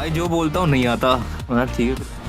भाई जो बोलता हूँ नहीं आता। हाँ ठीक है।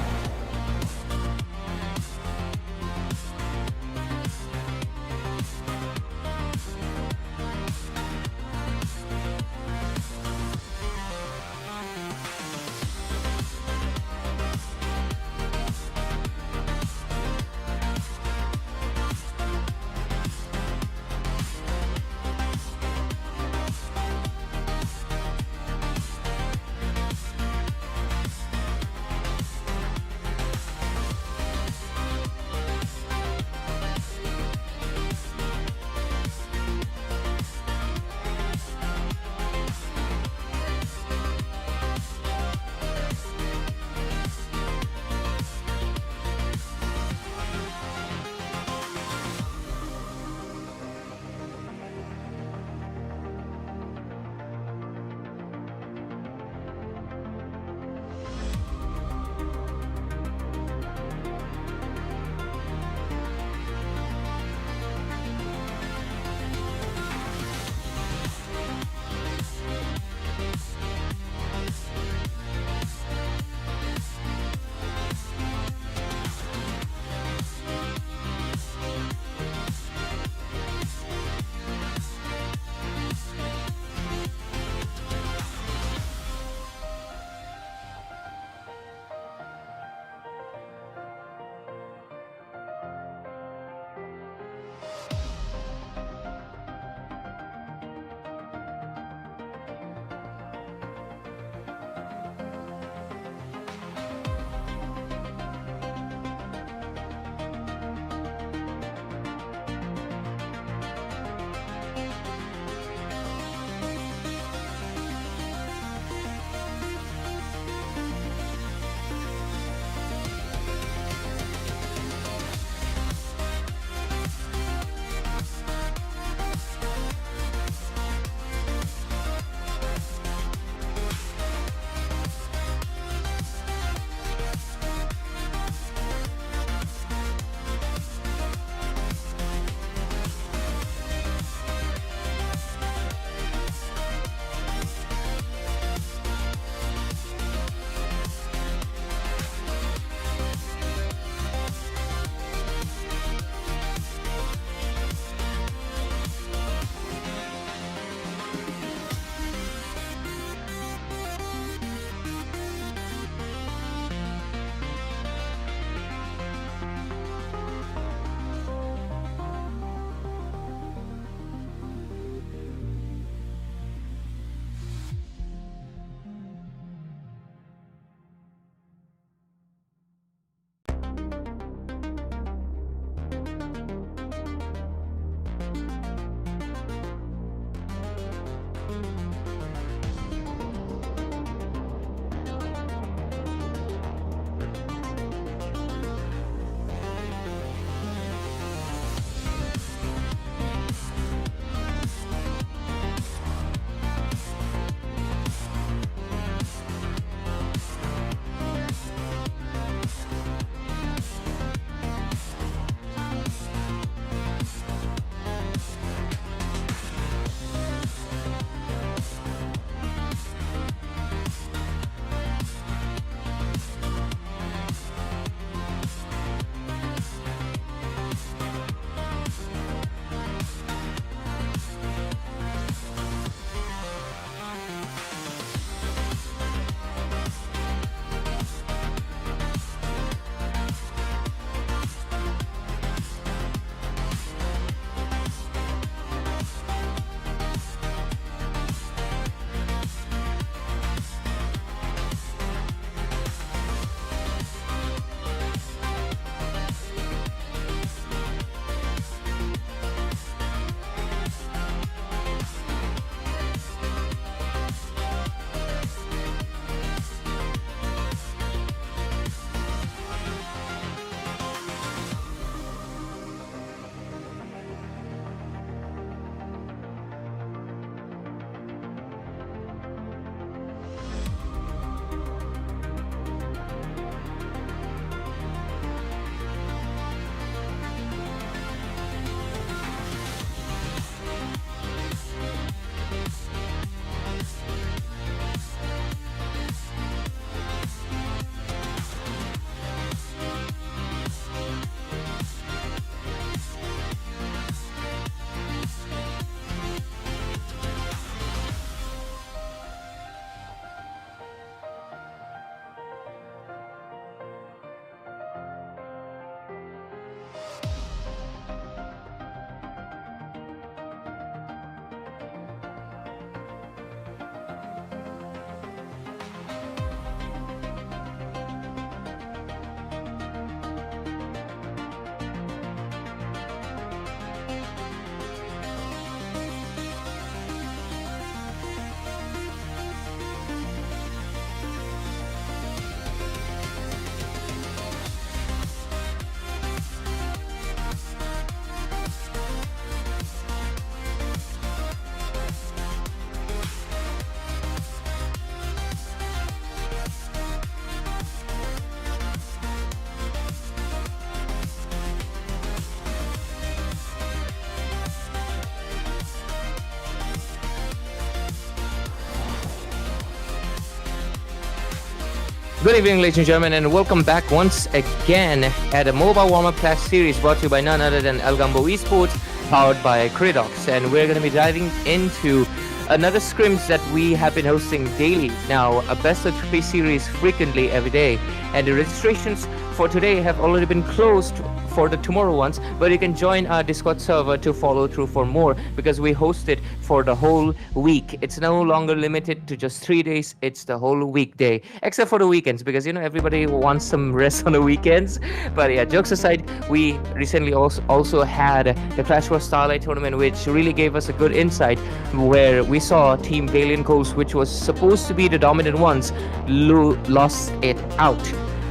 Good evening, ladies and gentlemen, and welcome back once again at a MOBA Warmup class series brought to you by none other than Algambo Esports, powered by kridox. And we're going to be diving into another scrims that we have been hosting daily now, a best of 3 series frequently every day. And the registrations for today have already been closed for the tomorrow ones, but you can join our Discord server to follow through for more, because we host it for the whole week. It's no longer limited to just 3 days, it's the whole weekday, except for the weekends, because everybody wants some rest on the weekends. But yeah, jokes aside, we recently also had the Clash Royale Starlight tournament, which really gave us a good insight, where we saw Team Valiant Coast, which was supposed to be the dominant ones, lost it out.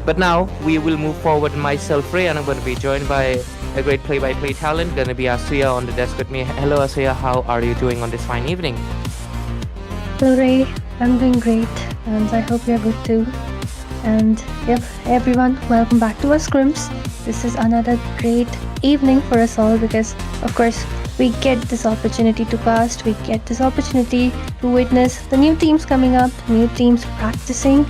But now we will move forward. Myself, Ray, and I'm going to be joined by a great play-by-play talent. Going to be Asuya on the desk with me. Hello, Asuya. How are you doing on this fine evening? Hello, Ray. I'm doing great, and I hope you're good too. And yep, everyone, welcome back to our scrims. This is another great evening for us all, because of course we get this opportunity to cast, we get this opportunity to witness the new teams coming up, new teams practicing,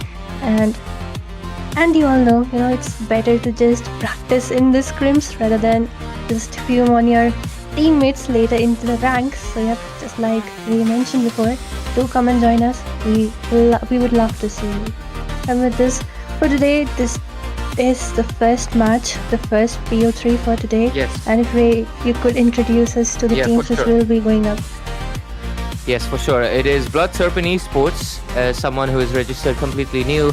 and you all know, it's better to just practice in the scrims rather than just fume on your teammates later into the ranks. So yep, just like we mentioned before, do come and join us. We would love to see you. And with this, for today, this is the first match, the first BO3 for today. Yes. And if you could introduce us to the teams which will be going up. Yes, for sure. It is Blood Serpent Esports, someone who is registered completely new,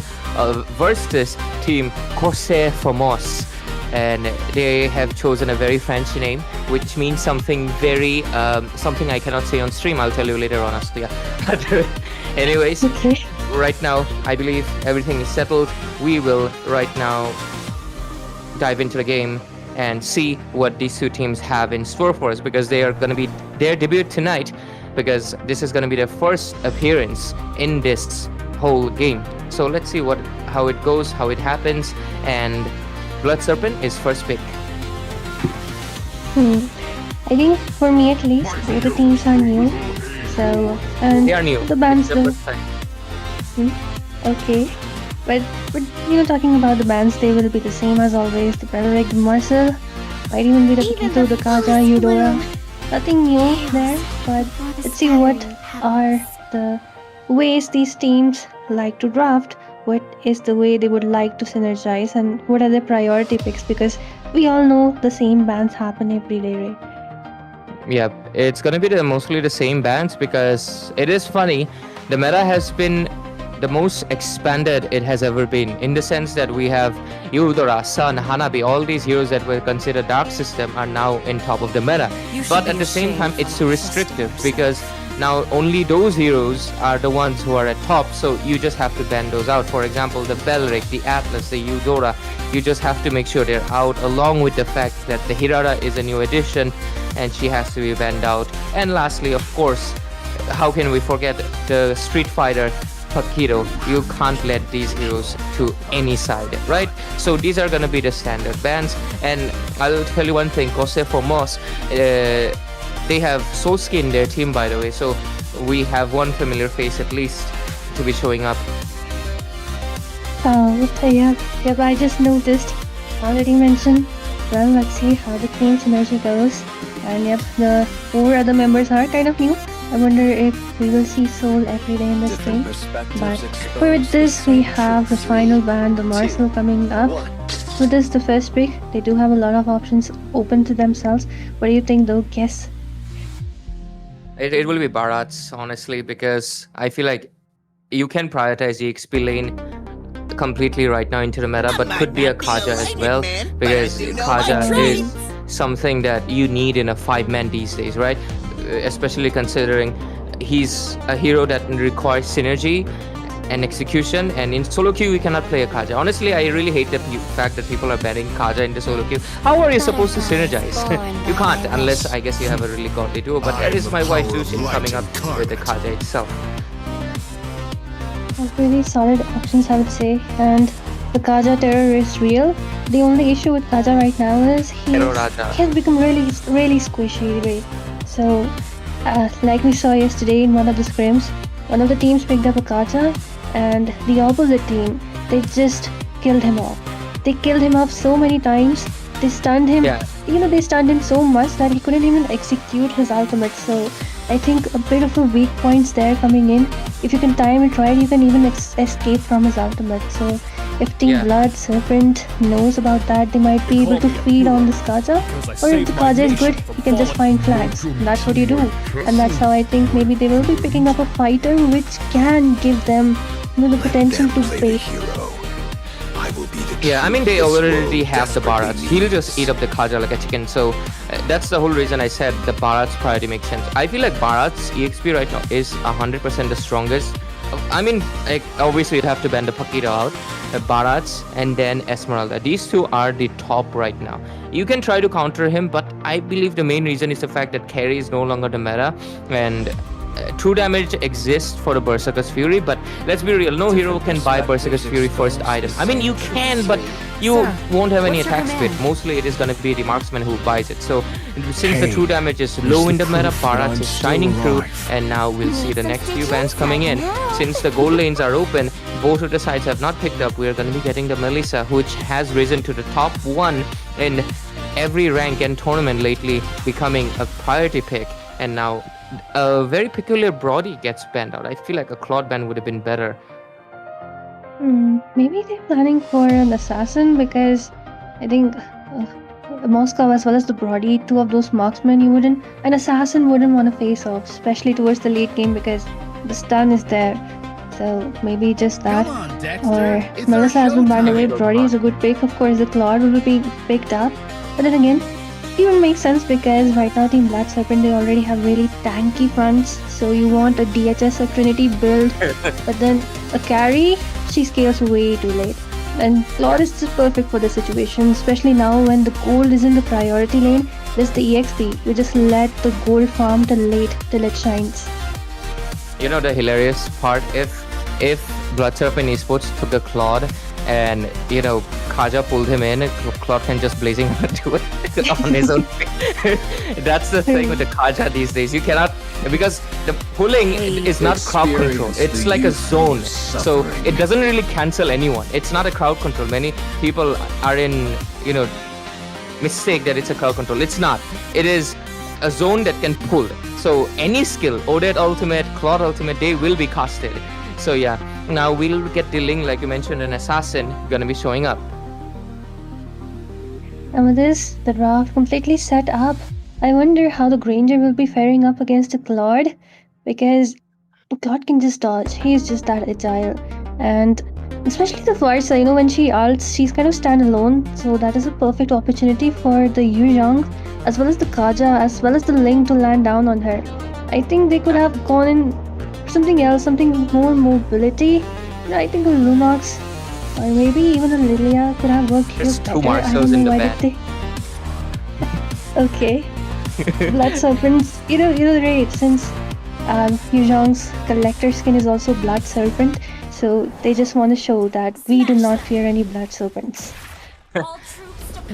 versus Team Cosce Formose. And they have chosen a very fancy name, which means something very, something I cannot say on stream. I'll tell you later on, Astia. But anyways, Okay. right now, I believe everything is settled. We will right now dive into the game and see what these two teams have in store for us, because they are going to be their debut tonight, because this is going to be their first appearance in this whole game. So let's see how it goes, how it happens, and Blood Serpent is first pick. I think for me at least, both the teams are new. So, and They are new. the bands It's their do. first time. Okay. But talking about the bands, they will be the same as always. The Mavericks, the Marcel, might even be the Pito, the Kaja, Eudora. Nothing new there, but let's see what are the ways these teams like to draft, what is the way they would like to synergize, and what are their priority picks, because we all know the same bands happen every day, right? Yeah, it's going to be mostly the same bands, because it is funny, the meta has been the most expanded it has ever been, in the sense that we have Eudora, Sun, Hanabi, all these heroes that were considered dark system are now in top of the meta. But at the same time, it's too restrictive, because now only those heroes are the ones who are at top, so you just have to ban those out. For example, the Belric, the Atlas, the Eudora, you just have to make sure they're out, along with the fact that the Hirara is a new addition and she has to be banned out. And lastly, of course, how can we forget the Street Fighter Paquito? You can't let these heroes to any side, right? So these are gonna be the standard bans. And I'll tell you one thing, Cosce Formose, they have Soski in their team, by the way, so we have one familiar face at least to be showing up. Yep, I just noticed, already mentioned. Well, let's see how the team synergy goes. And yep, the 4 other members are kind of new. I wonder if we will see Soul every day in this game. But for this, we have the final band, the Marcel, coming up. With this, the first pick, they do have a lot of options open to themselves. What do you think though? Guess. It will be Barats, honestly, because I feel like you can prioritize the XP lane completely right now into the meta, but could be a Kaja as well, because Kaja is something that you need in a 5-man these days, right? Especially considering he's a hero that requires synergy and execution, and in solo queue we cannot play a Kaja. Honestly, I really hate the fact that people are banning Kaja in the solo queue. How are you supposed to synergize? You can't, unless I guess you have a really godly duo, but that is my wife Zushin coming up with the Kaja itself. Really solid options, I would say. And the Kaja terror is real. The only issue with Kaja right now is he has become really squishy, right? So, like we saw yesterday in one of the scrims, one of the teams picked up a Kaja, and the opposite team they just killed him off. They killed him off so many times. They stunned him. Yeah. They stunned him so much that he couldn't even execute his ultimate. So I think a bit of a weak points there coming in. If you can time it right, you can even escape from his ultimate. So if Team Blood Serpent knows about that, they might be able to feed on this Kaja. Or if the Kaja is good, he can just find flags. That's what you do. And that's how I think maybe they will be picking up a fighter which can give them the potential to break. Yeah, I mean, they already have the Barats. He'll just eat up the Kaja like a chicken. So that's the whole reason I said the Barats priority makes sense. I feel like Barats EXP right now is 100% the strongest. I mean, like, obviously you'd have to ban the Pakita out, Barats, and then Esmeralda. These two are the top right now. You can try to counter him, but I believe the main reason is the fact that carry is no longer the meta, and true damage exists for the Berserker's Fury, but let's be real, no hero can buy Berserker's Fury first item. I mean, you can, but you won't have any attack speed. Mostly it is going to be the marksman who buys it. So since the true damage is low in the meta, Barats is shining through, and now we'll see the next few bans coming in. Since the gold lanes are open, both of the sides have not picked up, we're going to be getting the Melissa, which has risen to the top 1 in every rank and tournament lately, becoming a priority pick, and now a very peculiar Brody gets banned out. I feel like a Claude ban would have been better. Maybe they're planning for an assassin, because I think Moscow as well as the Brody, two of those marksmen, an assassin wouldn't want to face off, especially towards the late game, because the stun is there. So maybe just that. Or Melissa has been banned away. Brody is a good pick. Of course, the Claude will be picked up. But then again, it even makes sense, because right now Team Black Serpent, they already have really tanky fronts. So you want a DHS or Trinity build, but then a carry, she scales way too late. And Claude is just perfect for the situation, especially now when the gold is in the priority lane. There's the EXP. You just let the gold farm till late, till it shines. You know the hilarious part? If Blood Serpent Esports took a Claude and, Kaja pulled him in, Claude can just blazing onto it on his own. That's the thing with the Kaja these days. You cannot, because the pulling is not crowd control. It's like a zone. So it doesn't really cancel anyone. It's not a crowd control. Many people are in, mistake that it's a crowd control. It's not. It is a zone that can pull. So any skill, Odette ultimate, Claude ultimate, they will be casted. So yeah, now we'll get the link, like you mentioned, an assassin gonna be showing up. And with this, the draft completely set up. I wonder how the Granger will be faring up against the Claude, because the Claude can just dodge. He's just that agile. And especially the Farsa, when she ults, she's kind of standalone. So that is a perfect opportunity for the Yuzhang, as well as the Kaja, as well as the Ling to land down on her. I think they could have gone in something else, something more mobility. I think a Lunox or maybe even a Lilia could have worked here There's better. two Marcelos in the band. Okay. Blood Serpents, either way, since Yuzhang's collector skin is also Blood Serpent, so they just want to show that we do not fear any Blood Serpents.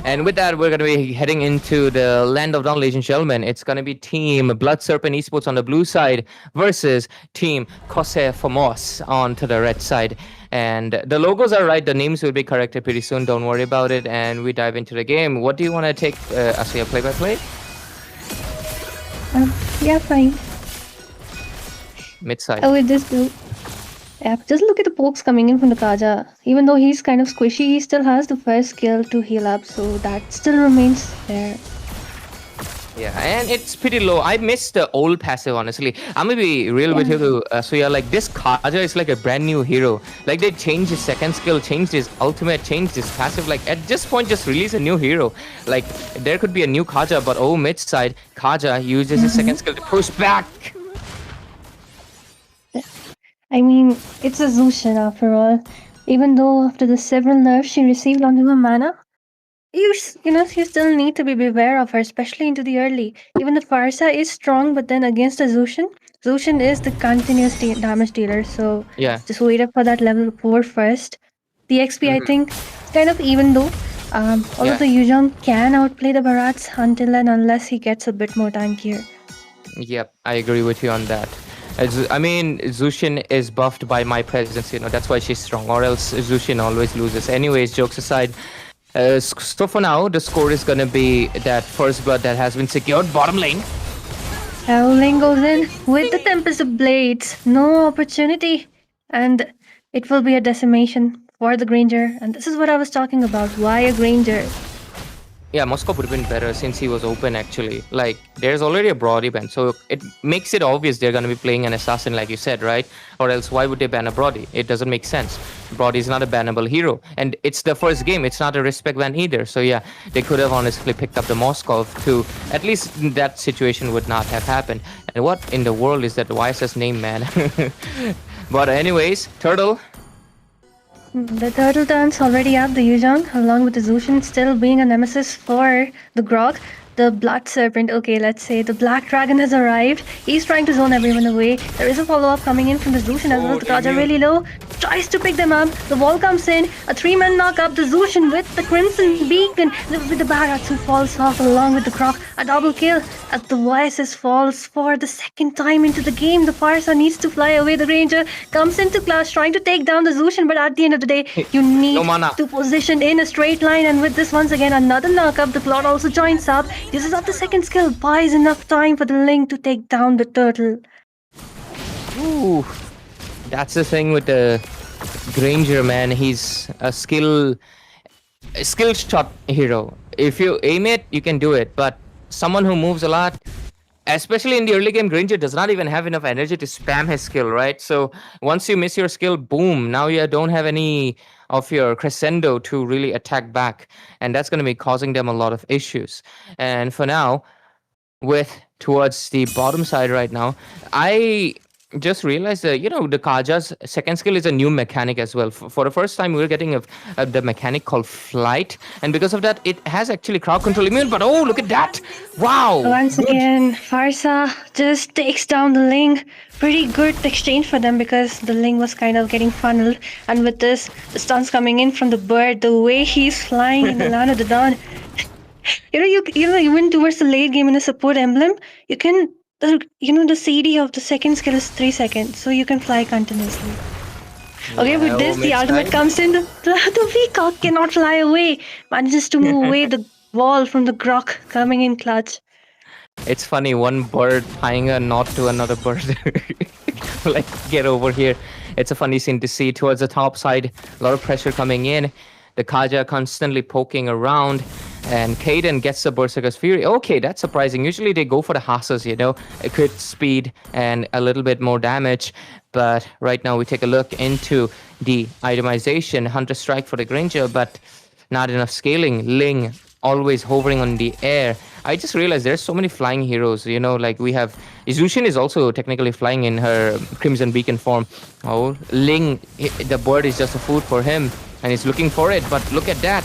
And with that, we're going to be heading into the land of down, ladies and gentlemen. It's going to be Team Blood Serpent Esports on the blue side versus Team Cosce Formose on to the red side. And the logos are right. The names will be corrected pretty soon. Don't worry about it. And we dive into the game. What do you want to take, Asya, play-by-play? Yeah, fine. Mid-side. I will just do. Yeah, just look at the pokes coming in from the Kaja. Even though he's kind of squishy, he still has the first skill to heal up, so that still remains there. Yeah, and it's pretty low. I missed the old passive, honestly. I'm gonna be real with you, so yeah, like this Kaja is like a brand new hero. Like they changed his second skill, changed his ultimate, changed his passive. Like at this point, just release a new hero. Like there could be a new Kaja, but mid side, Kaja uses his second skill to push back. I mean, it's a Zushin after all. Even though after the several nerfs she received onto her mana, you still need to be beware of her, especially into the early. Even the Farsa is strong, but then against the Zushin is the continuous damage dealer. So Yeah, just wait up for that level 4 first. The XP, I think, kind of even though. Although the Yuzhang can outplay the Barats until and unless he gets a bit more tankier. yep, I agree with you on that. I mean, Zushin is buffed by my presence, that's why she's strong, or else Zushin always loses. Anyways, jokes aside, so for now, the score is gonna be that first blood that has been secured, bottom lane. Howling goes in with the Tempest of Blades. No opportunity. And it will be a decimation for the Granger. And this is what I was talking about. Why a Granger? Yeah, Moscow would have been better since he was open actually. Like, there's already a broad event, so it makes it obvious they're gonna be playing an assassin like you said, right? Or else why would they ban a Brody? It doesn't make sense. Brody is not a bannable hero. And it's the first game, it's not a respect ban either. So yeah, they could have honestly picked up the Moscow too. At least that situation would not have happened. And what in the world is that YSS name, man? But anyways, Turtle. The Turtle turns already up the Yuzhong, along with the Zushin still being a nemesis for the Grog. The Blood Serpent, okay, let's say the Black Dragon has arrived. He's trying to zone everyone away. There is a follow-up coming in from the Zushin as well. The cards are really low. Tries to pick them up. The wall comes in. A 3-man knock up. The Zushin with the Crimson Beacon. With the Baratsu falls off along with the Croc. A double kill as the YSS falls for the second time into the game. The Farsa needs to fly away. The Ranger comes into clash trying to take down the Zushin, but at the end of the day, you need to position in a straight line. And with this, once again, another knock up. The Plot also joins up. Uses up the second skill, buys enough time for the Link to take down the Turtle. Ooh, that's the thing with the Granger, man. He's a skill shot hero. If you aim it, you can do it. But someone who moves a lot, especially in the early game, Granger does not even have enough energy to spam his skill, right? So once you miss your skill, boom, now you don't have any of your crescendo to really attack back, and that's going to be causing them a lot of issues. And for now, with towards the bottom side right now, I just realized that the Kaja's second skill is a new mechanic as well. For the first time, we're getting the mechanic called Flight, and because of that, it has actually crowd control immune. But oh, look at that! Wow! Once again, Farsa just takes down the Ling. Pretty good exchange for them because the Ling was kind of getting funneled, and with this, the stuns coming in from the bird, the way he's flying in the land of the dawn. You went towards the late game in a support emblem. You can. The CD of the second skill is 3 seconds, so you can fly continuously. Okay, with this, the ultimate comes in. The Peacock cannot fly away. Manages to move away the wall from the Grok coming in clutch. It's funny, one bird tying a knot to another bird. Like, get over here. It's a funny scene to see. Towards the top side, a lot of pressure coming in. The Kaja constantly poking around. And Kaden gets the Berserker's Fury. Okay, that's surprising. Usually they go for the Hasas, a crit speed and a little bit more damage. But right now we take a look into the itemization. Hunter Strike for the Granger, but not enough scaling. Ling always hovering on the air. I just realized there's so many flying heroes, like we have... Zushin is also technically flying in her Crimson Beacon form. Oh, Ling, the bird is just a food for him. And he's looking for it, but look at that.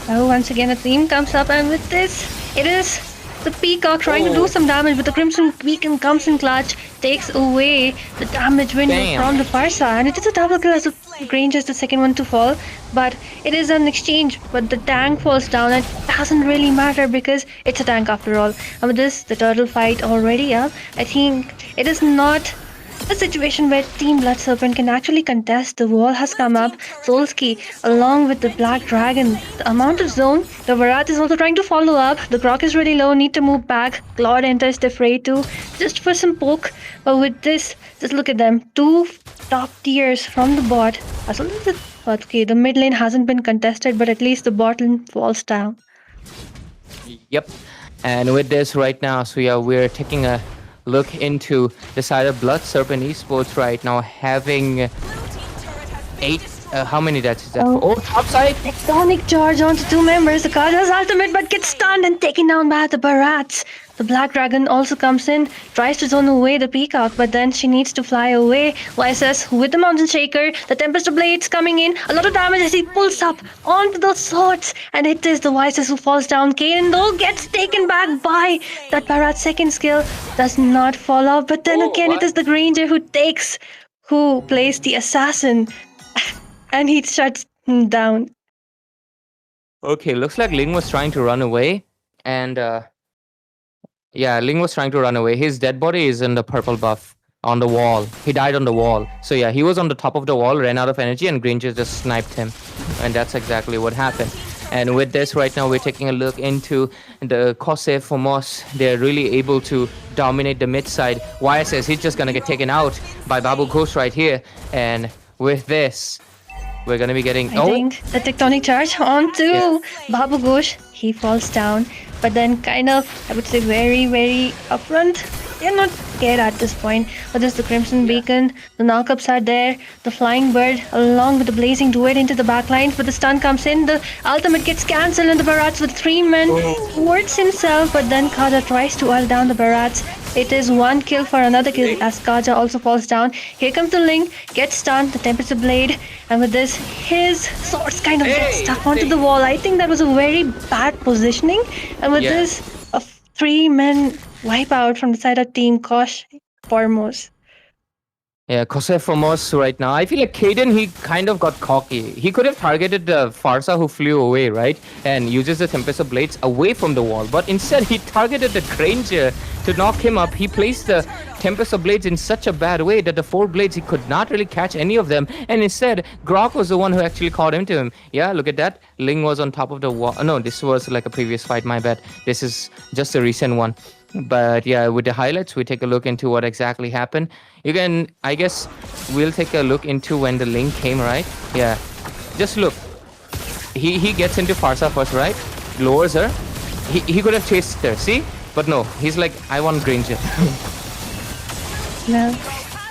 Oh, once again a theme comes up, and with this, it is the Peacock trying to do some damage, but the Crimson Beacon comes in clutch, takes away the damage window from the Farsa, and it is a double kill as the Granger is the second one to fall, but it is an exchange, but the tank falls down, and it doesn't really matter because it's a tank after all. And with this, the Turtle fight already up. I think it is not a situation where Team Blood Serpent can actually contest. The wall has come up. Solsky along with the Black Dragon. The amount of zone. The Varat is also trying to follow up. The Grok is really low. Need to move back. Claude enters the fray too. Just for some poke. But with this, just look at them. 2 top tiers from the bot. As well as okay, the mid lane hasn't been contested, but at least the bot lane falls down. Yep. And with this right now, so yeah, we're taking a look into the side of Blood Serpent Esports right now, having 8 how many deaths is that? Oh, top side! Tectonic charge onto 2 members. The Kaja's ultimate but gets stunned and taken down by the Barats. The Black Dragon also comes in, tries to zone away the Peacock, but then she needs to fly away. YSS with the Mountain Shaker, the Tempest of Blades coming in, a lot of damage as he pulls up onto those swords, and it is the YSS who falls down. Kaden though gets taken back by that Barat's second skill, does not fall off, but then again it is the Granger who plays the Assassin, and he shuts him down. Okay, looks like Ling was trying to run away, and yeah, Ling was trying to run away. His dead body is in the purple buff. on the wall. He died on the wall. So yeah, he was on the top of the wall, ran out of energy, and Granger just sniped him. And that's exactly what happened. And with this, right now, we're taking a look into the Cosce Formose. They're really able to dominate the mid side. YSS, he's just gonna get taken out by Babu Ghost right here. And with this, we're gonna be getting... I think the tectonic charge onto Babu Ghosh. He falls down, but then kind of, I would say, very, very upfront. They're not scared at this point. But there's the Crimson Beacon, the knockups are there, the Flying Bird, along with the Blazing Duet into the backline. But the stun comes in, the ultimate gets cancelled, and the Barats with 3 men towards himself. But then Kaja tries to ult down the Barats. It is 1 kill for another kill as Kaja also falls down. Here comes the Link, gets stunned, the Tempest Blade, and with this, his swords kind of get stuck onto the wall. I think that was a very bad positioning, and with this, a 3-man wipeout from the side of Team Kosh Formose. Yeah, Cosce Formose right now. I feel like Kaden, he kind of got cocky. He could have targeted the Farsa who flew away, right? And uses the Tempest of Blades away from the wall. But instead, he targeted the Granger to knock him up. He placed the Tempest of Blades in such a bad way that the 4 blades, he could not really catch any of them. And instead, Grok was the one who actually caught into him. Yeah, look at that. Ling was on top of the wall. No, this was like a previous fight, my bad. This is just a recent one. But yeah, with the highlights, we take a look into what exactly happened. You can, I guess, we'll take a look into when the Link came, right? Yeah, just look. He gets into Farsa first, right? Lowers her. He could have chased her, see? But no, he's like, I want Granger. Well,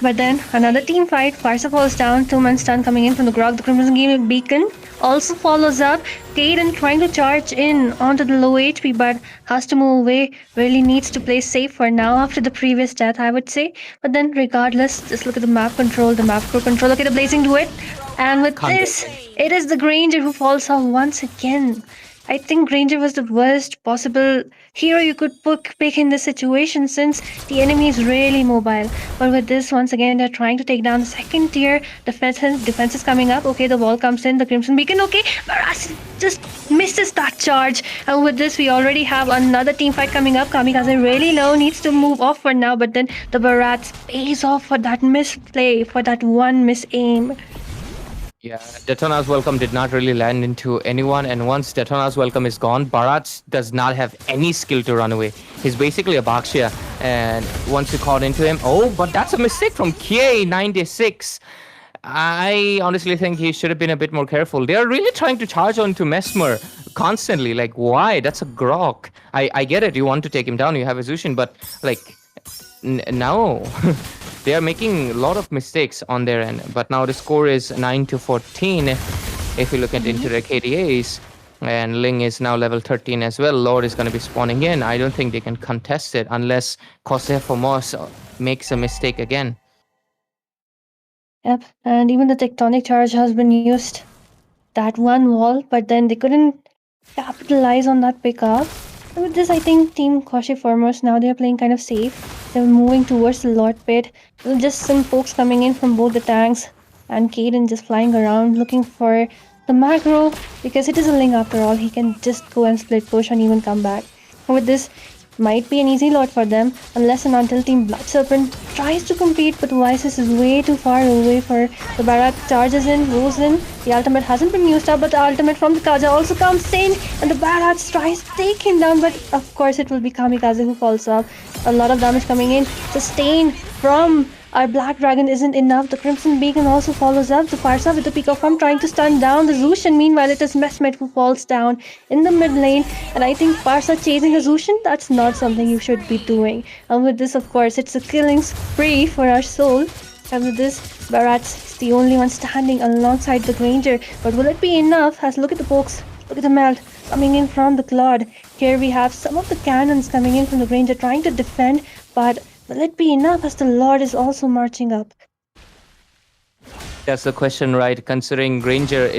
but then another team fight. Farsa falls down. 2-man stun coming in from the Grog. The Crimson Beacon also follows up. Kaden trying to charge in onto the low HP, but has to move away. Really needs to play safe for now after the previous death, I would say. But then regardless, just look at the map control, the macro control. Look at the Blazing Duet. And with this, it is the Granger who falls off once again. I think Granger was the worst possible hero you could pick in this situation since the enemy is really mobile. But with this, once again, they're trying to take down the second tier. Defense is coming up. Okay, the wall comes in. The Crimson Beacon. Okay, Baras just misses that charge. And with this, we already have another team fight coming up. Kamikaze really low, needs to move off for now. But then the Barats pays off for that misplay, for that one miss aim. Yeah, Detona's welcome did not really land into anyone, and once Detona's welcome is gone, Barat does not have any skill to run away. He's basically a Bakshia, and once you caught into him, oh, but that's a mistake from K96. I honestly think he should have been a bit more careful. They are really trying to charge onto Mesmer constantly. Like, why? That's a Grok. I get it, you want to take him down, you have a Zushin, but like, no. They are making a lot of mistakes on their end, but now the score is 9-14 if you look into the KDAs, and Ling is now level 13 as well. Lord is going to be spawning in. I don't think they can contest it unless Cosce Formose makes a mistake again. Yep, and even the tectonic charge has been used. That one wall, but then they couldn't capitalize on that pickup. And with this, I think Team Cosce Formose, now they're playing kind of safe. They're moving towards the Lord Pit. Just some folks coming in from both the tanks. And Kaden just flying around looking for the macro. Because it is a Ling after all. He can just go and split push and even come back. And with this, might be an easy lot for them. Unless and until Team Blood Serpent tries to compete. But Vices is way too far away for the Barat. Charges in, goes in. The ultimate hasn't been used up. But the ultimate from the Kaja also comes in. And the Barat tries to take him down. But of course it will be Kamikaze who falls off. A lot of damage coming in. Sustain from our Black Dragon isn't enough. The Crimson Beacon also follows up. The Farsa with the Peak of Hum trying to stun down the Zushin. Meanwhile, it is Messmet who falls down in the mid lane. And I think Farsa chasing a Zushin, that's not something you should be doing. And with this, of course, it's a killing spree for our soul. And with this, Barat's the only one standing alongside the Granger. But will it be enough? As look at the pokes. Look at the melt coming in from the Claude. Here we have some of the cannons coming in from the Granger trying to defend, but will it be enough as the Lord is also marching up? That's the question, right? Considering Granger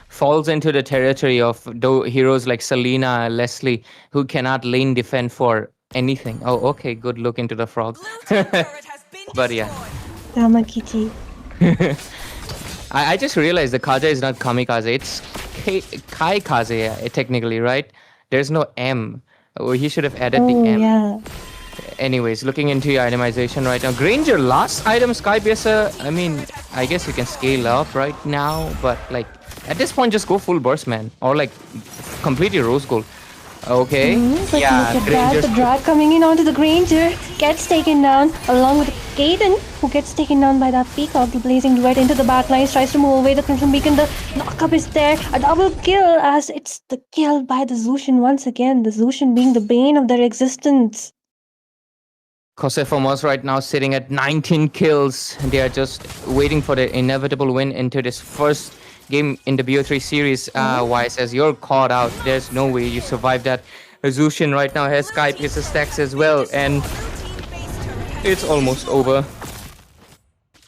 falls into the territory of heroes like Selena, Leslie, who cannot lane defend for anything. Oh, okay, good look into the frog. But yeah. Yamakichi. I just realized the Kaja is not Kamikaze, it's Kaikaze, technically, right? There's no M. Oh, he should have added the M. Yeah. Anyways, looking into your itemization right now. Granger, last item Skypiercer. I mean, I guess you can scale up right now, but like at this point, just go full burst, man, or like complete your rose gold. Okay. But look at that, the drag coming in onto the Granger gets taken down along with Kaden, who gets taken down by that Peacock. The blazing duet into the backlines, tries to move away the Crimson Beacon. The knockup is there, a double kill as it's the kill by the Zushin once again. The Zushin being the bane of their existence. Cosce Formose right now sitting at 19 kills. They are just waiting for the inevitable win into this first game in the BO3 series. YSS, you're caught out. There's no way you survive that. Zushin right now has Skypiercer stacks as well, and it's almost over.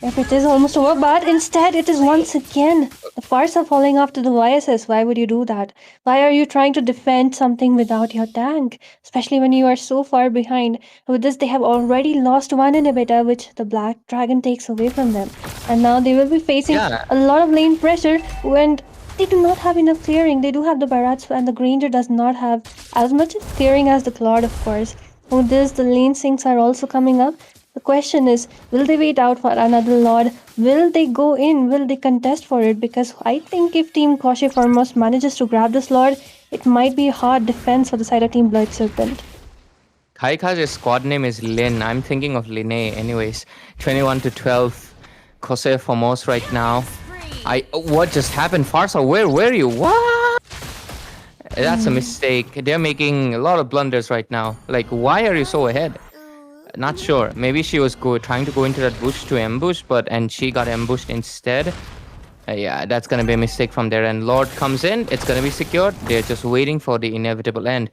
If it is almost over, but instead it is once again the Farsa falling off to the YSS. Why would you do that? Why are you trying to defend something without your tank? Especially when you are so far behind. With this, they have already lost one inhibitor, which the Black Dragon takes away from them. And now they will be facing a lot of lane pressure when they do not have enough clearing. They do have the Barats, and the Granger does not have as much clearing as the Claude, of course. With this, the lane sinks are also coming up. The question is, will they wait out for another Lord? Will they go in? Will they contest for it? Because I think if Team Cosce Formose manages to grab this Lord, it might be a hard defense for the side of Team Blood Serpent. Kaika's squad name is Lin. I'm thinking of Linne. Anyways, 21-12. Cosce Formose right now. What just happened? Farsa, where were you? What? That's a mistake. They're making a lot of blunders right now. Like, why are you so ahead? Not sure. Maybe she was trying to go into that bush to ambush, and she got ambushed instead. Yeah, that's gonna be a mistake from there. And Lord comes in. It's gonna be secured. They're just waiting for the inevitable end.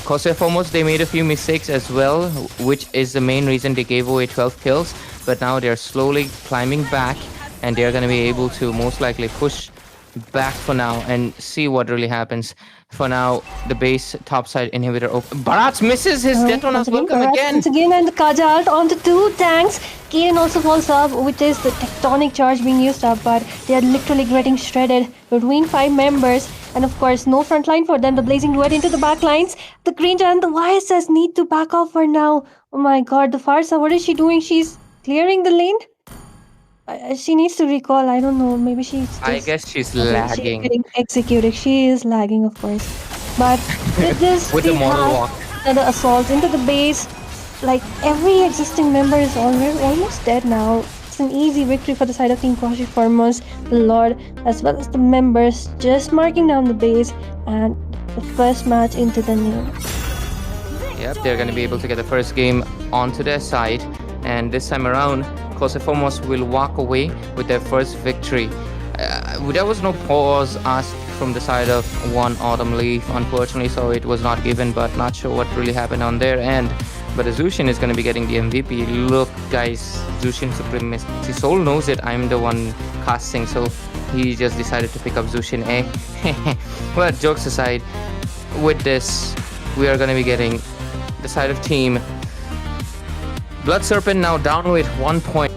Cosce Formose, they made a few mistakes as well, which is the main reason they gave away 12 kills. But now they're slowly climbing back, and they're gonna be able to most likely push back for now and see what really happens. For now, the base topside inhibitor open. Barats misses his Detonas. Welcome again. Once again, and the Kaja ult onto two tanks. Kaden also falls up, which is the tectonic charge being used up, but they are literally getting shredded between 5 members. And of course, no front line for them. The blazing duet into the back lines. The Granger and the YSS need to back off for now. Oh my god, the Farsa, what is she doing? She's clearing the lane? She needs to recall. I don't know. Maybe she's just, I guess she's lagging. She's getting executed. She is lagging, of course. But with this, with we the model have walk. another assault into the base. Like, every existing member is almost dead now. It's an easy victory for the side of Team Cosce Formose, the Lord, as well as the members, just marking down the base and the first match into the name. Yep, they're going to be able to get the first game onto their side. And this time around, Cosce Formose will walk away with their first victory. There was no pause asked from the side of one Autumn Leaf, unfortunately, so it was not given, but not sure what really happened on their end. But the Zushin is going to be getting the MVP. Look, guys, Zushin Supremacy Soul knows it. I'm the one casting, so he just decided to pick up Zushin A. But jokes aside, with this, we are going to be getting the side of Team Blood Serpent now down with 1 point.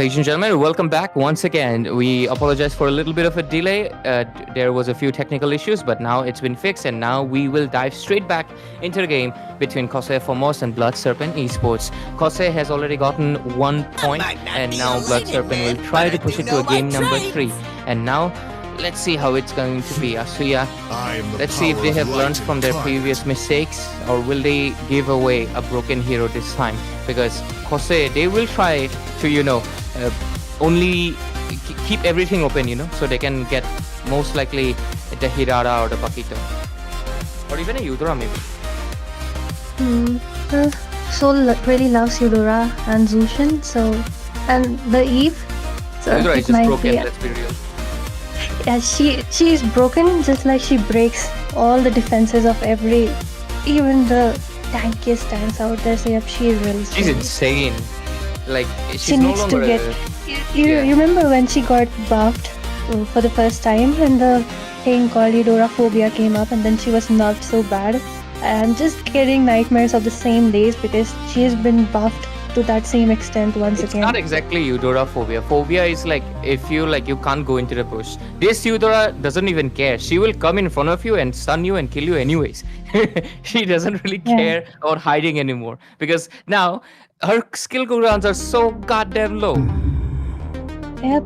Ladies and gentlemen, welcome back once again. We apologize for a little bit of a delay. There was a few technical issues, but now it's been fixed, and now we will dive straight back into the game between Cosce Formose and Blood Serpent Esports. Cosce has already gotten 1 point, and now Blood Serpent will try to push it to a game number 3. And now, let's see how it's going to be. Asuya, let's see if they have learned from their previous mistakes, or will they give away a broken hero this time? Because Cosce, they will try to, only keep everything open, so they can get most likely the Hirara or the Paquito. Or even a Eudora maybe. Soul really loves Eudora and Zushin, and the Eve. So Eudora is it just might broken, be, let's be real. yeah, she is broken, just like she breaks all the defenses of even the tankiest tanks out there. So yep, she is really She's strong. insane. Like, she's She no needs to longer get. You remember when she got buffed for the first time, and the thing called Eudoraphobia came up, and then she was nerfed so bad. I'm just getting nightmares of the same days because she has been buffed to that same extent once It's again. not exactly Eudoraphobia. Phobia is like if you can't go into the bush. This Eudora doesn't even care. She will come in front of you and stun you and kill you anyways. She doesn't really care about hiding anymore, because now her skill cooldowns are so goddamn low. Yep.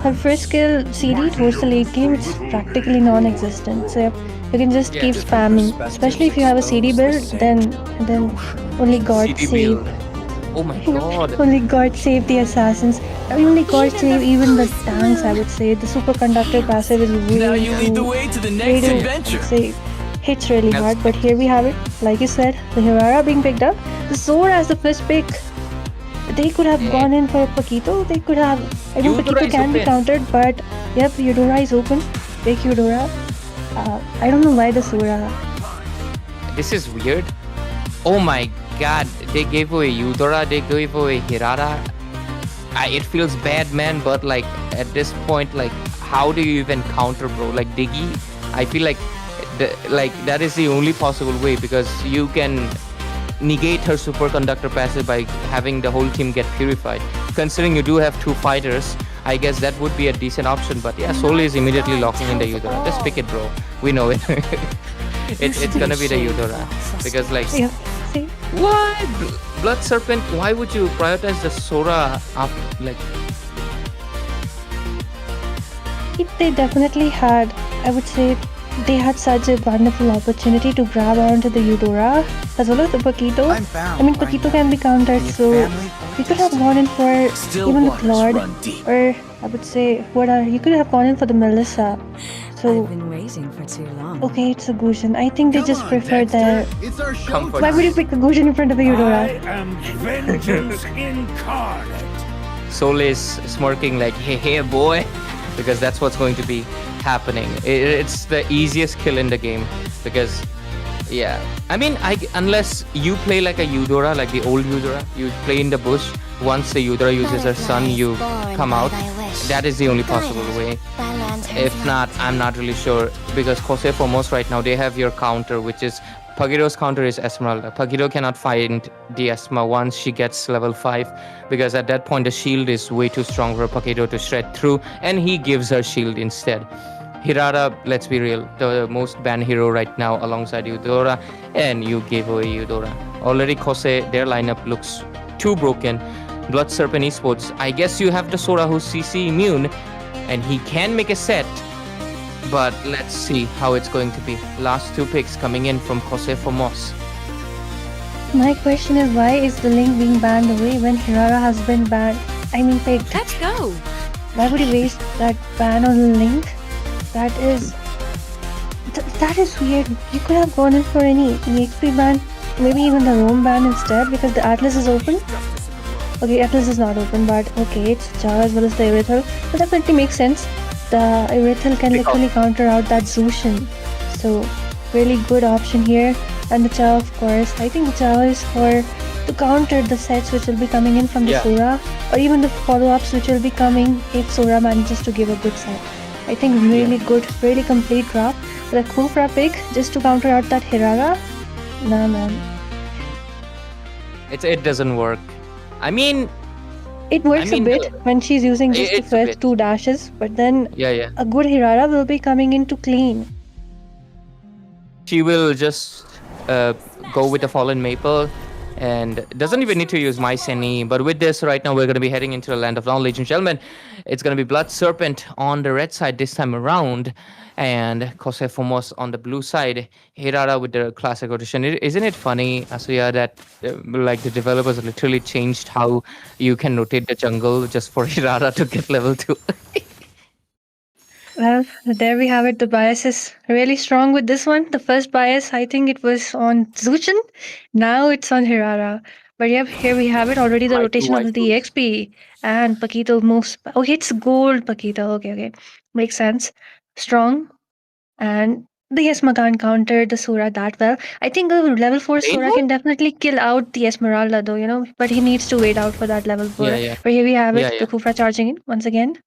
Her first skill CD towards the late game, it's practically non-existent. So yep, you can just keep spamming. Especially if you have a CD build, then only God CD save. build. Oh my god. Only God save the assassins. Only God save even the tanks, I would say. The superconductor passive is Now you lead the way to the next adventure. Say, hits really hard, but here we have it. Like you said, the Hirara being picked up. The Zora as the first pick. They could have gone in for a Paquito. They could have. I know Eudora Paquito is can be open. countered, but yep, Eudora is open. Take Eudora. I don't know why the Zora. This is weird. Oh my god, they gave away Eudora, they gave away Hirara. It feels bad, man, but like at this point, like how do you even counter, bro? Like Diggy, I feel like that is the only possible way, because you can negate her superconductor passive by having the whole team get purified. Considering you do have 2 fighters, I guess that would be a decent option. But yeah, Soul is immediately locking in the Eudora. Just pick it, bro. We know it. It's gonna be the Eudora, because like. Yeah, see. What? Blood Serpent, why would you prioritize the Sora after, like... They definitely had, I would say, they had such a wonderful opportunity to grab onto the Eudora as well as the Paquito. I mean, Paquito can be countered, so you could have gone in for even with Lord, or I would say, you could have gone in for the Melissa. So, I've been waiting for too long. okay, it's a Gushin. I think they just prefer the. It's our Comfort. Why would you pick the Gushin in front of the Eudora? am vengeance incarnate. Soul is smirking like, hey boy, because that's what's going to be happening. It's the easiest kill in the game, because yeah, I mean, unless you play like a Eudora, like the old Eudora, you play in the bush. Once the Eudora uses her sun, you come out. That is the only possible way. If not, I'm not really sure, because Cosce Formose right now, they have your counter, which is Paquito's counter is Esmeralda. Paquito cannot find the Esma once she gets level 5, because at that point the shield is way too strong for Paquito to shred through, and he gives her shield instead. Hirara, let's be real, the most banned hero right now alongside Eudora, and you gave away Eudora. Already Cosce, their lineup looks too broken. Blood Serpent Esports, I guess you have the Sora who's CC immune, and he can make a set, but let's see how it's going to be. Last 2 picks coming in from Cosce Formose. My question is, why is the Link being banned away when Hirara has been banned? I mean, picked. Let's go! Why would you waste that ban on the Link? That is weird. You could have gone in for any EXP ban, maybe even the Roam ban instead, because the Atlas is open. Okay, Atlas is not open, but okay, it's Java as well as the Irithel. But that definitely makes sense. The Irithel can literally counter out that Zushin. So, really good option here. And the Java, of course. I think the Java is to counter the sets which will be coming in from the Sora, or even the follow-ups which will be coming if Sora manages to give a good set. I think really good, really complete drop. With a Kufra pick just to counter out that Hirara. Nah, man. It doesn't work. I mean, It works a bit when she's using just the it's a first bit. 2 dashes, but then Yeah. a good Hirara will be coming in to clean. She will just go with the fallen maple and doesn't even need to use Mycenae. But with this, right now, we're going to be heading into the land of knowledge. And gentlemen, it's going to be Blood Serpent on the red side this time around, and Cosce Formose on the blue side. Hirara with the classic rotation. Isn't it funny, Asuya, that like the developers literally changed how you can rotate the jungle just for Hirara to get level 2? Well, there we have it. The bias is really strong with this one. The first bias, I think it was on Zuchin. Now it's on Hirara. But yep, here we have it already. The rotation of the XP and Paquito moves. Okay, it's gold Paquito. Okay. Makes sense. Strong. And the Esmagan countered the Sora that well. I think a level 4 Sora can definitely kill out the Esmeralda though, but he needs to wait out for that level 4. Yeah. But here we have it. Yeah. The Kufra charging in once again.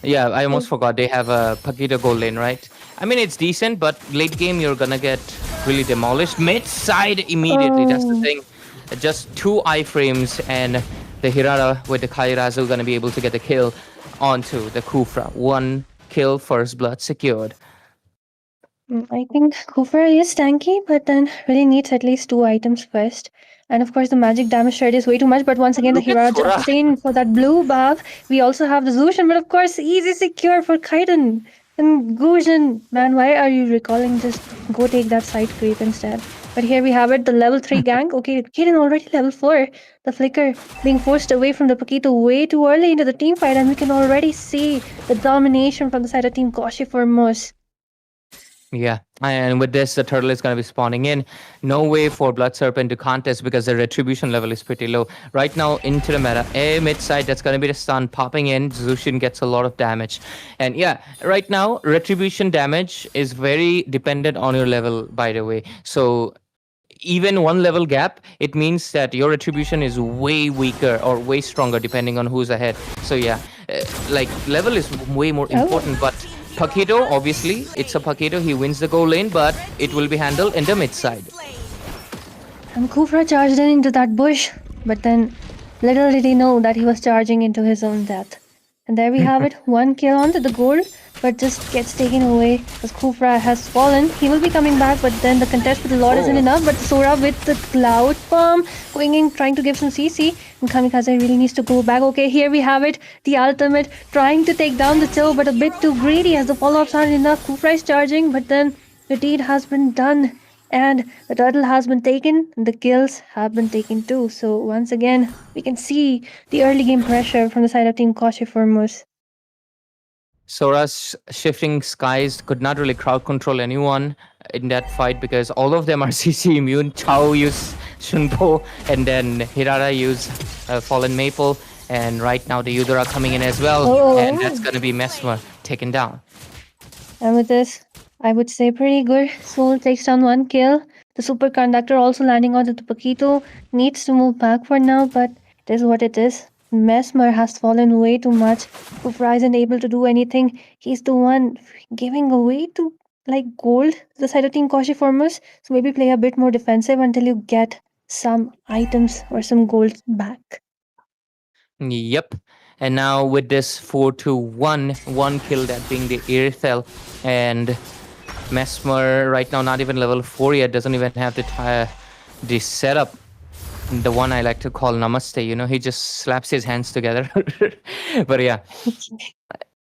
Yeah, I almost forgot. They have a Paquito gold lane, right? I mean, it's decent, but late game, you're gonna get really demolished. Mid side immediately, that's the thing. Just 2 iframes, and the Hirara with the Kairazu gonna be able to get the kill onto the Kufra. 1 kill, first blood secured. I think Kufra is tanky, but then really needs at least 2 items first. And of course, the magic damage shard is way too much. But once again, the Hirara jumps in for that blue buff. We also have the Zushin, but of course, easy secure for Kaiden. And Guzhin, man, why are you recalling? Just go take that side creep instead. But here we have it, the level 3 gank. Okay, Kaiden already level 4. The Flicker being forced away from the Paquito way too early into the team fight. And we can already see the domination from the side of Team Cosce Formose. Yeah, and with this, the turtle is going to be spawning in. No way for Blood Serpent to contest because the retribution level is pretty low. Right now, into the meta, mid side, that's going to be the stun popping in. Zushin gets a lot of damage. And yeah, right now, retribution damage is very dependent on your level, by the way. So even 1 level gap, it means that your retribution is way weaker or way stronger depending on who's ahead. So yeah, like level is way more important, but Paquito, obviously, it's a Paquito. He wins the goal lane, but it will be handled in the mid side. And Kufra charged into that bush, but then little did he know that he was charging into his own death. And there we have it, 1 kill onto the gold, but just gets taken away because Kufra has fallen. He will be coming back, but then the contest with the Lord isn't enough. But Sora with the Cloud Bomb going in, trying to give some CC. And Kamikaze really needs to go back. Okay, here we have it. The ultimate trying to take down the Cho, but a bit too greedy as the follow-ups aren't enough. Kufra is charging, but then the deed has been done. And the turtle has been taken, and the kills have been taken too. So once again, we can see the early game pressure from the side of Team Cosce Formose. Sora's shifting skies could not really crowd control anyone in that fight because all of them are CC immune. Chao used Shunpo, and then Hirara used Fallen Maple, and right now the Yudora coming in as well, and that's gonna be Mesmer taken down. And with this, I would say pretty good. Soul takes down 1 kill. The superconductor also landing onto the Paquito. Needs to move back for now, but it is what it is. Mesmer has fallen way too much. Kufra isn't able to do anything. He's the one giving away to gold the side of Team Cosce Formose. So maybe play a bit more defensive until you get some items or some gold back. Yep. And now with this 4-1, 1 kill, that being the Irithel, and Mesmer right now not even level 4 yet, doesn't even have the setup. The one I like to call Namaste, he just slaps his hands together. But yeah.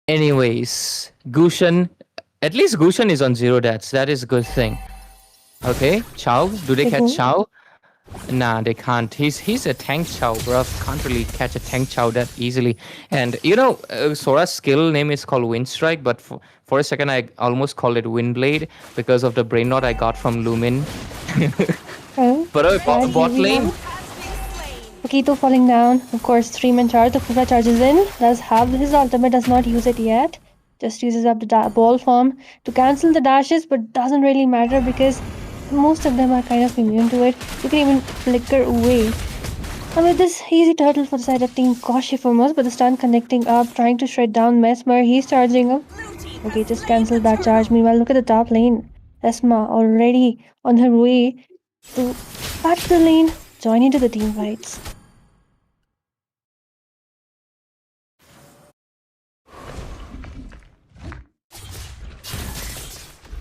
Anyways, Gushan, at least Gushan is on 0 deaths. That is a good thing. Okay, Chao, do they catch Chao? Nah, they can't. He's a tank Chao, bro. Can't really catch a tank Chao that easily. And Sora's skill name is called Wind Strike, but for a second I almost called it Windblade because of the brain knot I got from Lumin. But bot lane. Paquito falling down. Of course, 3-man charge. The Kufra charges in. Does have his ultimate, does not use it yet. Just uses up the ball form to cancel the dashes, but doesn't really matter because most of them are kind of immune to it. You can even flicker away. And with this easy turtle for the side of Team Cosce Formose, but the stun connecting up, trying to shred down Mesmer. He's charging up. Okay, just cancel that charge. Meanwhile, look at the top lane. Esma already on her way to back to the lane, join into the team fights.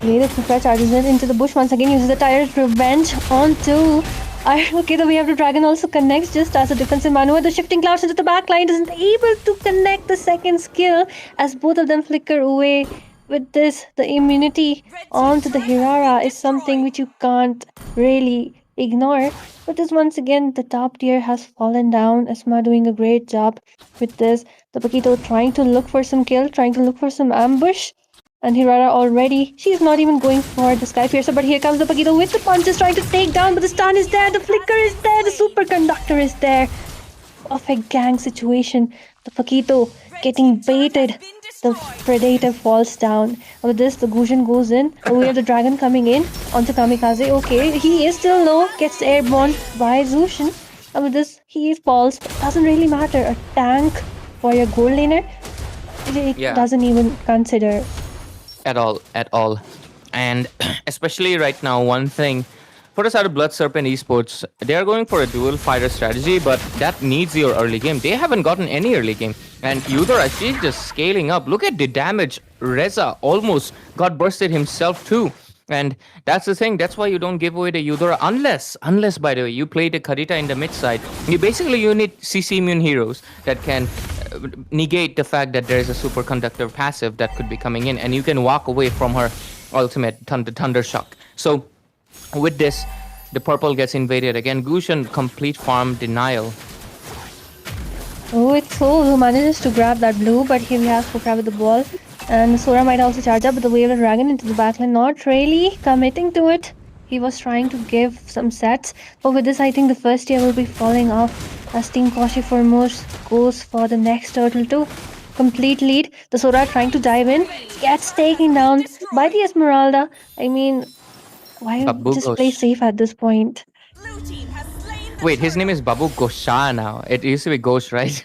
The Kufra charges in into the bush once again, uses the Tyrant Revenge onto... Okay, the way of the Dragon also connects just as a defensive maneuver. The Shifting Clouds into the back line isn't able to connect the second skill as both of them flicker away. With this, the immunity onto the Hirara is something which you can't really ignore. But this once again, the top tier has fallen down. Asma doing a great job with this. The Paquito trying to look for some kill, trying to look for some ambush. And Hirara already, she's not even going for the Sky Piercer, but here comes the Paquito with the punches trying to take down, but the stun is there, the flicker is there, the superconductor is there. Perfect gang situation. The Paquito getting baited. The Predator falls down. With this, the Gushin goes in. We have the Dragon coming in onto Kamikaze. Okay, he is still low, gets airborne by Zushin. And with this, he falls, but doesn't really matter. A tank for your gold laner, it doesn't even consider. At all. And especially right now, one thing, for the side of Blood Serpent Esports, they are going for a dual fighter strategy, but that needs your early game. They haven't gotten any early game. And Eudora, she's just scaling up. Look at the damage. Reza almost got bursted himself too. And that's the thing. That's why you don't give away the Eudora unless, by the way, you play the Karita in the mid side. You need CC immune heroes that can negate the fact that there is a superconductor passive that could be coming in, and you can walk away from her ultimate Thunder Shock. So with this, the purple gets invaded again. Gushin complete farm denial. Oh, it's Soul who manages to grab that blue, but here we have Fukra with the ball. And Sora might also charge up, but the Wave of Dragon into the backline, not really committing to it. He was trying to give some sets, but with this I think the first tier will be falling off as Team Cosce Formose goes for the next turtle to complete lead. The Sora trying to dive in, gets taken down by the Esmeralda. I mean, why just play safe at this point? Wait, his name is Babu Gosha now. It used to be Ghosh, right?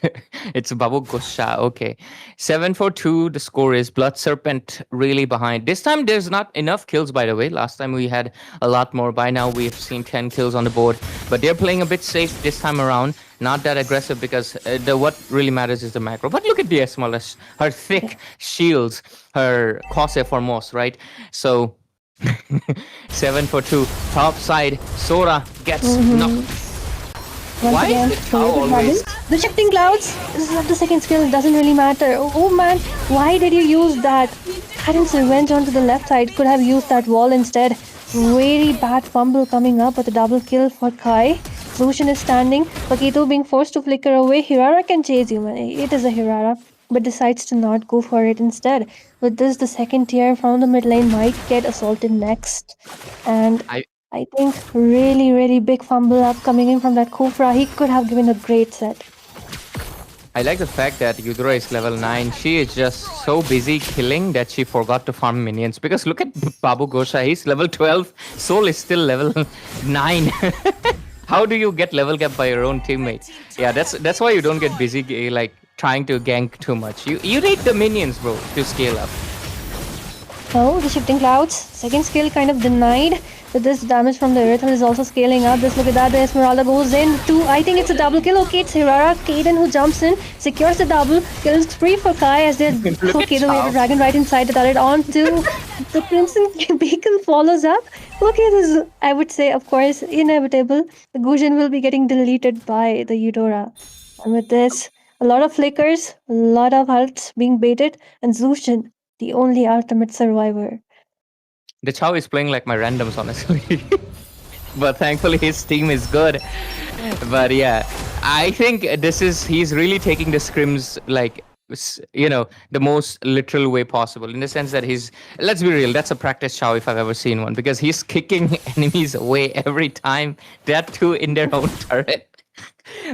It's Babu Gosha. Okay. 7-4-2. The score is. Blood Serpent really behind. This time there's not enough kills, by the way. Last time we had a lot more. By now we've seen 10 kills on the board. But they're playing a bit safe this time around. Not that aggressive because what really matters is the macro. But look at the Esmeralda. Her thick shields. Her Cosce Formose, right? So 7-4-2. Top side. Sora gets knocked. Once again, the Shifting Clouds. This is not the second skill, it doesn't really matter. Oh man, why did you use that? Tyrant's Revenge onto the left side, could have used that wall instead. Very bad fumble coming up with a double kill for Kai. Zushin is standing, Paquito being forced to flicker away. Hirara can chase you, man. It is a Hirara, but decides to not go for it instead. With this, the second tier from the mid lane might get assaulted next. And I think really big fumble up coming in from that Kufra. He could have given a great set. I like the fact that Eudora is level 9. She is just so busy killing that she forgot to farm minions. Because look at Babu Gosha, he's level 12. Soul is still level 9. How do you get level cap by your own teammate? Yeah, that's why you don't get busy like trying to gank too much. You need the minions, bro, to scale up. Oh, the Shifting Clouds. Second skill kind of denied. With this damage from the Earth is also scaling up. Just look at that. The Esmeralda goes in. I think it's a double kill. Okay, it's Hirara. Kaden who jumps in, secures the double. Kills 3 for Kai as they're okay. The Wave of Dragon right inside the turret onto the Crimson Beacon follows up. Okay, this is, I would say, of course, inevitable. The Gushin will be getting deleted by the Eudora. And with this, a lot of flickers, a lot of ults being baited, and Zushin, the only ultimate survivor. The Chow is playing like my randoms, honestly. But thankfully his team is good. But yeah, I think he's really taking the scrims like, you know, the most literal way possible. In the sense that let's be real, that's a practice Chow if I've ever seen one. Because he's kicking enemies away every time. That too in their own turret.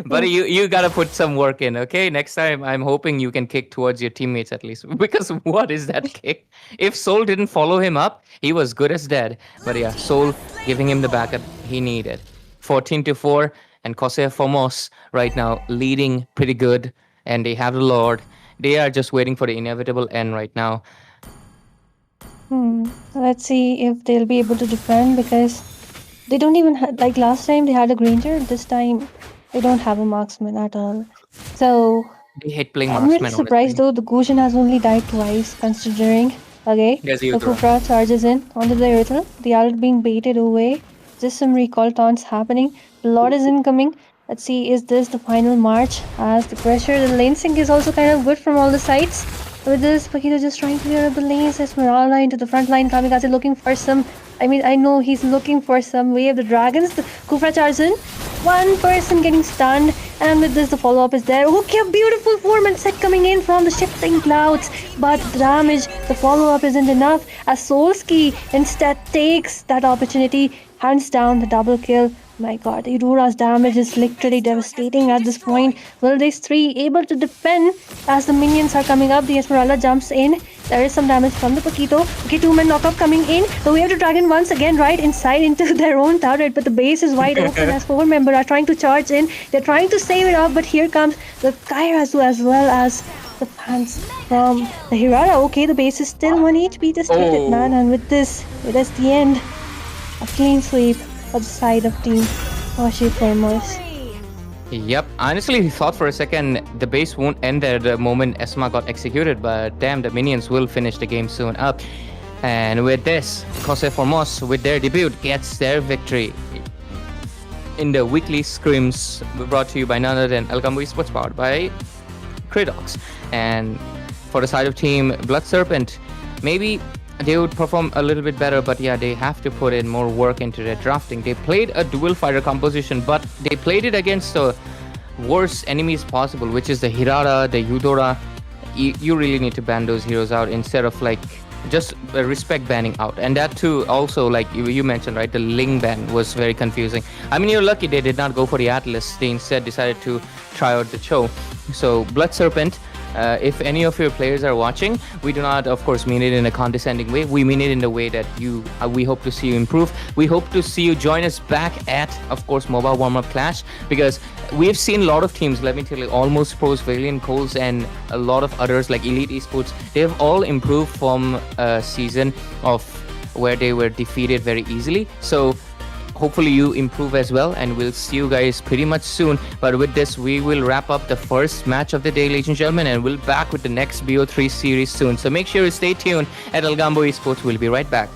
But you gotta put some work in, okay? Next time, I'm hoping you can kick towards your teammates at least. Because what is that kick? If Soul didn't follow him up, he was good as dead. But yeah, Soul giving him the backup he needed. 14-4, and Cosce Formose right now leading pretty good. And they have the Lord. They are just waiting for the inevitable end right now. Let's see if they'll be able to defend, because they don't even have, like last time they had a Granger, this time they don't have a marksman at all. So They hate playing I'm marksman. really surprised though, the Gushin has only died twice considering. Okay, There's the Yudhra. Kufra charges in onto the Uritel. The Ult being baited away. Just some recall taunts happening. The Lord is incoming. Let's see, is this the final march? As the pressure, the lane sync is also kind of good from all the sides. With this, Paquito just trying to clear up the lanes. Esmeralda into the front line. Kamikaze looking for some. I know he's looking for some way of the dragons. The Kufra charges in. One person getting stunned, and with this, the follow up is there. Okay, a beautiful 4-man set coming in from the shifting clouds, but the damage, the follow up isn't enough. As Solski instead takes that opportunity, hands down the double kill. My god, Irura's damage is literally devastating at this point. Will these three able to defend as the minions are coming up? The Esmeralda jumps in. There is some damage from the Paquito. Okay, 2-man knockup coming in. The Way of the Dragon once again right inside into their own turret, but the base is wide open as 4 members are trying to charge in. They're trying to save it up, but here comes the Kairazu as well as the fans from the Hirara. Okay, the base is still 1 HP. Just get it, man. And with this, it is the end. A clean sweep for the side of Team Cosce Formose. Yep, I honestly thought for a second the base won't end there the moment Esma got executed, but damn, the minions will finish the game soon up. And with this, Cosce Formose, with their debut, gets their victory in the weekly scrims, brought to you by none other than Algambo Esports, powered by kridox. And for the side of Team Blood Serpent, maybe they would perform a little bit better, but yeah, they have to put in more work into their drafting. They played a dual fighter composition, but they played it against the worst enemies possible, which is the Hirara, the Eudora. You really need to ban those heroes out instead of like just respect banning out. And that too, also like you mentioned, right, the Ling ban was very confusing. I mean, you're lucky they did not go for the Atlas. They instead decided to try out the Cho. So Blood Serpent, if any of your players are watching, we do not, of course, mean it in a condescending way. We mean it in the way that we hope to see you improve. We hope to see you join us back at, of course, MOBA Warmup Clash, because we've seen a lot of teams, let me tell you, Almost Pros, Valiant Coles, and a lot of others like Elite Esports. They've all improved from a season of where they were defeated very easily. So hopefully you improve as well, and we'll see you guys pretty much soon. But with this, we will wrap up the first match of the day, ladies and gentlemen, and we'll be back with the next BO3 series soon. So make sure you stay tuned at Algambo Esports. We'll be right back.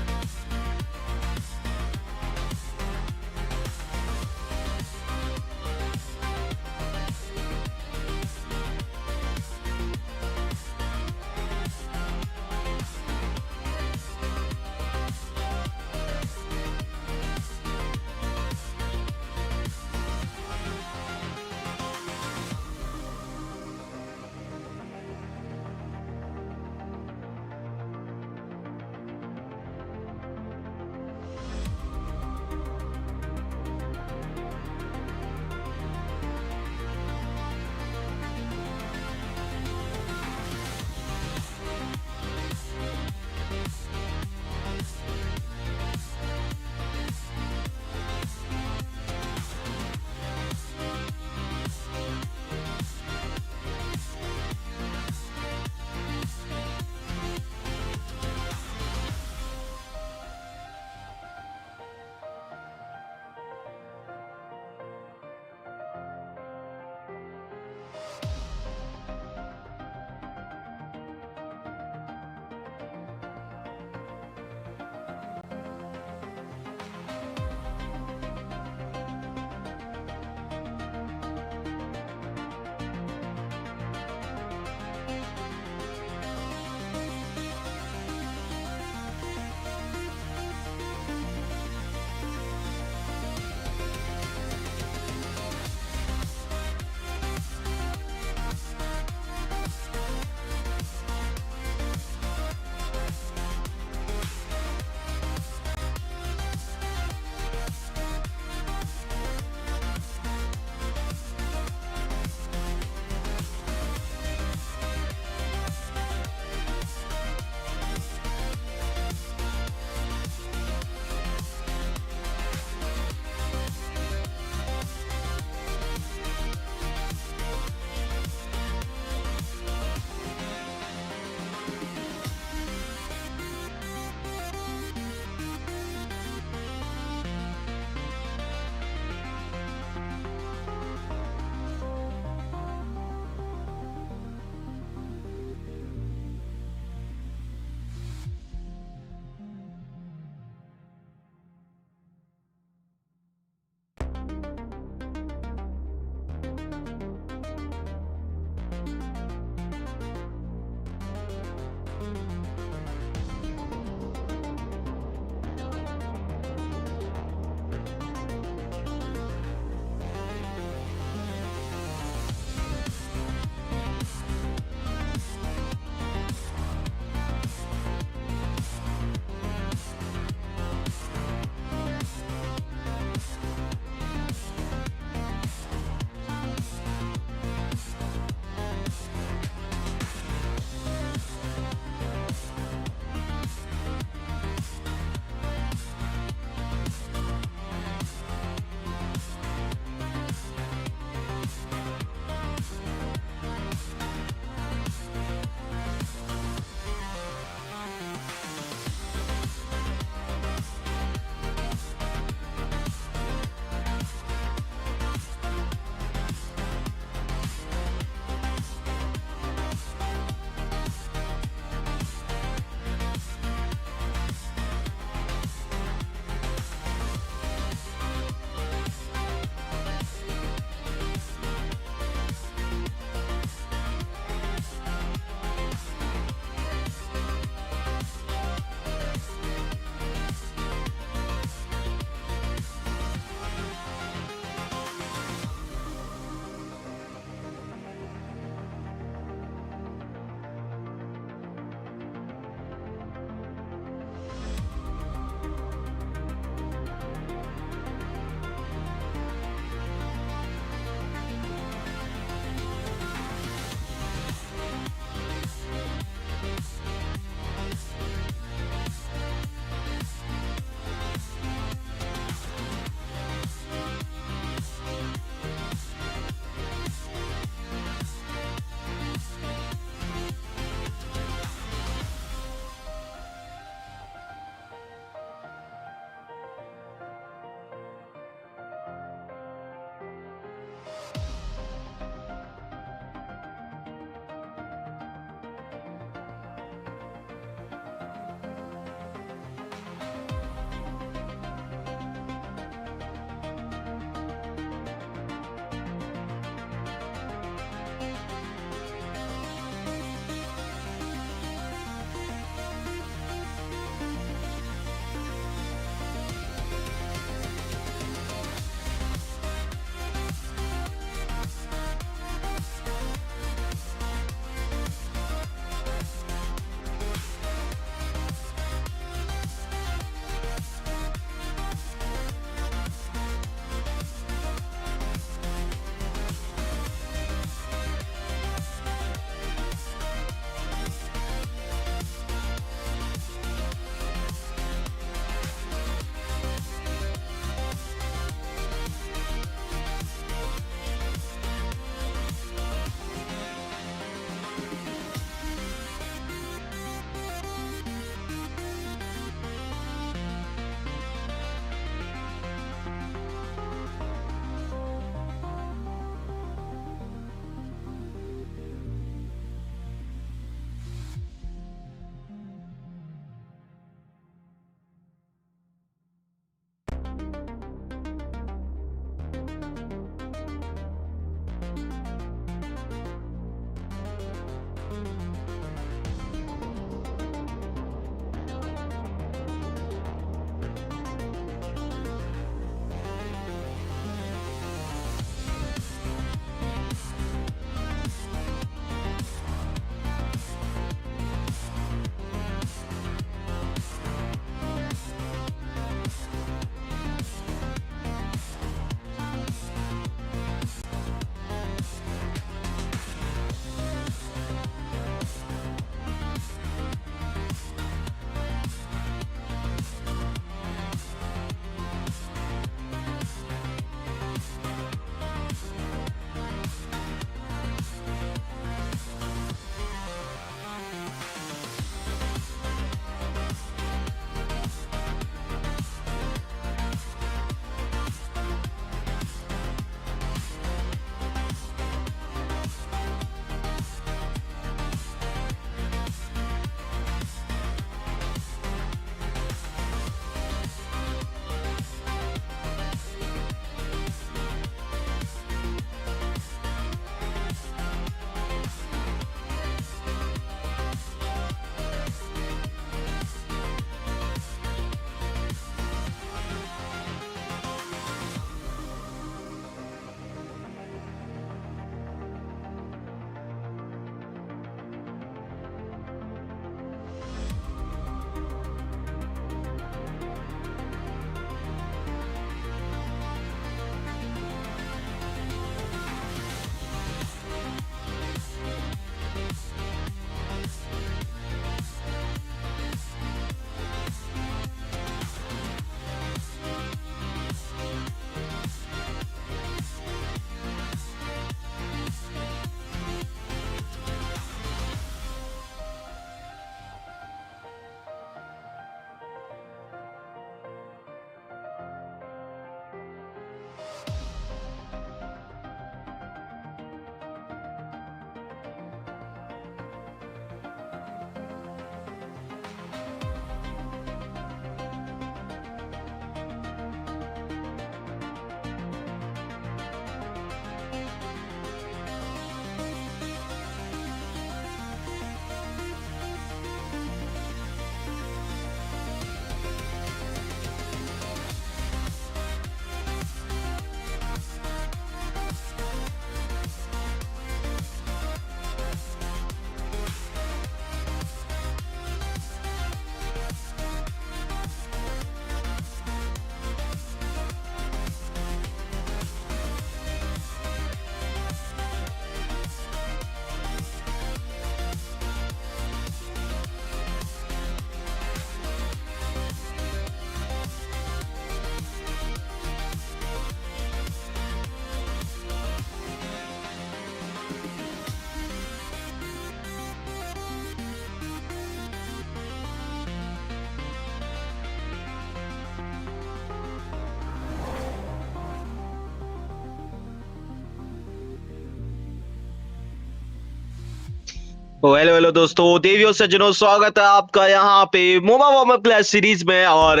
Hello hello दोस्तों, देवियों सज्जनों, स्वागत है आपका यहाँ पे मोबा warm up class series में। और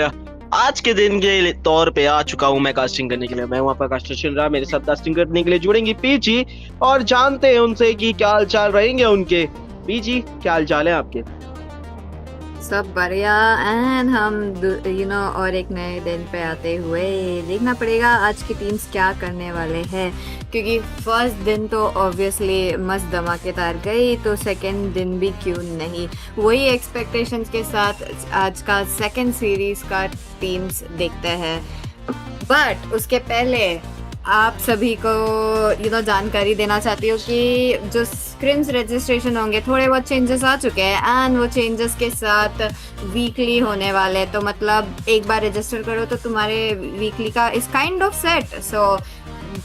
आज के दिन के तौर पे आ चुका हूँ मैं कास्टिंग करने के लिए। मैं वहाँ पर कास्टर चल रहा, मेरे साथ कास्टिंग करने के लिए जुड़ेंगी पीजी और जानते हैं उनसे कि क्या हाल चाल रहेंगे उनके। पीजी, क्या हाल चाल है आपके? सब बढ़िया। एंड हम और एक नए दिन पे आते हुए देखना पड़ेगा आज की टीम्स क्या करने वाले हैं, क्योंकि फर्स्ट दिन तो ऑब्वियसली मस्त धमाकेदार गई, तो सेकंड दिन भी क्यों नहीं। वही एक्सपेक्टेशंस के साथ आज का सेकंड सीरीज का टीम्स देखते हैं। बट उसके पहले आप सभी को जानकारी देना चाहती हूँ कि जो स्क्रिम्स रजिस्ट्रेशन होंगे थोड़े बहुत चेंजेस आ चुके हैं एंड वो चेंजेस के साथ वीकली होने वाले हैं। तो मतलब एक बार रजिस्टर करो तो तुम्हारे वीकली का इज काइंड ऑफ सेट।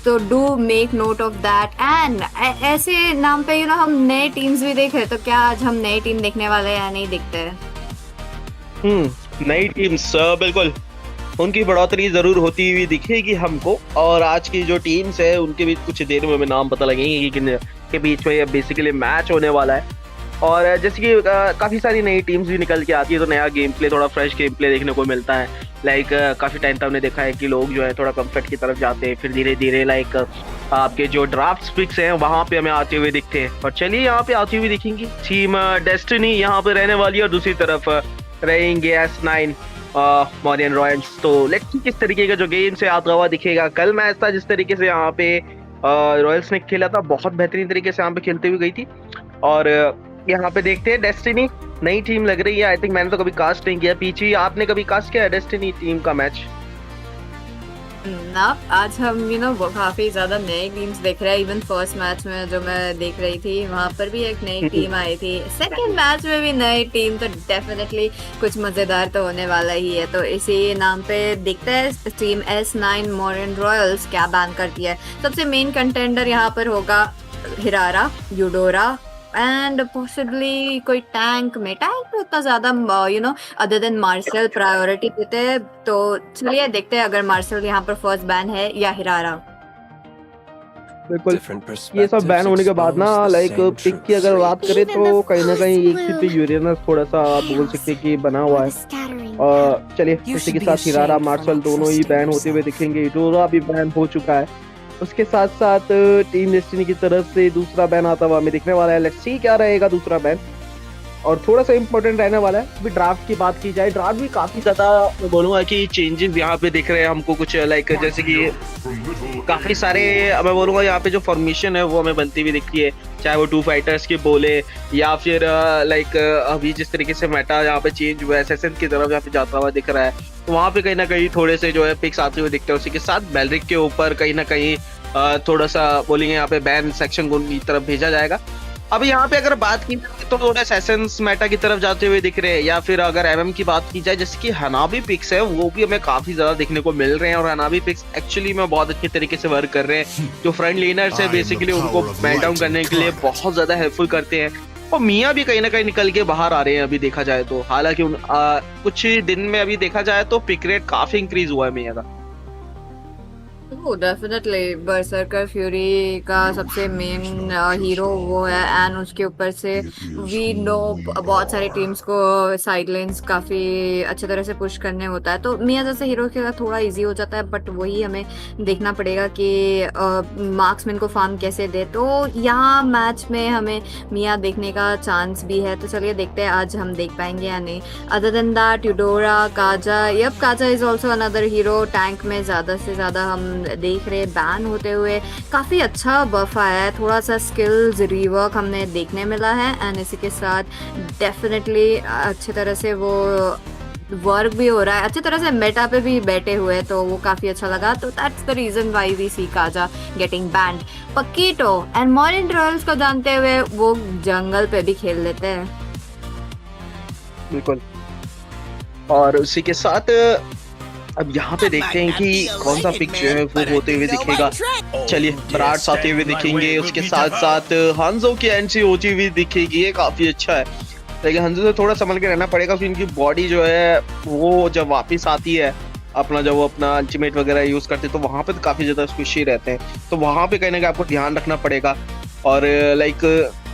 तो do make note of that. And ऐसे नाम पे हम नए टीम्स भी देख रहे, तो क्या आज हम नई टीम देखने वाले हैं या नहीं देखते हैं? नई टीम्स बिल्कुल, उनकी बढ़ोतरी जरूर होती हुई दिखेगी हमको। और आज की जो टीम्स है उनके भी कुछ देर में हमें नाम पता लगेंगे कि किन के बीच में ये बेसिकली मैच होने वाला है। और जैसे कि काफ़ी सारी नई टीम्स भी निकल के आती है, तो नया गेम प्ले, थोड़ा फ्रेश गेम प्ले देखने को मिलता है। लाइक काफ़ी टाइम तक हमने देखा है कि लोग जो है थोड़ा कंफर्ट की तरफ जाते हैं, फिर धीरे धीरे लाइक आपके जो ड्राफ्ट पिक्स हैं वहाँ पे हमें आते हुए दिखते हैं। और चलिए यहाँ पे आती हुई दिखेंगी टीम डेस्टिनी यहाँ पे रहने वाली है, और दूसरी तरफ रहेंगे S9 मौरियन रॉयल्स। तो लेट्स सी किस तरीके का जो गेम से आता हुआ दिखेगा। कल मैच था जिस तरीके से यहाँ पे रॉयल्स ने खेला था, बहुत बेहतरीन तरीके से यहाँ पे खेलते हुए गई थी। और यहाँ पे देखते हैं डेस्टिनी नई टीम लग रही है। आई थिंक मैंने तो कभी कास्ट नहीं किया। पीछे आपने कभी कास्ट किया है डेस्टिनी टीम का मैच? ना, आज हम काफी ज्यादा नई टीम्स देख रहे हैं। इवन फर्स्ट मैच में जो मैं देख रही थी वहां पर भी एक नई टीम आई थी, सेकंड मैच में भी नई टीम, तो डेफिनेटली कुछ मजेदार तो होने वाला ही है। तो इसी नाम पे देखते हैं टीम S9 मौरियन रॉयल्स क्या बैन करती है। सबसे मेन कंटेंडर यहाँ पर होगा हिरारा, यूडोरा एंड पॉसिबली कोई टैंक में उतना ज्यादा अदर देन मार्शल प्रायोरिटी देते हैं। तो चलिए देखते हैं अगर मार्शल यहाँ पर फर्स्ट बैन है या हिरारा। बिल्कुल, ये सब बैन होने के बाद ना लाइक पिक की अगर बात करें तो कहीं ना कहीं एक ही पे यूरेनस थोड़ा सा आप बोल सकते हैं कि बना हुआ है। और चलिए इसी के साथ हिरारा मार्शल दोनों ही बैन होते हुए दिखेंगे। डोरा भी बैन हो चुका है। उसके साथ साथ टीम डेस्टिनी की तरफ से दूसरा बैन आता हुआ हमें दिखने वाला है। लेट्स सी क्या रहेगा दूसरा बैन। और थोड़ा सा इम्पोर्टेंट रहने वाला है। अभी ड्राफ्ट की बात की जाए, ड्राफ्ट भी काफी ज्यादा मैं बोलूंगा कि चेंजेस यहाँ पे दिख रहे हैं हमको। कुछ लाइक जैसे कि काफी सारे मैं बोलूंगा यहाँ पे जो फॉर्मेशन है वो हमें बनती हुई दिखती है, चाहे वो 2 फाइटर्स के बोले या फिर लाइक अभी जिस तरीके से मेटा यहाँ पे चेंज हुआ है, एसएसएन की तरफ यहाँ पे जाता हुआ दिख रहा है। तो वहाँ पे कहीं ना कहीं थोड़े से जो है पिक्स आते हुए दिखते हैं। उसी के साथ मैवरिक के ऊपर कहीं ना कहीं थोड़ा सा बोलेंगे यहाँ पे बैन सेक्शन की तरफ भेजा जाएगा। अभी यहाँ पे अगर बात की तो थोड़ा एसेसेंस मेटा की तरफ जाते हुए दिख रहे हैं, या फिर अगर एमएम की बात की जाए जैसे कि हनाबी पिक्स है वो भी हमें काफी ज्यादा देखने को मिल रहे हैं। और हनाबी पिक्स एक्चुअली में बहुत अच्छे तरीके से वर्क कर रहे हैं। जो फ्रंट लेनर्स है बेसिकली उनको मेल्ट डाउन करने के लिए बहुत ज्यादा हेल्पफुल करते हैं। और मियाँ भी कहीं ना कहीं निकल के बाहर आ रहे हैं अभी देखा जाए तो। हालांकि कुछ दिन में अभी देखा जाए तो पिक रेट काफी इंक्रीज हुआ है मियाँ का। डेफिनेटली बरसर्कर फ्यूरी का सबसे मेन हीरो वो है एंड उसके ऊपर से वी नो बहुत सारी टीम्स को साइड लाइन्स काफ़ी अच्छे तरह से पुश करने होता है। तो मियाँ जैसे हीरो के साथ थोड़ा इजी हो जाता है, बट वही हमें देखना पड़ेगा कि मार्क्समैन को फार्म कैसे दे। तो यहाँ मैच में हमें मियाँ देखने का चांस भी है। तो चलिए देखते हैं आज हम देख पाएंगे या नहीं। Other than that Eudora, Kaza, Kaza is also another hero. Tank में ज़्यादा से ज़्यादा हम देख रहे बैन होते हुए। काफ़ी अच्छा बफ आया है, थोड़ा सा स्किल्स रिवर्क हमने देखने मिला है एंड इसी के साथ डेफिनेटली अच्छी तरह से वो वर्क भी हो रहा है, अच्छी तरह से मेटा पे भी बैठे हुए, तो वो काफ़ी अच्छा लगा। तो that's the reason why we see Kaja getting banned. Paquito and मॉरियन रॉयल्स को जानते हुए वो जंगल पे भी खेल लेते हैं। बिल्कुल, और उसी के साथ अब यहाँ पे देखते हैं कि कौन सा पिक जो है वो होते हुए दिखेगा। चलिए ब्राड्स आते हुए दिखेंगे, उसके साथ साथ हंजो की एंट्री होती हुई दिखेगी। ये काफी अच्छा है, लेकिन हंजो से थोड़ा संभल के रहना पड़ेगा क्योंकि इनकी बॉडी जो है वो जब वापस आती है अपना जब वो अपना अल्टीमेट वगैरह यूज करते हैं तो वहाँ पे तो काफी ज्यादा स्क्विशी रहते हैं। तो वहाँ पे कहीं ना कहीं आपको ध्यान रखना पड़ेगा। और लाइक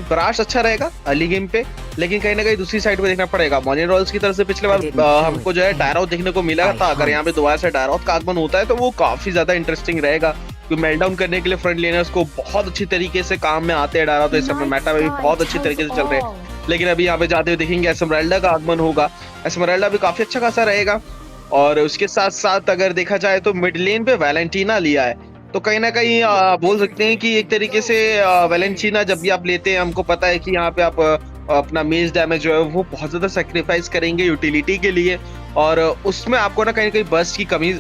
ब्राश अच्छा रहेगा अर्ली गेम पे, लेकिन कहीं ना कहीं दूसरी साइड पे देखना पड़ेगा। मॉर्निंग रॉयल्स की तरफ से पिछले बार हमको जो है डायराउट देखने को मिला था, अगर यहाँ पे दोबारा से डायराउट का आगमन होता है तो वो काफी ज्यादा इंटरेस्टिंग रहेगा, क्योंकि मेल्टडाउन करने के लिए फ्रंट लेनर्स को बहुत अच्छी तरीके से काम में आते हैं डायराउट, तो इस समय मेटा में भी बहुत अच्छी तरीके से चल रहे हैं। लेकिन अभी यहाँ पे जाते हुए देखेंगे एस्मराल्डा का आगमन होगा, एस्मराल्डा भी काफी अच्छा खासा रहेगा। और उसके साथ साथ अगर देखा जाए तो मिड लेन पे वैलेंटीना लिया है, तो कहीं ना कहीं बोल सकते हैं कि एक तरीके से वैलेंटीना जब भी आप लेते हैं, हमको पता है कि यहाँ पे आप अपना मेज डैमेज जो है वो बहुत ज्यादा सेक्रीफाइस करेंगे यूटिलिटी के लिए, और उसमें आपको ना कहीं बर्स्ट की कमी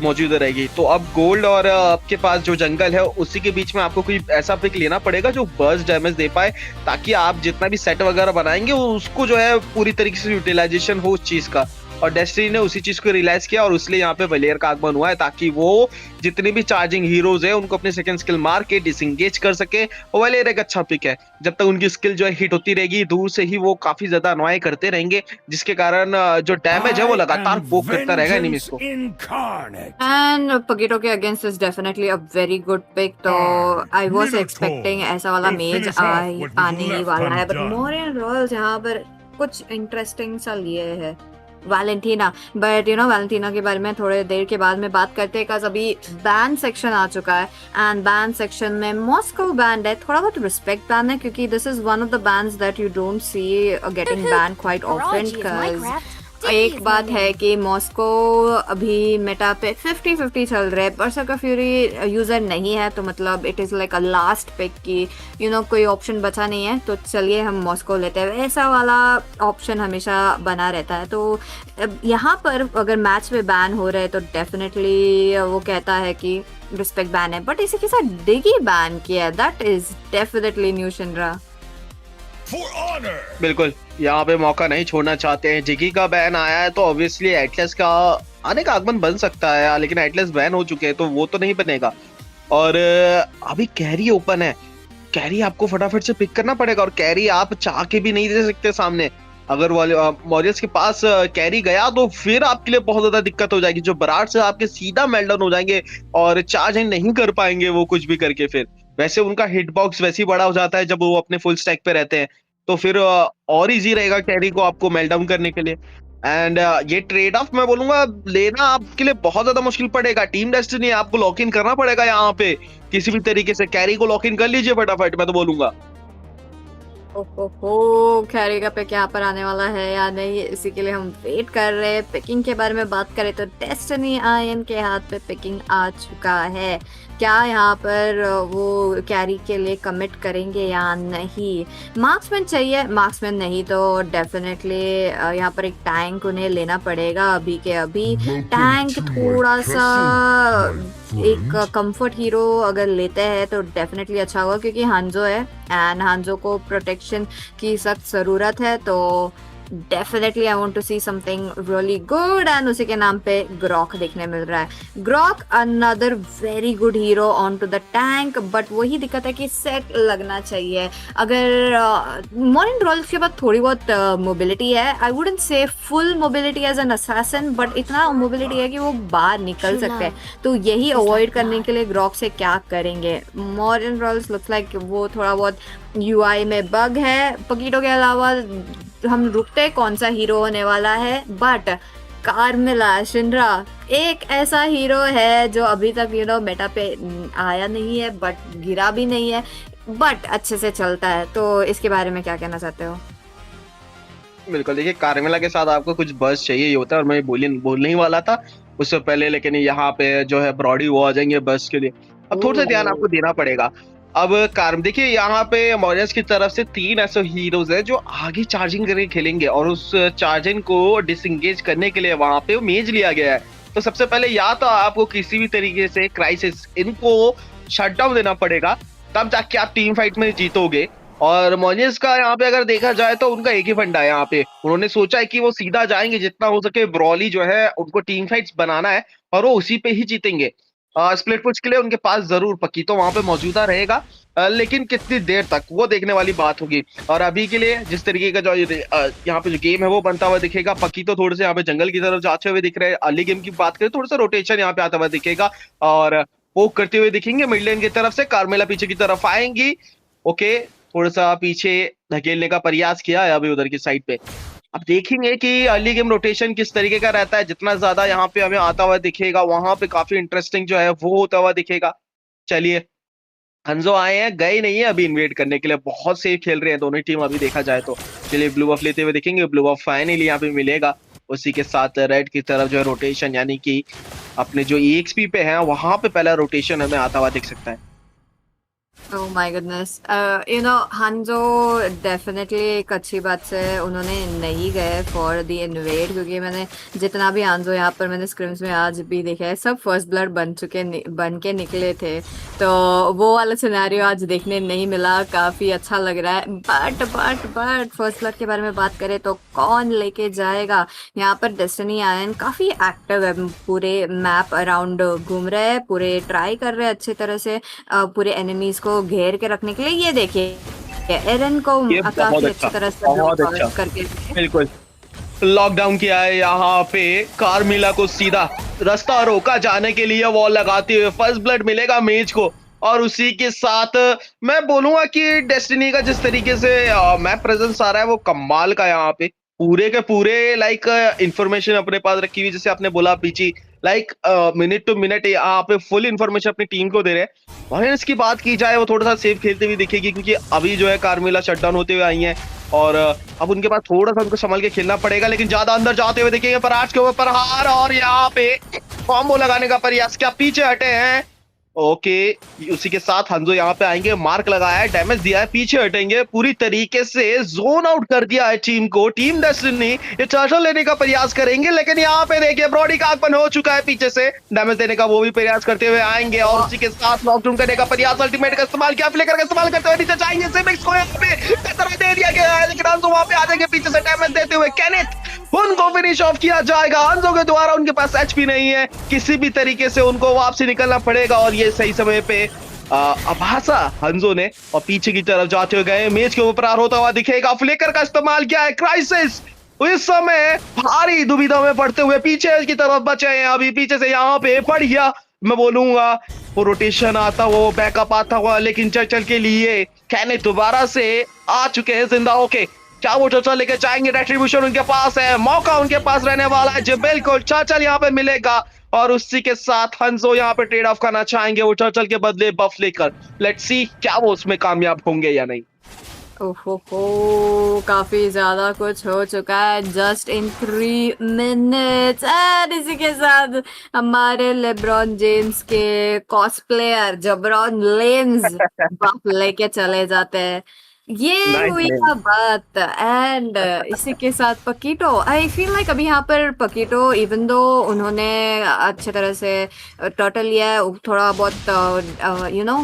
मौजूद रहेगी। तो अब गोल्ड और आपके पास जो जंगल है उसी के बीच में आपको कोई ऐसा पिक लेना पड़ेगा जो बर्स्ट डैमेज दे पाए, ताकि आप जितना भी सेट वगैरह बनाएंगे उसको जो है पूरी तरीके से यूटिलाइजेशन हो उस चीज का। और डेस्टिनी ने उसी चीज को रियलाइज किया और इसलिए यहाँ पे वलेयर का आगमन हुआ है, ताकि वो जितने भी चार्जिंग हीरोज है उनको अपने सेकंड स्किल मार के डिसएंगेज कर सके। और वलेयर एक अच्छा पिक है, जब तक उनकी स्किल जो है हिट होती रहेगी दूर से ही वो काफी ज्यादा अनॉय करते रहेंगे, जिसके कारण जो डैमेज है वो लगातार पोक करता रहेगा एनिमीज को। एंड पकीटो के against is definitely a very good pick, तो आई वाज एक्सपेक्टिंग ऐसा वाला मेज आने ही वाला है, बट मॉरियन रॉयल्स यहाँ पर कुछ इंटरेस्टिंग सा लिए है Valentina. But you know Valentina के बारे में थोड़े देर के बाद में बात करते हैं, बिकॉज़ अभी बैन सेक्शन आ चुका है एंड बैन सेक्शन में मॉस्को बैंड है, थोड़ा बहुत रिस्पेक्ट बैन है, क्योंकि this is one of the bands that you don't see getting ban quite often. Because एक बात है कि मॉस्को अभी मेटा पे 50-50 चल रहा है, बर्सर्कर फ्यूरी यूजर नहीं है, तो मतलब it is like a last pick की यू नो कोई ऑप्शन बचा नहीं है तो चलिए हम मॉस्को लेते हैं, ऐसा वाला ऑप्शन हमेशा बना रहता है। तो यहाँ पर अगर मैच में बैन हो रहे तो डेफिनेटली वो कहता है कि रिस्पेक्ट बैन है, बट इसी के साथ डिगी बैन किया, दैट इज डेफिनेटली न्यू शिनरा। बिल्कुल यहाँ पे मौका नहीं छोड़ना चाहते हैं। जिगी का बैन आया है तो ऑब्वियसली एटलस का आने का आगमन बन सकता है, लेकिन एटलस बैन हो चुके हैं तो वो तो नहीं बनेगा। और अभी कैरी ओपन है, कैरी आपको फटाफट से पिक करना पड़ेगा, और कैरी आप चाह के भी नहीं दे सकते सामने। अगर वॉरियर्स के पास कैरी गया तो फिर आपके लिए बहुत ज्यादा दिक्कत हो जाएगी, जो बराड से आपके सीधा मेल्टडाउन हो जाएंगे और चार्ज नहीं कर पाएंगे वो कुछ भी करके। फिर वैसे उनका हिट बॉक्स वैसे ही बड़ा हो जाता है जब वो अपने फुल स्टैक पे रहते हैं, तो फिर और इजी रहेगा कैरी को आपको मेल्टडाउन करने के लिए। एंड ये ट्रेड ऑफ मैं बोलूंगा लेना आपके लिए बहुत ज्यादा मुश्किल पड़ेगा। टीम डेस्टिनी आपको लॉक इन करना पड़ेगा यहाँ पे किसी भी तरीके से, कैरी को लॉक इन कर लीजिए फटाफट, मैं तो बोलूंगा। ओहो, कैरी का पिक यहाँ पर आने वाला है या नहीं, इसी के लिए हम वेट कर रहे हैं। पिकिंग के बारे में बात करें तो डेस्टिनी आयन के हाथ पे पिकिंग आ चुका है, क्या यहाँ पर वो कैरी के लिए कमिट करेंगे या नहीं। मार्क्समैन चाहिए, मार्क्समैन नहीं तो डेफिनेटली यहाँ पर एक टैंक उन्हें लेना पड़ेगा अभी के अभी। टैंक थोड़ा सा एक कंफर्ट हीरो अगर लेते हैं तो डेफिनेटली अच्छा होगा, क्योंकि हांजो है एंड हांजो को प्रोटेक्शन की सख्त ज़रूरत है, तो definitely I want to see something really good. And उसी के नाम पे ग्रॉक देखने मिल रहा है। Grock another very good hero on to the tank, but वही दिक्कत है कि सेट लगना चाहिए। अगर मॉर्निंग रॉयल्स के बाद थोड़ी बहुत मोबिलिटी है, I wouldn't say full mobility as an assassin, but इतना मोबिलिटी है कि वो बाहर निकल सकते हैं, तो यही अवॉइड करने के लिए ग्रॉक से क्या करेंगे। मॉर्निंग रॉयल्स लुक्स लाइक वो थोड़ा बहुत यूआई में बग है। पकीटो के अलावा हम रुकते कौन सा हीरो होने वाला है, बट कार्मेला शिनरा एक ऐसा हीरो है जो अभी तक यू नो मेटा पे आया नहीं है, बट गिरा भी नहीं है, बट अच्छे से चलता है। तो इसके बारे में क्या कहना चाहते हो? बिल्कुल, देखिए कार्मेला के साथ आपको कुछ बर्स्ट चाहिए ही होता है, और मैं बोलने ही वाला था उससे पहले, लेकिन यहाँ पे जो है ब्रॉडी वो आ जाएंगे बर्स्ट के लिए। अब थोड़ा सा ध्यान आपको देना पड़ेगा। अब देखिए यहाँ पे मॉरियंस की तरफ से 3 ऐसे हीरोज हैं जो आगे चार्जिंग करके खेलेंगे, और उस चार्जिंग को डिसएंगेज करने के लिए वहां पे मेज लिया गया है। तो सबसे पहले या तो आपको किसी भी तरीके से क्राइसिस इनको शट डाउन देना पड़ेगा, तब जाके आप टीम फाइट में जीतोगे। और मॉरियंस का यहाँ पे अगर देखा जाए तो उनका एक ही फंडा है, यहाँ पे उन्होंने सोचा है कि वो सीधा जाएंगे, जितना हो सके ब्रॉली जो है उनको टीम फाइट्स बनाना है और वो उसी पे ही जीतेंगे। स्प्लिट पुश के लिए उनके पास जरूर पकीतो वहां पे मौजूदा रहेगा, लेकिन कितनी देर तक वो देखने वाली बात होगी। और अभी के लिए जिस तरीके का जो यहाँ पे जो गेम है वो बनता हुआ दिखेगा, पकीतो थोड़े से यहाँ पे जंगल की तरफ जाते हुए दिख रहे हैं। अर्ली गेम की बात करें थोड़ा सा रोटेशन यहाँ पे आता हुआ दिखेगा और पोक करते हुए दिखेंगे मिड लेन की तरफ से। कार्मेला पीछे की तरफ आएंगी, ओके, थोड़ा सा पीछे धकेलने का प्रयास किया है अभी उधर की साइड पे। अब देखेंगे कि अर्ली गेम रोटेशन किस तरीके का रहता है। जितना ज्यादा यहाँ पे हमें आता हुआ दिखेगा वहां पे काफी इंटरेस्टिंग जो है वो होता हुआ दिखेगा। चलिए, हंजो आए हैं, गए नहीं है अभी इन्वेट करने के लिए, बहुत सेफ खेल रहे हैं दोनों टीम अभी देखा जाए तो। चलिए ब्लू बफ लेते हुए देखेंगे, ब्लू बफ फाइनली यहाँ पे मिलेगा। उसी के साथ रेड की तरफ जो है रोटेशन, यानी कि अपने जो EXP पे है वहां पे पहला रोटेशन हमें आता हुआ दिख सकता है। Oh my goodness. You know, Hanzo definitely एक अच्छी बात से उन्होंने नहीं गए फॉर द इन्वेड, क्योंकि मैंने जितना भी हंजो यहाँ पर मैंने स्क्रिम्स में आज भी देखा है सब फर्स्ट ब्लड बन के निकले थे, तो वो वाला सिनेरियो आज देखने नहीं मिला। काफ़ी अच्छा लग रहा है। बट फर्स्ट ब्लड के बारे में बात करें तो कौन लेके जाएगा? यहाँ पर डेस्टिनी आयन काफ़ी एक्टिव है, पूरे मैप अराउंड घूम रहे हैं, पूरे ट्राई कर रहे हैं अच्छी तरह से पूरे एनिमीज को घेर के रखने के लिए। ये देखिए एरन को काफी अच्छी तरह से करके बिल्कुल लॉकडाउन किया है यहाँ पे। कार्मिला को सीधा रास्ता रोका जाने के लिए वॉल लगाते हुए फर्स्ट ब्लड मिलेगा मेज को। और उसी के साथ मैं बोलूंगा कि डेस्टिनी का जिस तरीके से मैप प्रेजेंस आ रहा है वो कमाल का। यहाँ पे पूरे के पूरे लाइक इंफॉर्मेशन अपने पास रखी हुई, जैसे आपने बोला पीछे लाइक मिनट टू मिनट यहाँ पे फुल इंफॉर्मेशन अपनी टीम को दे रहे हैं। वॉरियर्स की बात की जाए वो थोड़ा सा सेफ खेलते हुए दिखेगी, क्योंकि अभी जो है कार्मिला शटडाउन होते हुए आई हैं और अब उनके पास थोड़ा सा उनको संभल के खेलना पड़ेगा। लेकिन ज्यादा अंदर जाते हुए देखेंगे पर आज के ऊपर प्रहार और यहाँ पे कॉम्बो लगाने का प्रयास, क्या पीछे हटे हैं? ओके, उसी के साथ हंजो यहाँ पे आएंगे, मार्क लगाया है, डैमेज दिया है, पीछे हटेंगे, पूरी तरीके से जोन आउट कर दिया है टीम को। टीम डेस्टिनी ये टर्टल लेने का प्रयास करेंगे, लेकिन यहाँ पे देखिए ब्रॉडी का आगमन हो चुका है पीछे से, डैमेज देने का वो भी प्रयास करते हुए आएंगे और उसी के साथ लॉकडाउन करने का प्रयास, अल्टीमेट का इस्तेमाल किया, फ्लिकर का इस्तेमाल करते हुए नीचे जाएंगे। सिमिक्स को यहाँ पे खतरा दे दिया गया है, लेकिन हंजो वहां पे आ जाएंगे पीछे से डैमेज देते हुए। केनेथ उनको फिनिश ऑफ किया जाएगा हंजो के द्वारा। उनके पास एचपी नहीं है, किसी भी तरीके से उनको वापसी निकलना पड़ेगा और ये सही समय पे आभासा हंजो ने और पीछे की तरफ जाते हुए गए। मेज के ऊपर होता हुआ दिखेगा, फ्लिकर का इस्तेमाल किया है, क्राइसिस इस समय भारी दुविधा में पड़ते हुए पीछे की तरफ बचे हैं। अभी पीछे से यहाँ पे बढ़िया मैं बोलूंगा वो रोटेशन आता वो बैकअप आता हुआ, लेकिन चर्चल के लिए कहने दोबारा से आ चुके हैं जिंदा होके। क्या वो चर्चल लेके जाएंगे? रेट्रीब्यूशन उनके पास है, मौका उनके पास रहने वाला है जो बिल्कुल चर्चल यहाँ पे मिलेगा और उसी के साथ हंजो यहाँ पे ट्रेड ऑफ करना चाहेंगे वो चर्चल के बदले बफ लेकर। लेट्स सी क्या वो उसमें कामयाब होंगे या नहीं। ओहो, काफी ज्यादा कुछ हो चुका है जस्ट इन 3 मिनट्स। एंड इसी के साथ हमारे लेब्रॉन जेम्स के कॉस्प्लेयर जबरॉन लेम्स बफ लेके चले जाते हैं। ये हुई था बात। एंड इसी के साथ पकीटो, आई फील लाइक अभी यहाँ पर पकीटो इवन दो उन्होंने अच्छे तरह से टर्टल लिया है, थोड़ा बहुत यू नो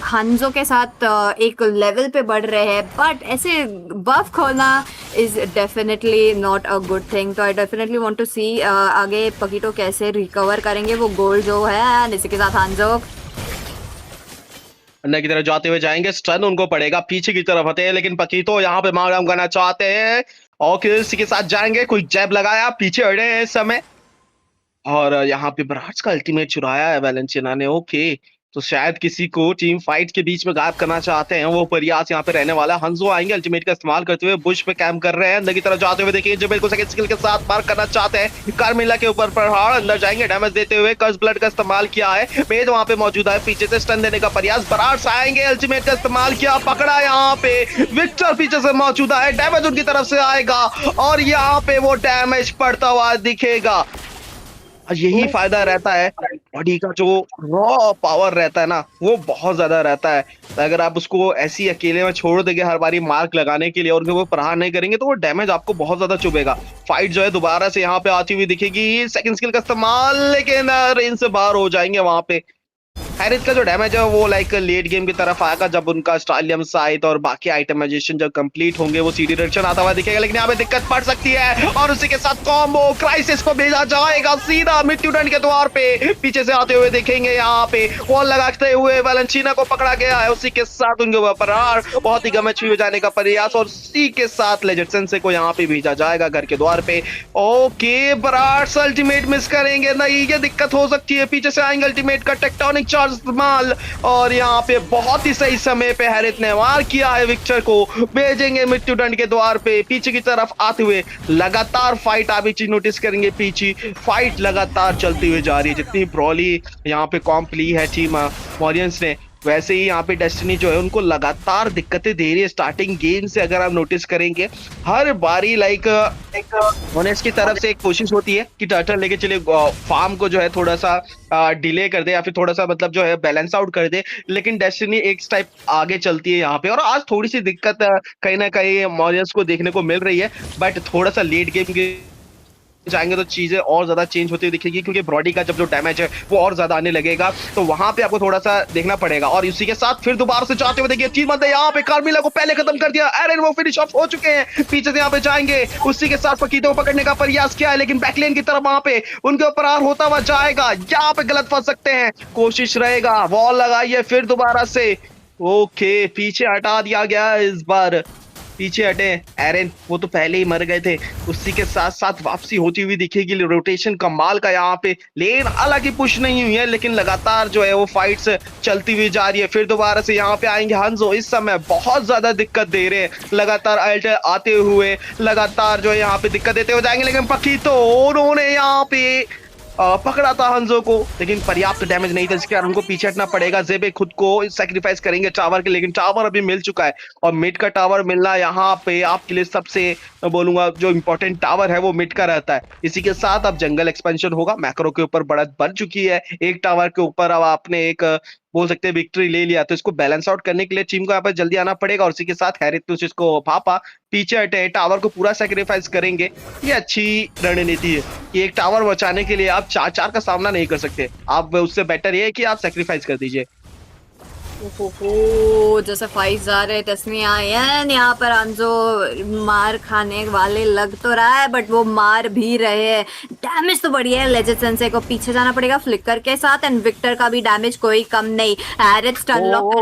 हंजो के साथ एक लेवल पे बढ़ रहे हैं, बट ऐसे बफ खोना is definitely not a good thing. तो आई डेफिनेटली वांट टू सी आगे पकीटो कैसे रिकवर करेंगे वो गोल जो है। एंड इसी के साथ हंजो अंदर की तरफ जाते हुए जाएंगे, स्टन उनको पड़ेगा, पीछे की तरफ हटे हैं, लेकिन पकीटो यहाँ पे मारडाउन करना चाहते हैं और किसी के साथ जाएंगे। कोई जैब लगाया, पीछे हटे हैं इस समय और यहाँ पे बराट्स का अल्टीमेट चुराया है वैलेंसियाना ने। ओके, तो शायद किसी को टीम फाइट के बीच में गायब करना चाहते हैं, वो प्रयास यहाँ पे रहने वाला है। हंजो आएंगे अल्टीमेट का इस्तेमाल करते हुए, बुश पे कैंप कर रहे हैं, अंदर की तरफ जाते हुए देखिए जो बिल्कुल सेकंड स्किल के साथ मार्क करना चाहते हैं। कार्मिला के ऊपर प्रहार, अंदर जाएंगे डैमेज देते हुए, कर्स ब्लड का इस्तेमाल किया है, मेज वहां पे मौजूद है, पीछे से स्टन देने का प्रयास, बराट्स आएंगे, अल्टीमेट का इस्तेमाल किया, पकड़ा यहाँ पे विक्टर पीछे से मौजूद है, डैमेज उनकी तरफ से आएगा और यहाँ पे वो डैमेज पड़ता हुआ दिखेगा। यही फायदा रहता है बॉडी का, जो रॉ पावर रहता है ना वो बहुत ज्यादा रहता है। अगर आप उसको ऐसी अकेले में छोड़ देंगे हर बारी मार्क लगाने के लिए और वो प्रहार नहीं करेंगे तो वो डैमेज आपको बहुत ज्यादा चुभेगा। फाइट जो है दोबारा से यहाँ पे आती हुई दिखेगी, सेकंड स्किल का इस्तेमाल, लेकिन रेंज से बाहर हो जाएंगे वहां पे। हैरिस का जो डैमेज है वो लाइक लेट गेम की तरफ आएगा जब उनका स्टालियम साइट और बाकी आइटमाइजेशन जब कंप्लीट होंगे, वो सीडी डायरेक्शन आता हुआ दिखेगा, लेकिन यहाँ पे दिक्कत पड़ सकती है और उसी के साथ कॉम्बो क्राइसिस को भेजा जाएगा सीधा मिट्यूडेंट के द्वार पे। पीछे से आते हुए देखेंगे यहाँ पे वॉल लगाते हुए वैलेंसियाना को पकड़ा गया है, उसी के साथ उनके ऊपर बहुत ही गमच हो जाने का प्रयास और उसी के साथ लेजेंड सेंसे को यहाँ पे भेजा जाएगा घर के द्वार पे। ओके, बराट्स अल्टीमेट मिस करेंगे नहीं, ये दिक्कत हो सकती है। पीछे से आएंगे अल्टीमेट का टेक्टोनिक चार्ज का इस्तेमाल, और यहाँ पे बहुत ही सही समय पे हैरिथ ने वार किया है विक्टर को, भेजेंगे मृत्युदंड के द्वार पे पीछे की तरफ आते हुए। लगातार फाइट आप एक चीज नोटिस करेंगे, पीछे फाइट लगातार चलती हुई जा रही है। जितनी ब्रॉली यहाँ पे कॉम्प ली है टीम मॉरियंस ने, वैसे ही यहाँ पे डेस्टिनी जो है उनको लगातार दिक्कतें दे रही है स्टार्टिंग गेम से। अगर आप नोटिस करेंगे हर बारी लाइक एक ऑनेस्ट की तरफ से एक कोशिश होती है कि टर्टल लेके चले फार्म को जो है थोड़ा सा डिले कर दे या फिर थोड़ा सा मतलब जो है बैलेंस आउट कर दे, लेकिन डेस्टिनी एक स्टेप आगे चलती है यहाँ पे। और आज थोड़ी सी दिक्कत कहीं ना कहीं मॉरियंस को देखने को मिल रही है, बट थोड़ा सा लेट गेम के जाएंगे तो चीजें और ज्यादा चेंज होती दिखेगी, क्योंकि ब्रॉडी का जब जो डैमेज है वो और ज्यादा आने लगेगा, तो वहां पे आपको थोड़ा सा देखना पड़ेगा। और इसी के साथ फिर दोबारा से चाहते हुए देखिए चीज मत यहाँ पे कार्मिला को पहले खत्म कर दिया, एरन वो फिनिश ऑफ हो चुके हैं, पीछे से यहाँ पे जाएंगे। उसी के साथ पकीतो को पकड़ने का प्रयास किया है, लेकिन बैकलेन की तरफ वहां पे उनके ऊपर आर होता हुआ जाएगा, यहाँ पे गलत फंस सकते हैं, कोशिश रहेगा। वॉल लगाइए फिर दोबारा से, ओके पीछे हटा दिया गया इस बार, पीछे हटे एरन, वो तो पहले ही मर गए थे। उसी के साथ साथ वापसी होती हुई दिखेगी, रोटेशन कमाल का यहाँ पे, लेन हालांकि पुश नहीं हुई है, लेकिन लगातार जो है वो फाइट्स चलती हुई जा रही है। फिर दोबारा से यहाँ पे आएंगे हंजो, इस समय बहुत ज्यादा दिक्कत दे रहे हैं, लगातार अल्ट आते हुए लगातार जो है यहाँ पे दिक्कत देते हुए जाएंगे, लेकिन पकीतो उन्होंने यहाँ पे पकड़ा था हंजो को, लेकिन पर्याप्त डैमेज नहीं था, इसके कारण उनको पीछे हटना पड़ेगा। जेबे खुद को सैक्रिफाइस करेंगे टावर के, लेकिन टावर अभी मिल चुका है, और मिड का टावर मिलना यहाँ पे आपके लिए सबसे मैं बोलूंगा जो इंपॉर्टेंट टावर है वो मिड का रहता है। इसी के साथ अब जंगल एक्सपेंशन होगा, मैक्रो के ऊपर बढ़त बन चुकी है, एक टावर के ऊपर अब आपने एक बोल सकते हैं विक्ट्री ले लिया, तो इसको बैलेंस आउट करने के लिए टीम को यहाँ पर जल्दी आना पड़ेगा। और उसी के साथ हैरिथ तो इसको पापा पीछे हटे, टावर को पूरा सैक्रिफाइस करेंगे, ये अच्छी रणनीति है कि एक टावर बचाने के लिए आप 4-4 का सामना नहीं कर सकते, आप उससे बेटर ये है कि आप सैक्रिफाइस कर दीजिए। जैसे फाइट जा रहे तस्मी आए हैं यहाँ पर, अंजो मार खाने वाले लग तो रहा है, बट वो मार भी रहे हैं। डैमेज तो बढ़िया है, लेजेंड सेंसे को पीछे जाना पड़ेगा फ्लिकर के साथ, एंड विक्टर का भी डैमेज कोई कम नहीं। हैरिथ स्टन लॉक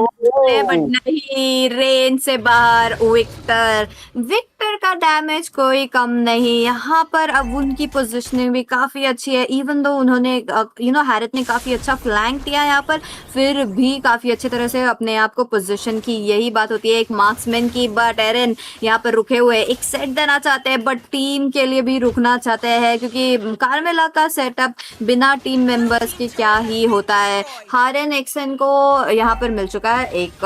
बट नहीं, रेंज से बाहर विक्टर का डैमेज कोई कम नहीं यहाँ पर। अब उनकी पोजिशनिंग भी काफी अच्छी है, इवन दो उन्होंने हैरिथ ने काफी अच्छा फ्लैंक दिया यहाँ पर, फिर भी काफी अच्छी तरह से अपने आप को पोजीशन की, यही बात होती है एक मार्क्समैन की। बट एरन यहाँ पर रुके हुए एक सेट देना चाहते हैं, बट टीम के लिए भी रुकना चाहते हैं, क्योंकि कार्मेला का सेटअप बिना टीम मेंबर्स के क्या ही होता है। हारेन एक्सन को यहाँ पर मिल चुका है एक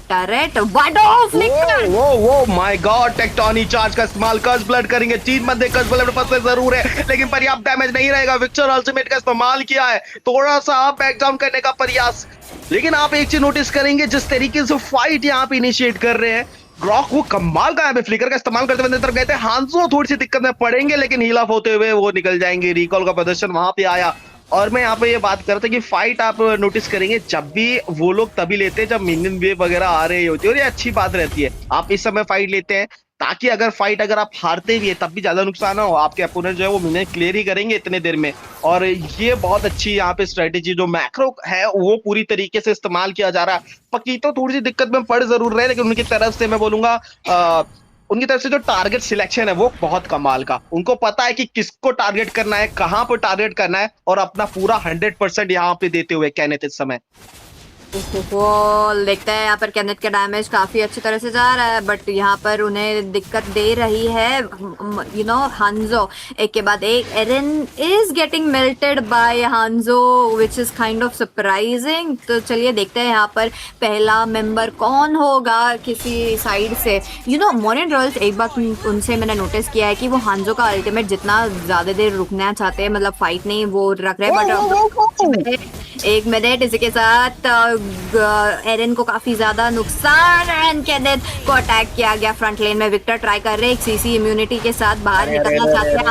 टैरेट, वो माय गॉड, टेक्टोनी चार्ज का इस्तेमाल, कर्स ब्लड करेंगे, चीज मत दे, कर्स ब्लड फंसने जरूर है, लेकिन पर्याप्त डैमेज नहीं रहेगा। विक्टर अल्टीमेट का इस्तेमाल किया है, थोड़ा सा बैक डाउन करने का प्रयास, लेकिन आप एक चीज नोटिस करेंगे जिस तरीके से फाइट यहाँ पे इनिशिएट कर रहे हैं ग्रॉक, वो कमाल का यहाँ पे फ्लिकर का इस्तेमाल करते हुए तरफ गए थे। हांसो थोड़ी सी दिक्कत में पड़ेंगे, लेकिन हील ऑफ होते हुए वो निकल जाएंगे। रिकॉल का प्रदर्शन वहां पे आया, और मैं यहाँ पे ये बात करता कि फाइट आप नोटिस करेंगे जब भी वो लोग तभी लेते हैं जब मिनियन वेव वगैरह आ रही होती है, और ये अच्छी बात रहती है। आप इस समय फाइट लेते हैं ताकि अगर फाइट अगर आप हारते भी है तब भी ज्यादा नुकसान ना हो, आपके अपोनेंट जो है वो मिनियन क्लियर ही करेंगे इतने देर में। और ये बहुत अच्छी यहाँ पे स्ट्रेटेजी जो मैक्रो है वो पूरी तरीके से इस्तेमाल किया जा रहा है। पकीतो थोड़ी सी दिक्कत में पड़ जरूर रहे, लेकिन उनकी तरफ से मैं बोलूंगा उनकी तरफ से जो टारगेट सिलेक्शन है वो बहुत कमाल का, उनको पता है कि किसको टारगेट करना है, कहां पर टारगेट करना है, और अपना पूरा 100% यहाँ पे देते हुए कैनेथ इस समय। वो देखते हैं यहाँ पर केनेथ का डैमेज काफी अच्छी तरह से जा रहा है, बट यहाँ पर उन्हें दिक्कत दे रही है हांजो, एक के बाद एक। Aamon is getting melted by Hanzo which is kind of surprising. तो चलिए देखते हैं यहाँ पर पहला मेंबर कौन होगा किसी साइड से। मॉर्निंग रॉयल्स, एक बात उनसे मैंने नोटिस किया है कि वो हांजो का अल्टीमेट जितना ज्यादा देर रुकना चाहते हैं, मतलब फाइट नहीं वो रख रहे, बट 1 मिनट इसी के साथ एरन को काफी ज्यादा नुकसान, एंड केनेथ को अटैक किया गया फ्रंट लेन में। विक्टर ट्राई कर रहे हैं एक सीसी इम्यूनिटी के साथ बाहर निकलना चाहते हैं,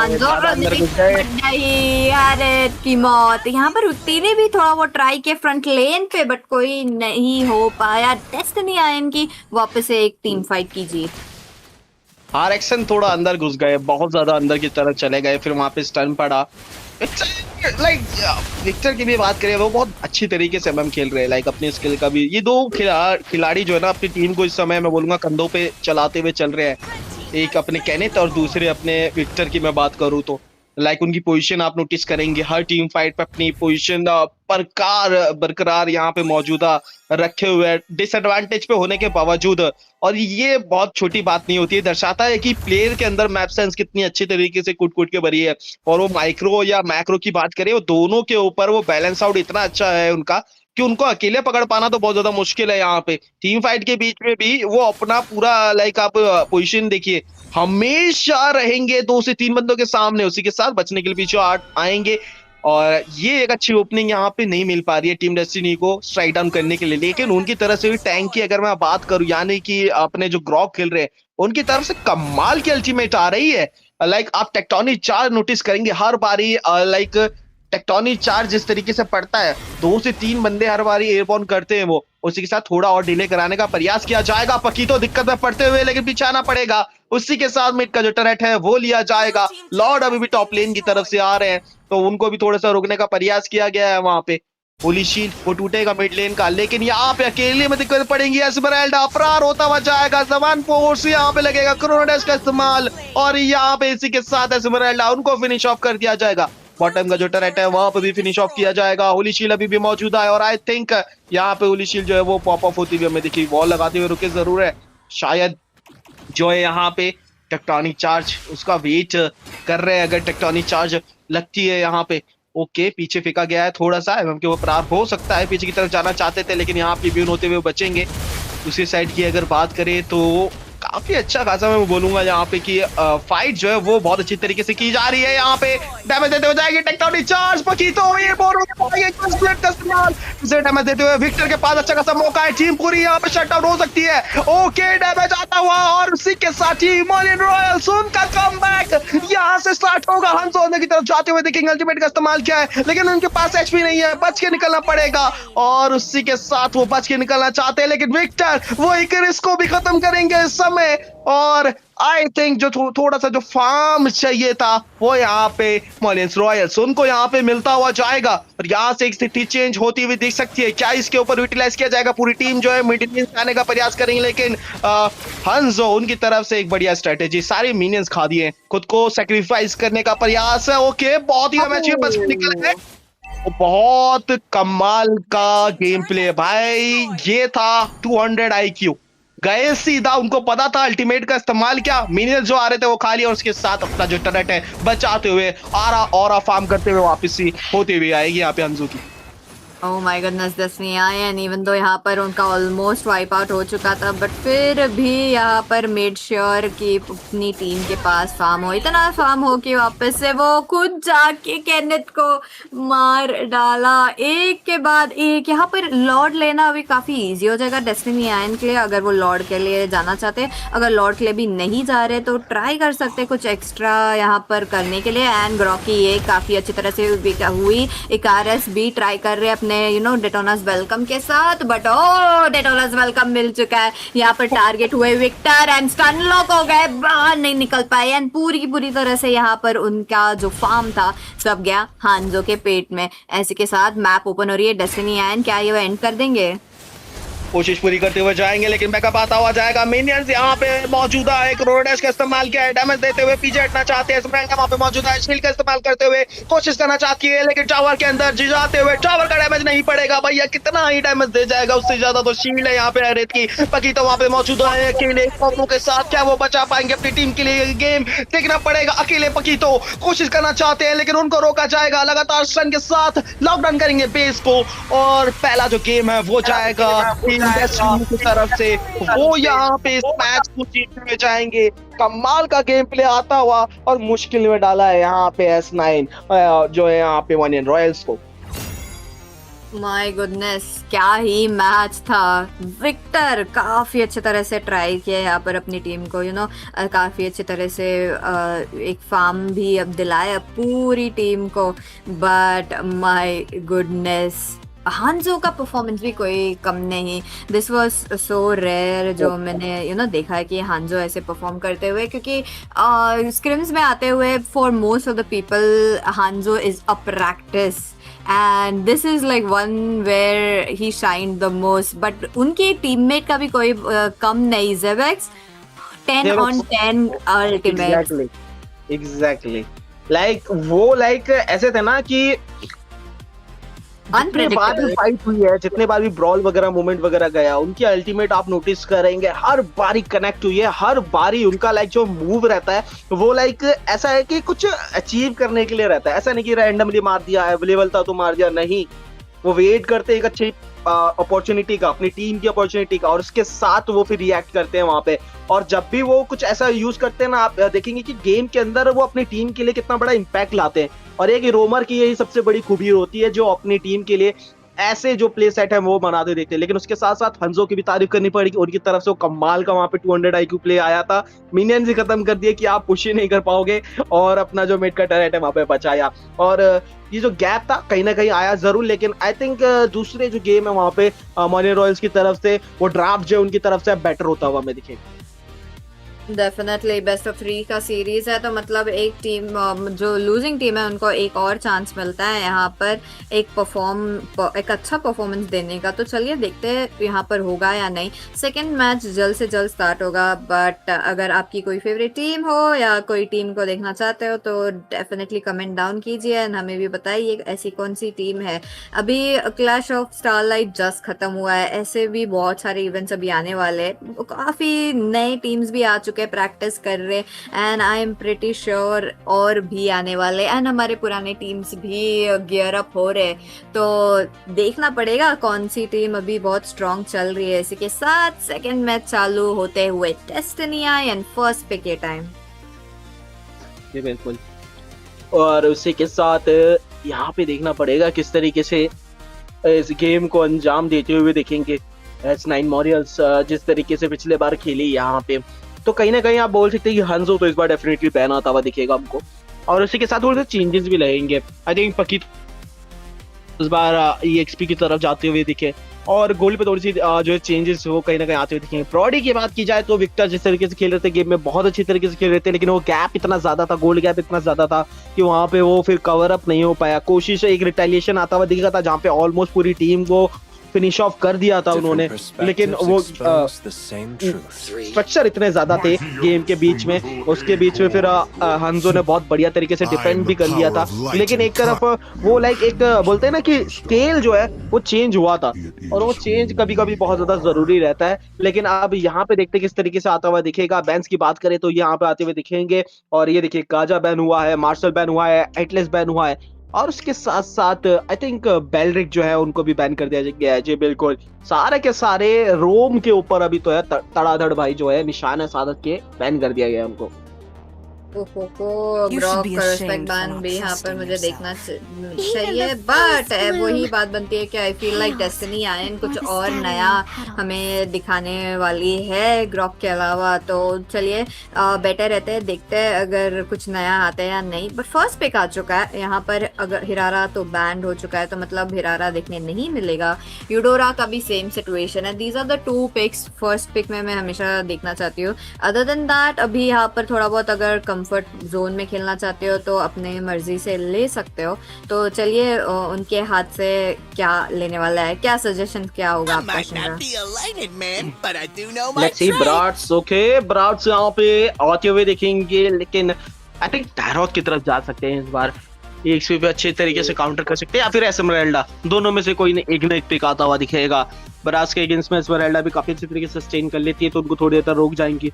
की मौत। यहाँ पर ने भी थोड़ा वो ट्राई किया फ्रंट लेन पे, बट कोई नहीं हो पाया। डेस्टिनी आयन की वापस से एक टीम फाइट की जीत। आरएक्सन थोड़ा अंदर घुस गए, बहुत ज्यादा अंदर की तरफ चले गए, फिर वहां पे स्टन पड़ा। विक्टर की भी बात करें वो बहुत अच्छी तरीके से हम खेल रहे हैं, अपनी स्किल का भी। ये दो खिलाड़ी जो है ना अपनी टीम को इस समय मैं बोलूंगा कंधों पे चलाते हुए चल रहे हैं, एक अपने केनेथ और दूसरे अपने विक्टर की मैं बात करूं तो लाइक उनकी पोजीशन आप नोटिस करेंगे, हर टीम फाइट पे अपनी पोजीशन बरकरार यहाँ पे मौजूदा रखे हुए हैं, डिसएडवांटेज पे होने के बावजूद। और ये बहुत छोटी बात नहीं होती है, दर्शाता है कि प्लेयर के अंदर मैप सेंस कितनी अच्छी तरीके से कूट कूट के भरी है। और वो माइक्रो या मैक्रो की बात करें, वो दोनों के ऊपर वो बैलेंस आउट इतना अच्छा है उनका कि उनको अकेले पकड़ पाना तो बहुत ज्यादा मुश्किल है। यहाँ पे टीम फाइट के बीच में भी वो अपना पूरा लाइक आप पोजीशन देखिए, हमेशा रहेंगे 2 से 3 बंदों के सामने, उसी के साथ बचने के लिए पीछे आएंगे। और ये एक अच्छी ओपनिंग यहाँ पे नहीं मिल पा रही है टीम डेस्टिनी को स्ट्राइक डाउन करने के लिए। लेकिन उनकी तरफ से भी टैंक की अगर मैं बात करूं, यानी कि अपने जो ग्रॉक खेल रहे हैं, उनकी तरफ से कमाल की अल्टीमेट आ रही है। लाइक आप टेक्टोनिक चार्ज नोटिस करेंगे हर बारी, लाइक टेक्टोनिक चार्ज जिस तरीके से पड़ता है, 2 से 3 बंदे हर बारी एयरबॉर्न करते हैं वो, उसी के साथ थोड़ा और डिले कराने का प्रयास किया जाएगा। पकीतो दिक्कत में पड़ते हुए, लेकिन पीछे आना पड़ेगा। उसी के साथ मिड का जो टरेट है वो लिया जाएगा। लॉर्ड अभी भी टॉप लेन की तरफ से आ रहे हैं, तो उनको भी थोड़ा सा रोकने का प्रयास किया गया है। वहां पे होली शील्ड वो टूटेगा मिड लेन का, लेकिन यहाँ पे अकेले में दिक्कत पड़ेंगी। एस्मराल्डा अपरार होता हुआ जाएगा, जमान फोर्स यहाँ पे लगेगा, क्रोनोडेस का इस्तेमाल, और यहाँ पे इसी के साथ एस्मराल्डा उनको फिनिश ऑफ कर दिया जाएगा। बॉटम का जो टरेट है वहां पे भी फिनिश ऑफ किया जाएगा। होली शील्ड अभी भी मौजूदा है, और आई थिंक यहाँ पे होली शील्ड जो है वो पॉप ऑफ होती हुई हमें दिखी। वॉल लगाते हुए रुके जरूर है, शायद जो है यहाँ पे टेक्टोनिक चार्ज उसका वेट कर रहे हैं। अगर टेक्टोनिक चार्ज लगती है यहाँ पे, ओके पीछे फेंका गया है थोड़ा सा, एवं के वो प्रार हो सकता है पीछे की तरफ जाना चाहते थे, लेकिन यहाँ पे इम्यून होते हुए बचेंगे। दूसरी साइड की अगर बात करें तो काफी अच्छा खासा मैं बोलूंगा यहाँ पे कि फाइट जो है वो बहुत अच्छी तरीके से की जा रही है। यहाँ पे डैमेज देते हुए जाएगी टेक्टोनिक चार्ज, पकीतो ये डैमेज देते हुए विक्टर के पास अच्छा खासा मौका है, टीम पूरी यहाँ पे शट डाउन हो सकती है। ओके डैमेज आता हुआ, और उसी के साथ ही मॉरियन रॉयल्स उनका कमबैक यहाँ से स्टार्ट होगा। हंस होने की तरफ जाते हुए देखेंगे, अल्टीमेट का इस्तेमाल किया है, लेकिन उनके पास एचपी नहीं है, बच के निकलना पड़ेगा। और उसी के साथ वो बच के निकलना चाहते हैं, लेकिन विक्टर वो एक रिस्क को भी खत्म करेंगे इस समय। और आई थिंक जो थोड़ा सा जो फार्म चाहिए था वो यहाँ पे मॉरियंस रॉयल्स उनको यहाँ पे मिलता हुआ जाएगा। और यहाँ से एक स्थिति चेंज होती हुई दिख सकती है। क्या इसके ऊपर यूटिलाइज किया जाएगा? पूरी टीम जो है मिडिल लेन आने का प्रयास करेंगे, लेकिन हंसो उनकी तरफ से एक बढ़िया स्ट्रेटेजी, सारे मिनियंस खा दिए, खुद को सेक्रीफाइस करने का प्रयास है। ओके बहुत ही मैच बच के निकल गए, बहुत कमाल का गेम प्ले भाई। ये था 200 IQ, गए सीधा, उनको पता था अल्टीमेट का इस्तेमाल क्या, मिनियंस जो आ रहे थे वो खा लिया, और उसके साथ अपना जो टरेट है बचाते हुए और फार्म करते हुए वापस ही होते हुए आएगी यहाँ पे हंसो की। ओह माय गॉडनेस, डेस्टिनी आए एंड इवन दो यहाँ पर उनका ऑलमोस्ट वाइप आउट हो चुका था, बट फिर भी यहाँ पर मेड श्योर कि अपनी टीम के पास फार्म हो, इतना फार्म हो कि वापस से वो खुद जाके केनेथ को मार डाला, एक के बाद एक। यहाँ पर लॉर्ड लेना अभी काफ़ी इजी हो जाएगा डेस्टिनी आयन के लिए, अगर वो लॉर्ड के लिए जाना चाहते हैं। अगर लॉर्ड के लिए भी नहीं जा रहे तो ट्राई कर सकते कुछ एक्स्ट्रा यहाँ पर करने के लिए। एंड ग्रॉकी ये काफ़ी अच्छी तरह से हुई, इकारस भी ट्राई कर रहे हैं डेटोनास वेलकम के साथ, बट ओ डेटोनास वेलकम मिल चुका है। यहाँ पर टारगेट हुए विक्टर एंड स्टन लॉक हो गए, बाहर नहीं निकल पाए, एंड पूरी तरह से यहाँ पर उनका जो फार्म था सब गया हांजो के पेट में। ऐसे के साथ मैप ओपन हो रही है डेस्टिनी एंड क्या ये एंड कर देंगे? कोशिश पूरी करते हुए जाएंगे, लेकिन बैकअप आता हुआ जाएगा। मिनियंस यहाँ पे मौजूदा है, क्रोनोडेस का इस्तेमाल किया है, डैमेज देते हुए पीछे हटना चाहते हैं। स्मैंग वहाँ पे मौजूदा है, शील्ड का इस्तेमाल करते हुए कोशिश करना चाहती है, लेकिन टावर के अंदर जाते हुए टावर का डैमेज नहीं पड़ेगा भैया, कितना ही डैमेज दे जाएगा, उससे ज्यादा तो शील्ड है यहाँ पे रेत की। पकी तो वहाँ पे मौजूदा है अकेले के साथ, क्या वो बचा पाएंगे अपनी टीम के लिए? गेम देखना पड़ेगा। अकेले पकी तो कोशिश करना चाहते हैं, लेकिन उनको रोका जाएगा। लगातार स्टन के साथ लॉकडाउन करेंगे बेस को, और पहला जो गेम है वो जाएगा की तरफ से, वो यहाँ पे इस मैच को जीतने में जाएंगे। कमाल का गेम प्ले आता हुआ और मुश्किल में डाला है यहाँ पे S9 जो है यहाँ पे मॉरियन रॉयल्स को। माय गुडनेस, क्या ही मैच था। विक्टर काफ़ी अच्छी तरह से ट्राई किया यहाँ पर अपनी टीम को, काफ़ी अच्छी तरह से एक फार्म भी अब दिलाया पूरी टीम को, बट माय गुडनेस हांजो का परफॉर्मेंस भी कोई कम नहीं। दिस वाज सो रेयर जो मैंने देखा है कि हांजो ऐसे परफॉर्म करते हुए, क्योंकि स्क्रिम्स में आते हुए for most of the people Hanzo is a practice, and this is like one where he shined the most. But उनकी टीममेट का भी कोई कम नहीं। जेवेक्स 10 on 10 अल्टीमेट। एग्जैक्टली लाइक ऐसे थे ना कि जितने बार भी फाइट हुई है, जितने बार भी ब्रॉल वगैरह मूवमेंट वगैरह गया, उनकी अल्टीमेट आप नोटिस करेंगे हर बारी कनेक्ट हुई है, हर बारी उनका लाइक जो मूव रहता है वो लाइक ऐसा है कि कुछ अचीव करने के लिए रहता है, ऐसा नहीं कि रैंडमली मार दिया, अवेलेबल था तो मार दिया, नहीं, वो वेट करते एक अच्छी अपॉर्चुनिटी का, अपनी टीम की अपॉर्चुनिटी का, और उसके साथ वो फिर रिएक्ट करते हैं वहां पे। और जब भी वो कुछ ऐसा यूज करते हैं ना, आप देखेंगे कि गेम के अंदर वो अपनी टीम के लिए कितना बड़ा इम्पैक्ट लाते हैं। और एक रोमर की यही सबसे बड़ी खूबी होती है, जो अपनी टीम के लिए ऐसे जो प्ले सेट है वो बनाते देते हैं। लेकिन उसके साथ साथ हंजो की भी तारीफ करनी पड़ेगी, उनकी तरफ से वो कमाल का वहां पे 200 IQ प्ले आया था, मिनियंस ही खत्म कर दिए कि आप पुश ही नहीं कर पाओगे, और अपना जो मिड का टरेट है वहां पे बचाया। और ये जो गैप था कहीं ना कहीं आया जरूर, लेकिन आई थिंक दूसरे जो गेम है वहां पे मॉर्निंग रॉयल्स की तरफ से वो ड्राफ्ट जो उनकी तरफ से बेटर होता हुआ हमें दिखेगा। डेफिनेटली बेस्ट ऑफ 3 का सीरीज है, तो मतलब एक टीम जो लूजिंग टीम है उनको एक और चांस मिलता है यहाँ पर एक अच्छा परफॉर्मेंस देने का। तो चलिए देखते हैं यहाँ पर होगा या नहीं। सेकंड मैच जल्द से जल्द स्टार्ट होगा, बट अगर आपकी कोई फेवरेट टीम हो या कोई टीम को देखना चाहते हो तो डेफिनेटली कमेंट डाउन कीजिए एंड हमें भी बताइए ऐसी कौन सी टीम है। अभी क्लैश ऑफ स्टारलाइट जस्ट खत्म हुआ है, ऐसे भी बहुत सारे इवेंट्स अभी आने वाले, काफ़ी नए टीम्स भी आ चुके, प्रैक्टिस कर रहे, and I am pretty sure और भी आने वाले, एंड हमारे पुराने टीम्स भी गियर अप हो रहे। तो देखना पड़ेगा कौन सी टीम अभी बहुत स्ट्रांग चल रही है। इसी के साथ सेकंड मैच चालू होते हुए Destiny I and first pick के टाइम। ये बिल्कुल, और उसी के साथ यहाँ पे देखना पड़ेगा किस तरीके से इस गेम को अंजाम देते हुए देखेंगे S9 मॉरियल्स, जिस तरीके से पिछले बार खेली यहाँ पे। तो कहीं ना कहीं आप बोल सकते हैं कि हंजो तो इस बार डेफिनेटली बैन आता हुआ दिखेगा हमको, और उसी के साथ थोड़े से चेंजेस भी लगेंगे। आई थिंक पकी इस बार EXP की तरफ जाते हुए दिखे, और गोल पे थोड़ी सी जो है चेंजेस वो कहीं ना कहीं आते हुए दिखेंगे। प्रॉडी की बात की जाए तो विक्टर जिस तरीके से खेल रहे थे गेम में, बहुत अच्छी तरीके से खेल रहे थे, लेकिन वो गैप इतना ज्यादा था, गोल गैप इतना ज्यादा था कि वहां पे वो फिर कवर अप नहीं हो पाया। कोशिश एक रिटेलिएशन आता हुआ दिखेगा था जहाँ पे ऑलमोस्ट पूरी टीम को फिनिश ऑफ कर दिया था उन्होंने, लेकिन वो स्ट्रक्चर इतने ज्यादा थे गेम के बीच में, उसके बीच में फिर हंजो ने बहुत बढ़िया तरीके से डिफेंड भी कर लिया था। लेकिन एक तरफ वो लाइक एक बोलते हैं ना कि स्केल जो है वो चेंज हुआ था, और वो चेंज कभी कभी बहुत ज्यादा जरूरी रहता है। लेकिन अब यहाँ पे देखते किस तरीके से आता हुआ दिखेगा। बैंस की बात करें तो यहाँ पे आते हुए दिखेंगे, और ये देखिए गाजा बैन हुआ है, मार्शल बैन हुआ है, एटलेस बैन हुआ है, और उसके साथ साथ आई थिंक बेलरिक जो है उनको भी बैन कर दिया गया है। जी बिल्कुल, सारे के सारे रोम के ऊपर अभी तो है तड़ाधड़ भाई जो है निशान है सादत के, बैन कर दिया गया उनको। ग्रॉक का रिस्पेक्ट बैन भी यहाँ पर मुझे देखना चाहिए, बट वही बात बनती है कि I feel like Destiny ion कुछ और नया हमें दिखाने वाली है ग्रॉक के अलावा। तो चलिए बेटर रहते हैं, देखते हैं अगर कुछ नया आता है या नहीं। बट फर्स्ट पिक आ चुका है यहाँ पर, अगर हिरारा तो बैंड हो चुका है, तो मतलब हिरारा देखने नहीं मिलेगा। यूडोरा का भी सेम सिचुएशन है। These are the 2 picks first pick में मैं हमेशा देखना चाहती हूँ। अदर देन दैट अभी यहाँ पर थोड़ा बहुत अगर कंफर्ट जोन में खेलना चाहते हो तो अपने मर्जी से ले सकते हो। तो चलिए उनके हाथ से क्या लेने वाला है, क्या सजेशन क्या होगा आपका? लेट्स सी ब्राट्स, ओके ब्राट्स यहाँ पे आते हुए देखेंगे, लेकिन आई थिंक टैरोथ की तरफ जा सकते हैं इस बार। EXP पे अच्छे तरीके से काउंटर कर सकते हैं, या फिर एस्मराल्डा, दोनों में से कोई एक ना एक पिक आता हुआ दिखेगा। ब्राट्स के अगेंस्ट में एस्मराल्डा भी काफी अच्छी तरीके से सस्टेन कर लेती है, तो उनको थोड़ी देर तक रोक जाएंगी।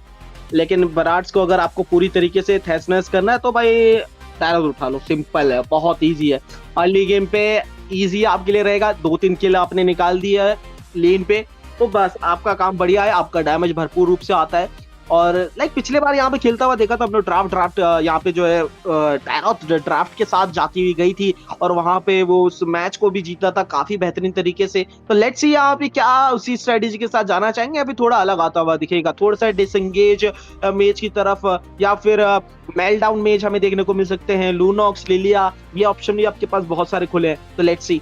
लेकिन बराट्स को अगर आपको पूरी तरीके से थैसनेस करना है तो भाई टैरोथ उठा लो, सिंपल है, बहुत इजी है। अर्ली गेम पे इजी आपके लिए रहेगा, 2-3 किल आपने निकाल दिया है लेन पे, तो बस आपका काम बढ़िया है, आपका डैमेज भरपूर रूप से आता है। और लाइक पिछले बार यहाँ पे खेलता हुआ देखा था हमने, ड्राफ्ट यहाँ पे जो है टैरोथ ड्राफ्ट के साथ जाती हुई गई थी, और वहां पे वो उस मैच को भी जीता था काफी बेहतरीन तरीके से। तो लेट्स सी यहाँ पे क्या उसी स्ट्रेटेजी के साथ जाना चाहेंगे, अभी थोड़ा अलग आता हुआ दिखेगा, थोड़ा सा डिसएंगेज मेज की तरफ, या फिर मेल डाउन मेज हमें देखने को मिल सकते हैं, लूनॉक्स, लिलिया, ये ऑप्शन भी आपके पास बहुत सारे खुले हैं। तो लेट्स सी।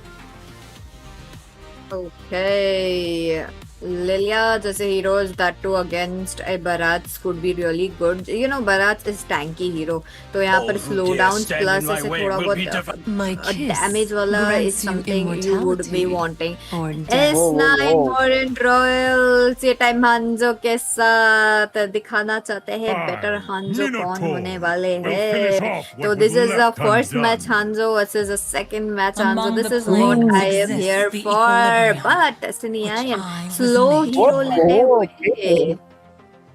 ओके Lilia जैसे heroes that too against a Barats could be really good. You know Barats is tanky hero. तो यहाँ पर All who slow dare downs stand plus in my ऐसे way थोड़ा will be बहुत My kiss damage वाला is grants you something you would be immortality wanting. or death. S9 whoa. Mauryans Royals ये time हांजो के साथ दिखाना चाहते हैं बेटर हांजो कौन होने वाले हैं. तो this is the first match Hanzo versus the second match Hanzo. Among This the is what planes I am exists here the for. equilibrium, But Destiny which Iron I was slow made hero for. लेते okay हुए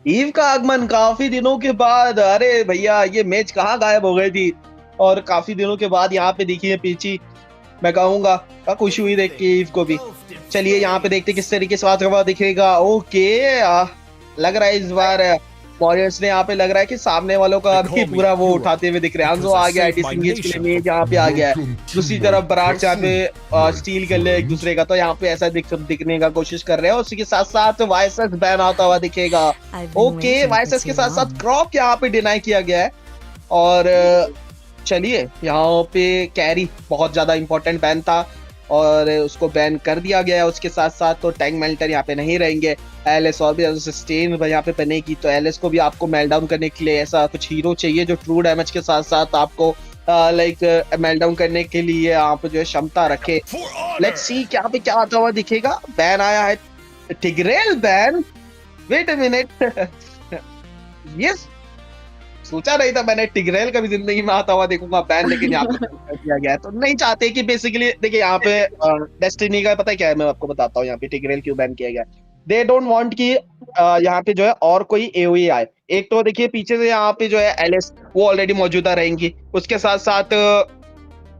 ewe का आगमन काफी दिनों के बाद. अरे भैया ये मैच कहाँ गायब हो गई थी और काफी दिनों के बाद यहाँ पे देखी है पीछी. मैं कहूंगा का खुशी हुई देख के ईव को भी. चलिए यहाँ पे देखते किस तरीके से आज दिखेगा. ओके लग रहा है इस बार वॉरियर्स ने यहाँ पे लग रहा है कि सामने वालों का भी पूरा वो उठाते हुए दिख रहे हैं. हांजो आ गया है डिसएंगेज के लिए मेज यहाँ पे आ गया है. दूसरी तरफ बराट्स यहाँ पे स्टील कर ले एक दूसरे का. तो यहाँ पे ऐसा दिखने का कोशिश कर रहे हैं. उसी के साथ साथ वाइसएस बैन आता हुआ दिखेगा. ओके वाइसएस के साथ साथ क्रॉप यहाँ पे डिनाई किया गया है. और चलिए यहाँ पे कैरी बहुत ज्यादा इंपॉर्टेंट बैन था और उसको बैन कर दिया गया है. उसके साथ साथ तो टैंक मेल्टर यहाँ पे नहीं रहेंगे. एलएस और भी सस्टेन यहाँ पे बनेगी. तो एलएस को भी आपको मेल्ट डाउन करने के लिए ऐसा कुछ हीरो चाहिए जो ट्रू डैमेज के साथ साथ आपको लाइक मेल्ट डाउन करने के लिए यहाँ पे जो है क्षमता रखे. लेट्स सी यहाँ पे क्या आता हुआ दिखेगा. बैन आया है Tigreal ban. Wait a minute yes सोचा नहीं था मैंने टिग्रेल कभी जिंदगी में आता हुआ देखूंगा बैन. लेकिन यहाँ पे कर दिया गया है. तो नहीं चाहते कि बेसिकली देखिए यहाँ पे डेस्टिनी का पता है क्या है. मैं आपको बताता हूँ यहाँ पे टिग्रेल क्यों बैन किया गया. दे डोंट वांट कि यहाँ पे जो है और कोई एओई आए. एक तो देखिए पीछे से यहाँ पे जो है एलएस वो ऑलरेडी मौजूदा रहेंगी. उसके साथ साथ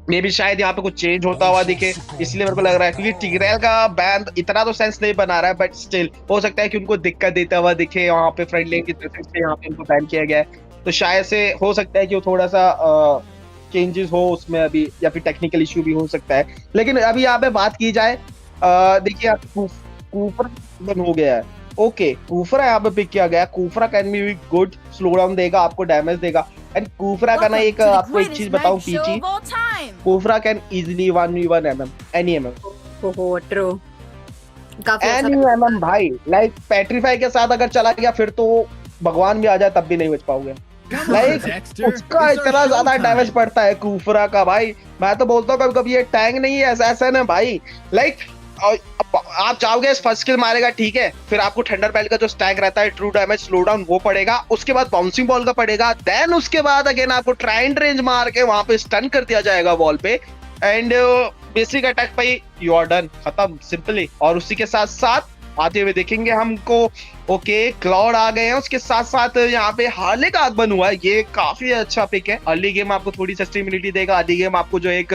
मे भी शायद यहाँ पे कुछ चेंज होता हुआ दिखे. इसलिए मेरे को लग रहा है क्योंकि टिग्रेल का बैन इतना तो सेंस नहीं बना रहा है. बट स्टिल हो सकता है कि उनको दिक्कत देता हुआ दिखे. वहाँ पे फ्रंट लेन की तरफ से यहाँ पे उनको बैन किया गया है. तो शायद से हो सकता है कि वो थोड़ा सा चेंजेस हो उसमें अभी या फिर टेक्निकल इश्यू भी हो सकता है. लेकिन अभी यहाँ पे बात की जाए देखिए कूफर बन हो गया है. ओके कूफरा यहाँ पे पिक किया गया. Khufra can be good. Slow down देगा आपको डैमेज देगा. एंड कूफरा का ना एक आपको एक चीज बताऊं पीछी Khufra can easily 1v1 mm any mm true काफी एनी mm भाई. लाइक पेट्रीफाई के साथ अगर चला गया फिर तो भगवान भी आ जाए तब भी नहीं बच पाओगे. लाइक उसका इतना ज्यादा डैमेज पड़ता है कूफरा का भाई. मैं तो बोलता हूँ कभी कभी ये टैंक नहीं है असैसिन है भाई. लाइक आप जाओगे फर्स्ट किल मारेगा ठीक है. फिर आपको थंडर बेल्ट का जो स्टैक रहता है ट्रू डैमेज स्लो डाउन वो पड़ेगा. उसके बाद बाउंसिंग बॉल का पड़ेगा. देन उसके बाद अगेन आपको ट्राई एंड रेंज मार के वहां पे स्टन कर दिया जाएगा वॉल पे. एंड बेसिक अटैक भाई यू आर डन खत्म सिंपली. और उसी के साथ साथ आते हुए देखेंगे हमको. ओके क्लाउड आ गए हैं. उसके साथ साथ यहाँ पे हार्ले का आगमन हुआ है. ये काफी अच्छा पिक है. अर्ली गेम आपको थोड़ी सस्टेनेबिलिटी देगा. अर्ली गेम आपको जो एक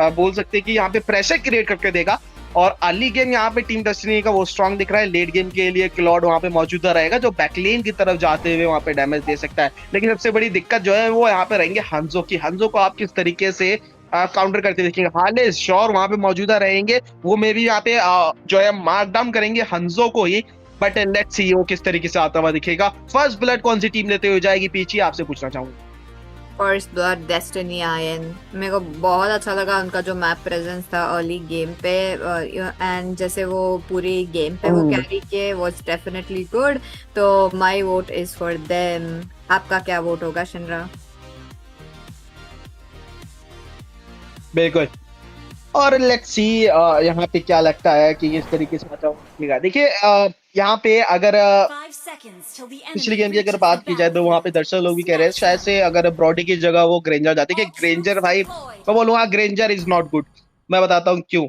बोल सकते हैं कि यहाँ पे प्रेशर क्रिएट करके देगा. और अर्ली गेम यहाँ पे टीम डेस्टिनी का वो स्ट्रांग दिख रहा है. लेट गेम के लिए क्लॉड वहाँ पे मौजूदा रहेगा जो बैकलेन की तरफ जाते हुए वहाँ पे डैमेज दे सकता है. लेकिन सबसे बड़ी दिक्कत जो है वो यहाँ पे रहेंगे हंजो की. हंजो को आप किस तरीके से काउंटर करते देखेंगे. हार्ले श्योर वहाँ पे मौजूदा रहेंगे. वो मे भी यहाँ पे जो है मार्क डाउन करेंगे हंजो को ही. बट लेट्स सी वो किस तरीके से आता हुआ दिखेगा. फर्स्ट ब्लड कौन सी टीम लेते हुए जाएगी पीछे आपसे पूछना चाहूंगा. First blood destiny ion. मेरे को बहुत अच्छा लगा उनका जो मैप प्रेजेंस था अर्ली गेम पे. एंड जैसे वो पूरी गेम पे वो कैरी किए वाज डेफिनेटली गुड. तो my vote is for them. आपका क्या वोट होगा शिनरा? बिल्कुल. और लेट्स सी यहाँ पे क्या लगता है कि इस तरीके से बताऊंगा. देखिए यहाँ पे अगर पिछली गेम की अगर बात की जाए तो वहाँ पे दर्शक लोग भी कह रहे हैं शायद से अगर ब्रॉडी की जगह वो ग्रेंजर जाते कि ग्रेंजर भाई मैं बोलूँगा ग्रेंजर इज नॉट गुड. मैं बताता हूँ क्यों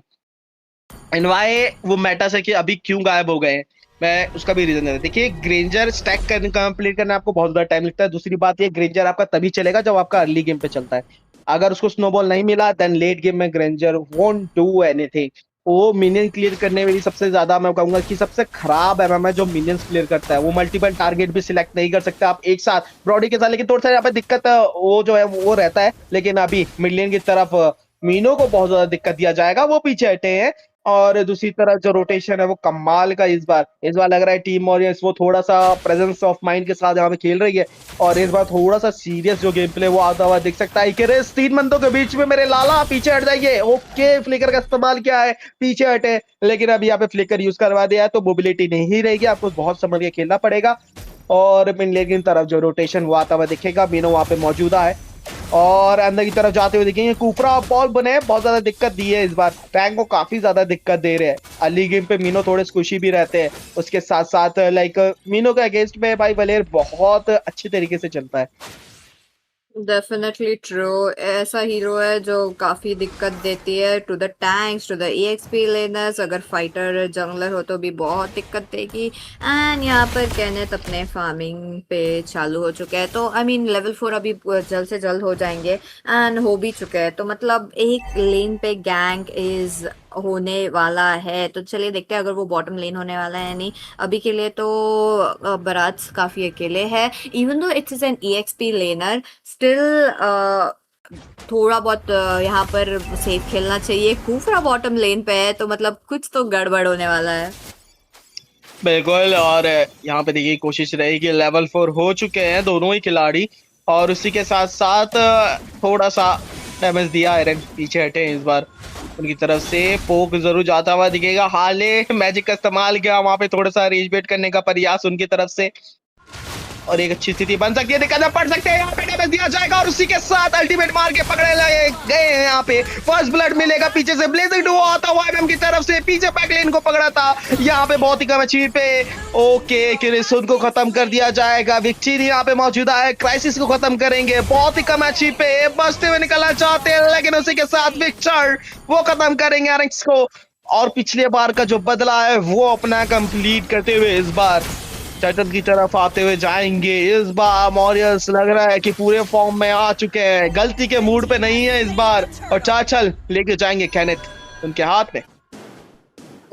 एंड वाई वो मेटा से कि अभी क्यों गायब हो गए हैं. मैं उसका भी रीजन देता. देखिए ग्रेंजर स्टैक करने कंप्लीट करने आपको बहुत ज्यादा टाइम लगता है. दूसरी बात ये ग्रेंजर आपका तभी चलेगा जब आपका अर्ली गेम पे चलता है. अगर उसको स्नोबॉल नहीं मिला देन लेट गेम में ग्रेंजर वोंट डू एनीथिंग. वो मिनियन क्लियर करने में भी सबसे ज्यादा मैं कहूंगा कि सबसे खराब एमएम है जो मिनियंस क्लियर करता है. वो मल्टीपल टारगेट भी सिलेक्ट नहीं कर सकते आप एक साथ ब्रॉडी के साथ. लेकिन थोड़ा सा यहाँ पे दिक्कत वो जो है वो रहता है. लेकिन अभी मिडलेन की तरफ मीनो को बहुत ज्यादा दिक्कत दिया जाएगा. वो पीछे हटे हैं और दूसरी तरफ जो रोटेशन है वो कमाल का इस बार लग रहा है टीम मॉरियंस वो थोड़ा-सा प्रेजेंस ऑफ माइंड के साथ यहाँ पे खेल रही है और इस बार थोड़ा-सा सीरियस जो गेम प्ले वो आता हुआ दिख सकता है। इकरेस 3 बंदों के बीच में मेरे लाला पीछे हट जाइए। ओके, फ्लिकर का इस्तेमाल किया है, पीछे हटे, लेकिन अब यहाँ पे फ्लिकर यूज़ करवा दिया है तो मोबिलिटी नहीं रहेगी, आपको बहुत संभल के खेलना पड़ेगा। और मिड लेन की तरफ जो रोटेशन वो आता हुआ दिखेगा, मीनो वहाँ पे मौजूदा है और अंदर की तरफ जाते हुए दिखेंगे। कुफरा बॉल बने बहुत ज्यादा दिक्कत दी है इस बार, टैंक को काफी ज्यादा दिक्कत दे रहे हैं। अर्ली गेम पे मीनो थोड़े खुशी भी रहते हैं, उसके साथ साथ लाइक मीनो के अगेंस्ट में भाई वलेर बहुत अच्छी तरीके से चलता है। डेफिनेटली ट्रू, ऐसा हीरो है जो काफी दिक्कत देती है to the tanks, to the EXP laners. अगर फाइटर जंगलर हो तो भी बहुत दिक्कत देगी। एंड यहाँ पर कहने अपने फार्मिंग पे चालू हो चुके हैं, तो आई मीन लेवल 4 अभी जल्द से जल्द हो जाएंगे एंड हो भी चुके हैं, तो मतलब एक लेन पे गैंग इज होने वाला है। तो चलिए देखते हैं अगर वो बॉटम लेन होने वाला है या नहीं। अभी के लिए तो बारात काफी अकेले है, even though it's an EXP learner still थोड़ा बहुत यहाँ पर सेफ खेलना चाहिए। कुफरा बॉटम लेन पे है तो मतलब कुछ तो गड़बड़ होने वाला है। बिल्कुल, और यहाँ पे देखिए कोशिश रहेगी, लेवल 4 हो चुके हैं दोनों ही खिलाड़ी और उसी के साथ साथ थोड़ा सा डैमेज दिया आयरन, पीछे हटे इस बार उनकी तरफ से। पोक जरूर जाता हुआ दिखेगा, हाले मैजिक का इस्तेमाल किया वहां पे, थोड़ा सा रेज बेट करने का प्रयास उनकी तरफ से और एक अच्छी स्थिति बन सकती है, दिक्कत पड़ सकते हैं। यहाँ पे डैमेज दिया जाएगा और उसी के साथ अल्टीमेट मार के पकड़े गए हैं। यहाँ पे फर्स्ट ब्लड मिलेगा, पीछे से ब्लेजिंग डुओ आता हुआ एमएम की तरफ से, पीछे बैकलेन को पकड़ा था यहाँ पे बहुत ही कम एचपी पे। ओके, क्रिसुन को खत्म कर दिया जाएगा, विक्टरी यहाँ पे मौजूदा है, क्राइसिस को खत्म करेंगे, बहुत ही कम एचपी पे बचते हुए निकलना चाहते हैं, लेकिन उसी के साथ विक्टर वो खत्म करेंगे आरएक्स को और पिछले बार का जो बदला है वो अपना कंप्लीट करते हुए इस बार टाइटल की तरफ आते हुए जाएंगे। इस बार मॉरियंस लग रहा है कि पूरे फॉर्म में आ चुके हैं, गलती के मूड पे नहीं है इस बार और चाचल लेके जाएंगे कैनेथ उनके हाथ में।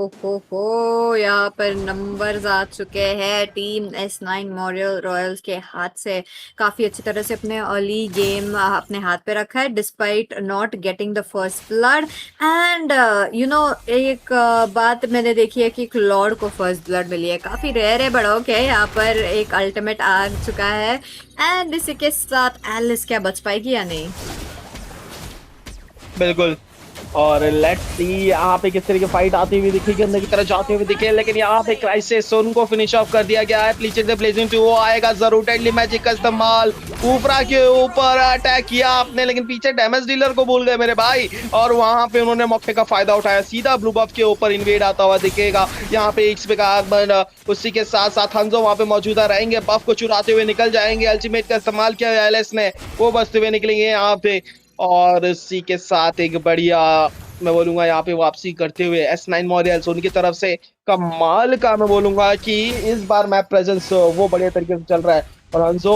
ओहो, यहाँ पर नंबर्स आ चुके हैं टीम S9 मॉरियल रॉयल्स के हाथ से। काफी अच्छी तरह से अपने अर्ली गेम अपने हाथ पे रखा है despite not getting the first blood. And you know एक बात मैंने देखी है कि क्लॉड को फर्स्ट ब्लड मिली है, काफी रेयर है बट ओके, यहाँ पर एक अल्टीमेट आ चुका है एंड इसी के साथ एलिस क्या बच पाएगी या नहीं। बिल्कुल, और लेट्स सी यहाँ पे किस तरह की फाइट आती हुई दिखेगी, अंदर की तरफ जाते हुए दिखे, लेकिन यहाँ पे क्राइसिस उनको फिनिश ऑफ कर दिया गया है। पीछे से ब्लेजिंग टू वो आएगा जरूर, डेडली मैजिक का इस्तेमाल ऊपरा के ऊपर अटैक किया आपने, लेकिन पीछे डैमेज डीलर को भूल गए मेरे भाई और वहां पे उन्होंने मौके का फायदा उठाया, सीधा ब्लू बफ के ऊपर इन्वेड आता हुआ दिखेगा। यहाँ पे एक्स पे का आगमन, उसी के साथ साथ हंजो वहां पे मौजूदा रहेंगे, बफ को चुराते हुए निकल जाएंगे। अल्टीमेट का इस्तेमाल किया एलएस ने, वो बचते हुए निकलेंगे यहाँ पे और इसी के साथ एक बढ़िया मैं बोलूंगा यहाँ पे वापसी करते हुए S9 मॉरियल्स उनकी तरफ से कमाल का मैं बोलूंगा कि इस बार मैप प्रेजेंस वो बढ़िया तरीके से चल रहा है और हंजो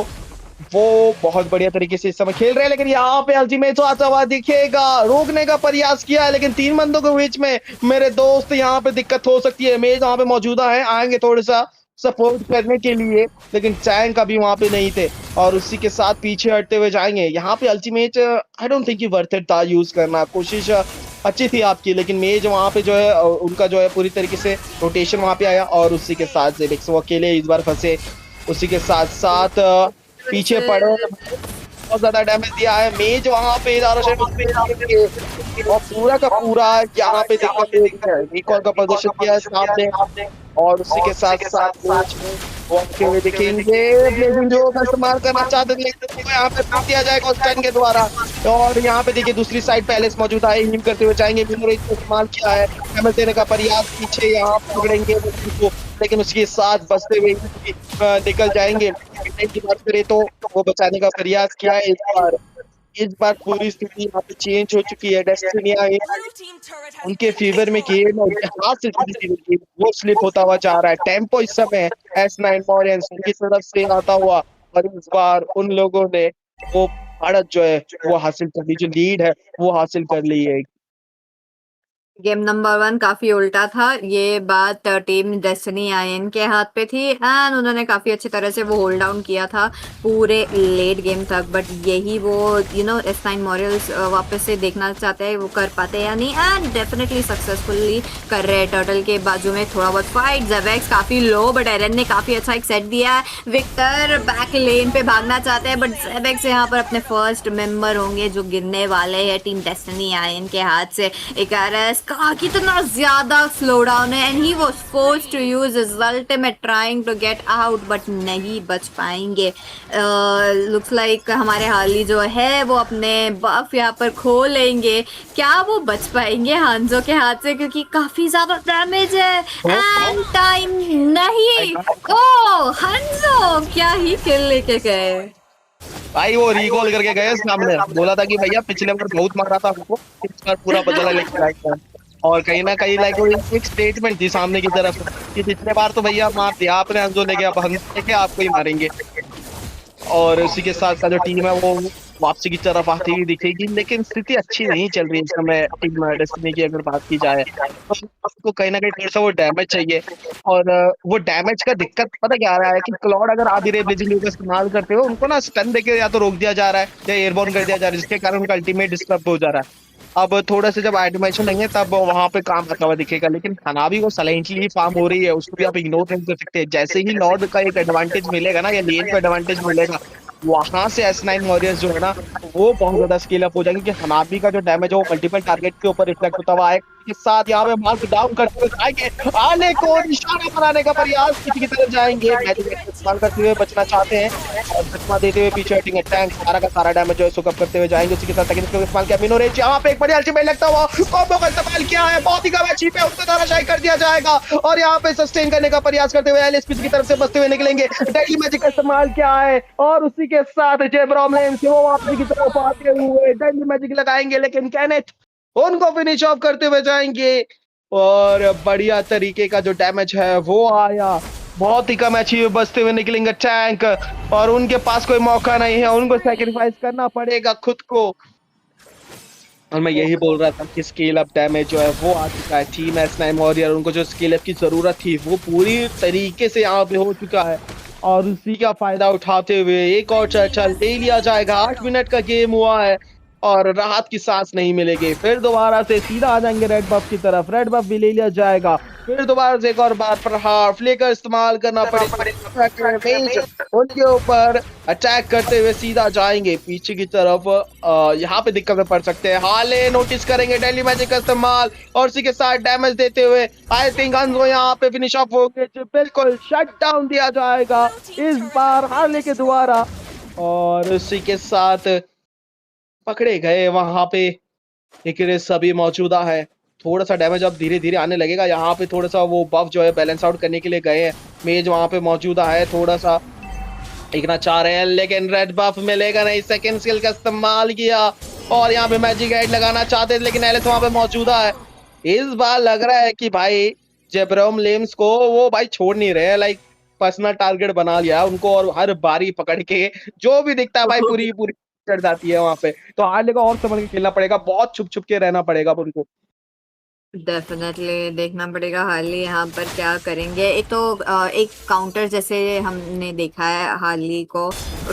वो बहुत बढ़िया तरीके से इस समय खेल रहे हैं। लेकिन यहाँ पे अल्टीमेट आता हुआ दिखेगा, रोकने का प्रयास किया है लेकिन 3 बंदों के बीच में मेरे दोस्त यहाँ पे दिक्कत हो सकती है। मेज वहाँ पे मौजूदा है, आएंगे थोड़ा सा सपोर्ट करने के लिए, लेकिन टैंक अभी वहां पे नहीं थे और उसी के साथ पीछे हटते हुए जाएंगे। यहाँ पे ultimate I don't think worth it था यूज करना, कोशिश अच्छी थी आपकी, लेकिन मेज वहां पे जो है उनका जो है पूरी तरीके से रोटेशन वहां पे आया और उसी के साथ जेबिक्स वो अकेले इस बार फंसे। उसी के साथ साथ पीछे पड़े, बहुत ज्यादा डैमेज दिया है मेज वहां पे और पूरा का पूरा यहाँ पे रिकॉल का प्रदर्शन किया है सामने और उसी के साथ साथ हुए दिखेंगे जो इस्तेमाल करना चाहते थे यहाँ पे रोक दिया जाएगा स्टैंड के द्वारा। और यहाँ पे देखिए दूसरी साइड पैलेस मौजूद है, हिम करते हुए जाएंगे, इस्तेमाल किया है डैमेज देने का प्रयास, पीछे यहाँ पकड़ेंगे लेकिन उसके साथ बचते हुए निकल जाएंगे। की बात करें तो वो बचाने का प्रयास किया है इस बार पूरी स्थिति यहाँ पे चेंज हो चुकी है। डेस्टिनी आई उनके फेवर में किए हाथ से वो स्लिप होता हुआ जा रहा है। टेम्पो इस समय S9 मॉरियंस की तरफ से आता हुआ और इस बार उन लोगों ने वो भारत जो है वो हासिल कर ली, जो लीड है वो हासिल कर ली है। गेम नंबर 1 काफी उल्टा था। ये बात टीम डेस्टिनी आयन के हाथ पे थी एंड उन्होंने काफी अच्छी तरह से वो होल्ड डाउन किया था पूरे लेट गेम तक। बट यही वो S9 मॉरियल्स वापस से देखना चाहते हैं वो कर पाते हैं या नहीं, एंड डेफिनेटली सक्सेसफुली कर रहे हैं। टर्टल के बाजू में थोड़ा बहुत फाइट, जेवेक्स काफी लो बट एरन ने काफी अच्छा एक सेट दिया है। विक्टर बैक लेन पे भागना चाहते हैं बट जेवेक्स यहाँ पर अपने फर्स्ट मेंबर होंगे जो गिरने वाले हैं टीम डेस्टिनी आयन के हाथ से। इकारस का कितना ज्यादा स्लो डाउन है and he was forced to use his ultimate trying to get out but नहीं बच पाएंगे। लुक्स लाइक हमारे हाली जो है वो अपने बफ यहाँ पर खो लेंगे। क्या वो बच पाएंगे हांजो के हाथ से, क्योंकि काफी ज्यादा डैमेज है एंड टाइम नहीं। ओ हांजो क्या ही किल लेके गए भाई, वो रिकॉल करके गए सामने, बोला था कि भैया पिछले बार बहुत मारा था हमको, इस बार पूरा बदला लेके आएगा। और कहीं ना कहीं लाइक एक स्टेटमेंट थी सामने की तरफ कि पिछले बार तो भैया मार दिया आपने हंजो लेके, अब हम लेके आपको ही मारेंगे। और उसी के साथ साथ जो टीम है वो वापसी की तरफ आती हुई दिखेगी, लेकिन स्थिति अच्छी नहीं चल रही है इस समय टीम डेस्टिनी की। अगर बात की जाए तो उसको कहीं ना कहीं थोड़ा सा वो डैमेज चाहिए, और वो डैमेज का दिक्कत पता क्या आ रहा है कि क्लॉड अगर आधी रे ब्लिजिंग का इस्तेमाल करते हो उनको ना स्टन देके या तो रोक दिया जा रहा है या एयरबॉर्न कर दिया जा रहा है, जिसके कारण उनका अल्टीमेट डिस्टर्ब हो जा रहा है। अब थोड़ा सा जब एनिमेशन लेंगे तब वहां पे काम आता हुआ दिखेगा, लेकिन खाना भी वो साइलेंटली ही फार्म हो रही है, उसको भी आप इग्नोर नहीं कर सकते। जैसे ही लॉर्ड का एक एडवांटेज मिलेगा ना या लेन का एडवांटेज मिलेगा, वहां से S9 वॉरियर्स जो है ना वो बहुत ज्यादा स्केल अप हो जाएंगे कि हनाबी का जो डैमेज है वो मल्टीपल टारगेट के ऊपर रिफ्लेक्ट होता हुआ आएगा। के साथ यहाँ पे मार्क डाउन करते हुए जाएंगे, आने को निशाना बनाने का प्रयास किसी की तरफ जाएंगे, इस्तेमाल करते हुए बचना चाहते हैं और चकमा देते हुए पीछे हटिंग टैंक सारा का सारा डैमेज जो है सुकअप करते हुए जाएंगे। उसी के साथ सेकंड का इस्तेमाल किया मिनो रेज, यहाँ पे एक बड़ी अल्टीमेट लगता हुआ कॉम्बो का इस्तेमाल किया है, बहुत ही कम एचपी पे उसको धराशायी कर दिया जाएगा और यहाँ पे सस्टेन करने का प्रयास करते हुए एलएसपी की तरफ से बचते हुए निकलेंगे। डेडली मैजिक का इस्तेमाल किया है और उसी के साथ जेब्रॉमलेन से वो वापसी की तरफ आते हुए डेडली मैजिक लगाएंगे, लेकिन कैनेट उनको फिनिश ऑफ करते हुए जाएंगे और बढ़िया तरीके का जो डैमेज है वो आया। बहुत ही कम एचपी बचते हुए निकलेंगे टैंक और उनके पास कोई मौका नहीं है, उनको सैक्रिफाइस करना पड़ेगा खुद को। और मैं यही बोल रहा था कि स्केल अप डैमेज जो है वो आ चुका है। टीम S9 वॉरियर उनको जो स्केल अप की जरूरत थी वो पूरी तरीके से यहाँ पे हो चुका है और उसी का फायदा उठाते हुए एक और चर्चा ले लिया जाएगा। 8 मिनट का गेम हुआ है और राहत की सांस नहीं मिलेगी। फिर दोबारा से सीधा आ जाएंगे रेड बफ की तरफ, रेड बफ भी ले लिया जाएगा। फिर दोबारा से एक और बार प्रहार फ्लेकर इस्तेमाल करना पड़ेगा, उनके ऊपर अटैक करते हुए सीधा जाएंगे पीछे की तरफ। यहाँ पे दिक्कत में पड़ सकते हैं, हाले नोटिस करेंगे डेली मैजिक का इस्तेमाल और उसी के साथ डैमेज देते हुए आई थिंक हंजो यहाँ पे फिनिश ऑफ हो गए, बिल्कुल शट डाउन दिया जाएगा इस बार हाले के द्वारा। और उसी के साथ पकड़े गए वहां पे एक सभी मौजूदा है। थोड़ा सा डैमेज अब धीरे धीरे आने लगेगा, यहाँ पे थोड़ा सा वो बफ जो है बैलेंस आउट करने के लिए गए हैं। मेज वहां पे मौजूदा है, थोड़ा सा देखना चाह रहे हैं लेकिन रेड बफ मिलेगा नहीं। सेकंड स्किल का इस्तेमाल किया और यहाँ पे मैजिक हेड लगाना चाहते हैं लेकिन एलिस वहां पे मौजूदा है। इस बार लग रहा है कि भाई जेब्रोम लेम्स को वो भाई छोड़ नहीं रहे, लाइक पर्सनल टारगेट बना लिया उनको और हर बारी पकड़ के जो भी दिखता है भाई पूरी पूरी चढ़ जाती है वहां पे। तो हार्ले को और संभल के खेलना पड़ेगा, बहुत छुप छुप के रहना पड़ेगा उनको। डेफिनेटली देखना पड़ेगा हार्ली यहाँ पर क्या करेंगे। एक तो एक काउंटर जैसे हमने देखा है हार्ली को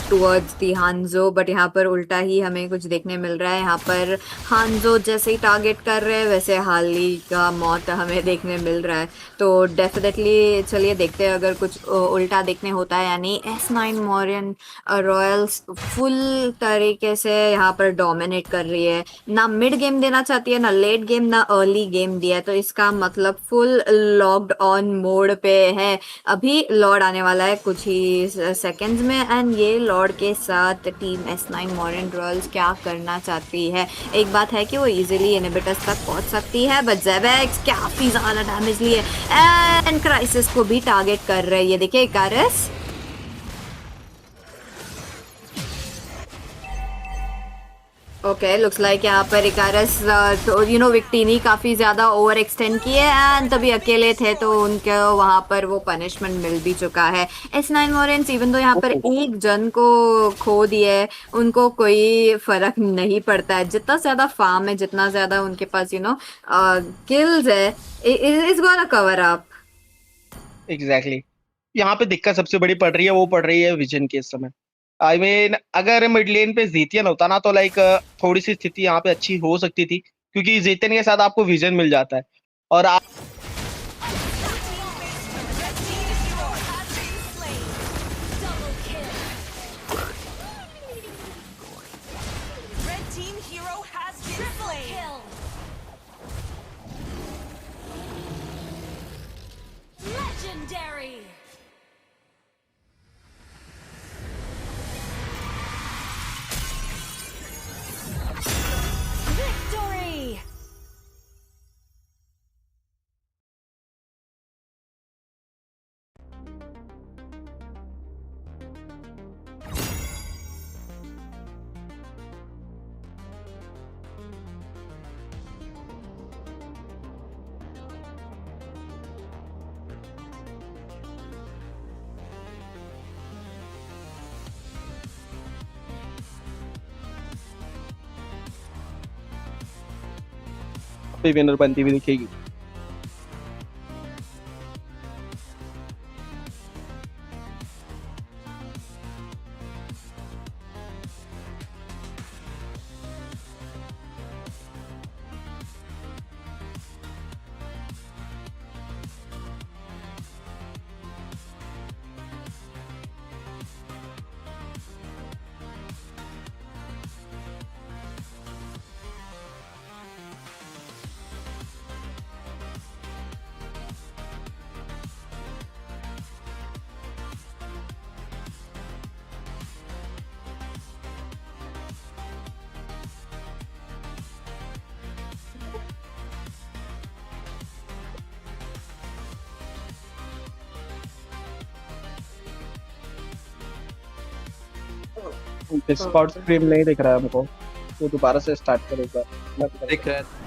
टुवर्ड्स दी हांजो, बट यहाँ पर उल्टा ही हमें कुछ देखने मिल रहा है। यहाँ पर हांजो जैसे ही टारगेट कर रहे हैं वैसे हार्ली का मौत हमें देखने मिल रहा है। तो डेफिनेटली चलिए देखते हैं अगर कुछ उल्टा देखने होता है। यानी S9 मॉरियन रॉयल्स फुल तरीके से यहाँ पर डोमिनेट कर रही है, ना मिड गेम देना चाहती है ना लेट गेम ना अर्ली गेम दिया है, तो इसका मतलब फुल लॉक्ड ऑन मोड पे है। अभी लॉर्ड आने वाला है कुछ ही सेकंड्स में एंड ये लॉर्ड के साथ टीम S9 मॉरियन रॉयल्स क्या करना चाहती है। एक बात है कि वो इजीली इनहिबिटर्स तक पहुंच सकती है बट जेवेक्स काफी ज्यादा डैमेज लिए एंड क्राइसिस को भी टारगेट कर रही है। देखिए इकारस ओके, लुक्स लाइक यहाँ पर इकारस तो विक्टिनी काफी ज्यादा ओवर एक्सटेंड किए एंड तभी अकेले थे तो उनके वहां पर वो पनिशमेंट मिल भी चुका है। S9 मॉरियंस इवन तो यहाँ पर एक जन को खो दिए, उनको कोई फर्क नहीं पड़ता है। जितना ज्यादा फार्म है, जितना ज्यादा उनके पास किल्स है, is gonna cover up. Exactly यहाँ पे दिक्कत सबसे बड़ी पड़ रही है, वो पड़ रही है विजन के इस समय। आई मीन अगर मिड लेन पे जीतियन होता ना तो लाइक थोड़ी सी स्थिति यहाँ पे अच्छी हो सकती थी, क्योंकि जीतियन के साथ आपको विजन मिल जाता है और आप Legendary! Victory! विनर बनती हुई दिखेगी। डिस्कॉर्ड स्ट्रीम नहीं दिख रहा है हमको, तो दोबारा से स्टार्ट करेगा। दिख रहा है।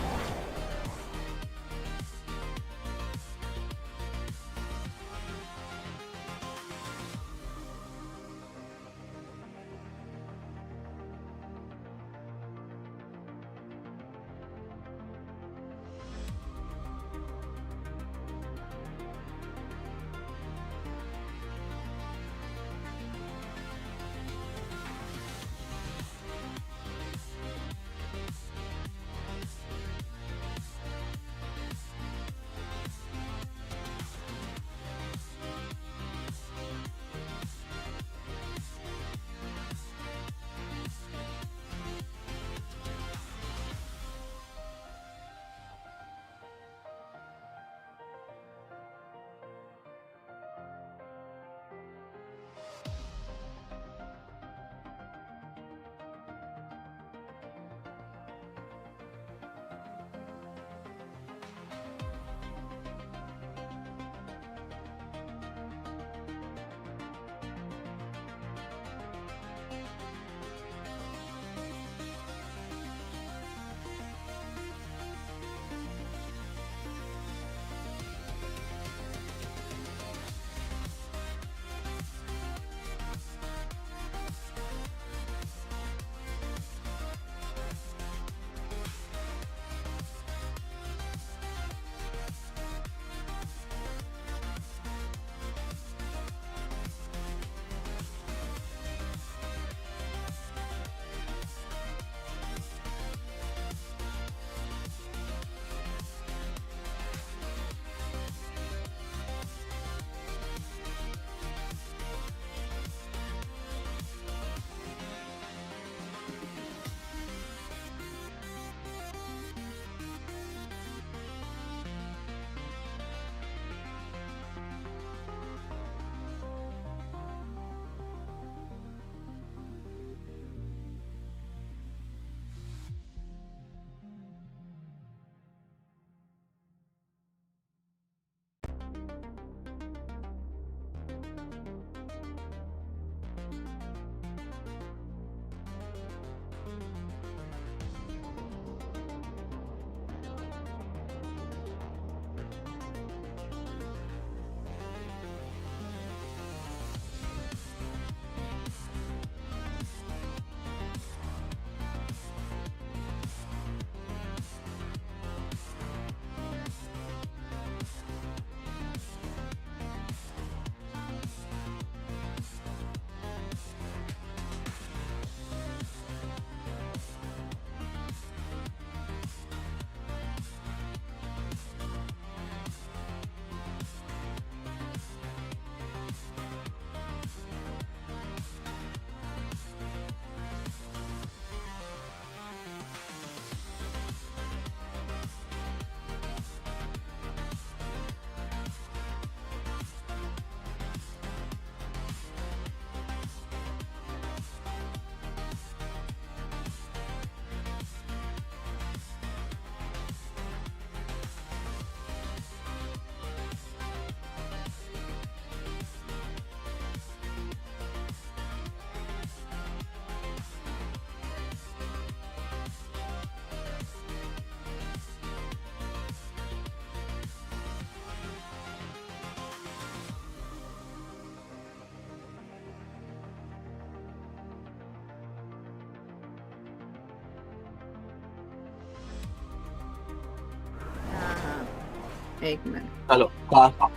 एक मिनट। हेलो हाँ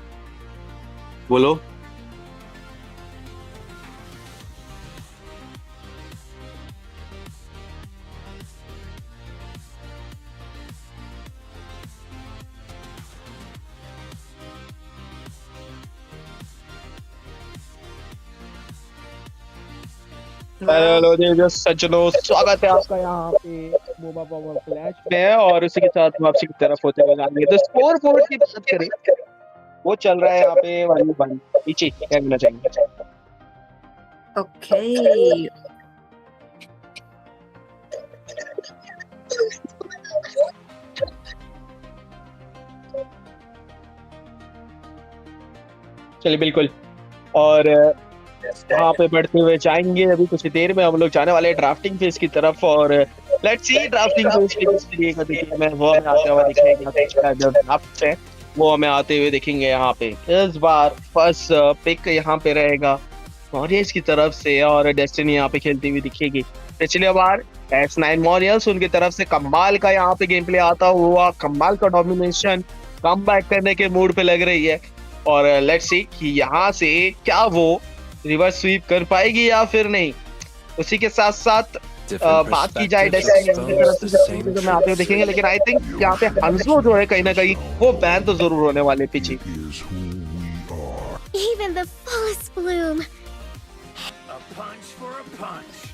बोलो। हेलो जी सज्जनों, स्वागत है आपका यहाँ पे मोबा पावर फ्लैश में। और उसी के साथ वापसी की तरफ होते हुए आगे तो स्कोर बोर्ड की बात करें, वो चल रहा है यहाँ पे 1-1 पीछे क्या कहना चाहिए। ओके चलिए बिल्कुल। और यहाँ पे बढ़ते हुए जाएंगे, अभी कुछ देर में हम लोग जाने वाले ड्राफ्टिंग फेज की तरफ। और लेट्स सी ड्राफ्टिंग फेज के लिए हमें वो हमें आते हुए दिखेगा, जो ड्राफ्ट है वो हमें आते हुए दिखेंगे। यहाँ पे इस बार फर्स्ट पिक यहाँ पे रहेगा मॉरियंस की तरफ से, और डेस्टिनी यहाँ पे खेलती हुई दिखेगी। पिछले बार S9 मॉरियंस उनकी तरफ से कमाल का यहाँ पे गेम प्ले आता हुआ, कमाल का डोमिनेशन, कम बैक करने के मूड पे लग रही है। और लेट्स सी कि यहाँ से क्या वो रिवर्स स्वीप कर पाएगी या फिर नहीं। उसी के साथ साथ बात की जाए डेस्टिनी की तरफ से जो मैं आते हुए देखेंगे, लेकिन आई थिंक यहाँ पे हंसो जो है कहीं ना कहीं वो बैन तो जरूर होने वाले पीछे। Even the fullest bloom. A punch for a punch.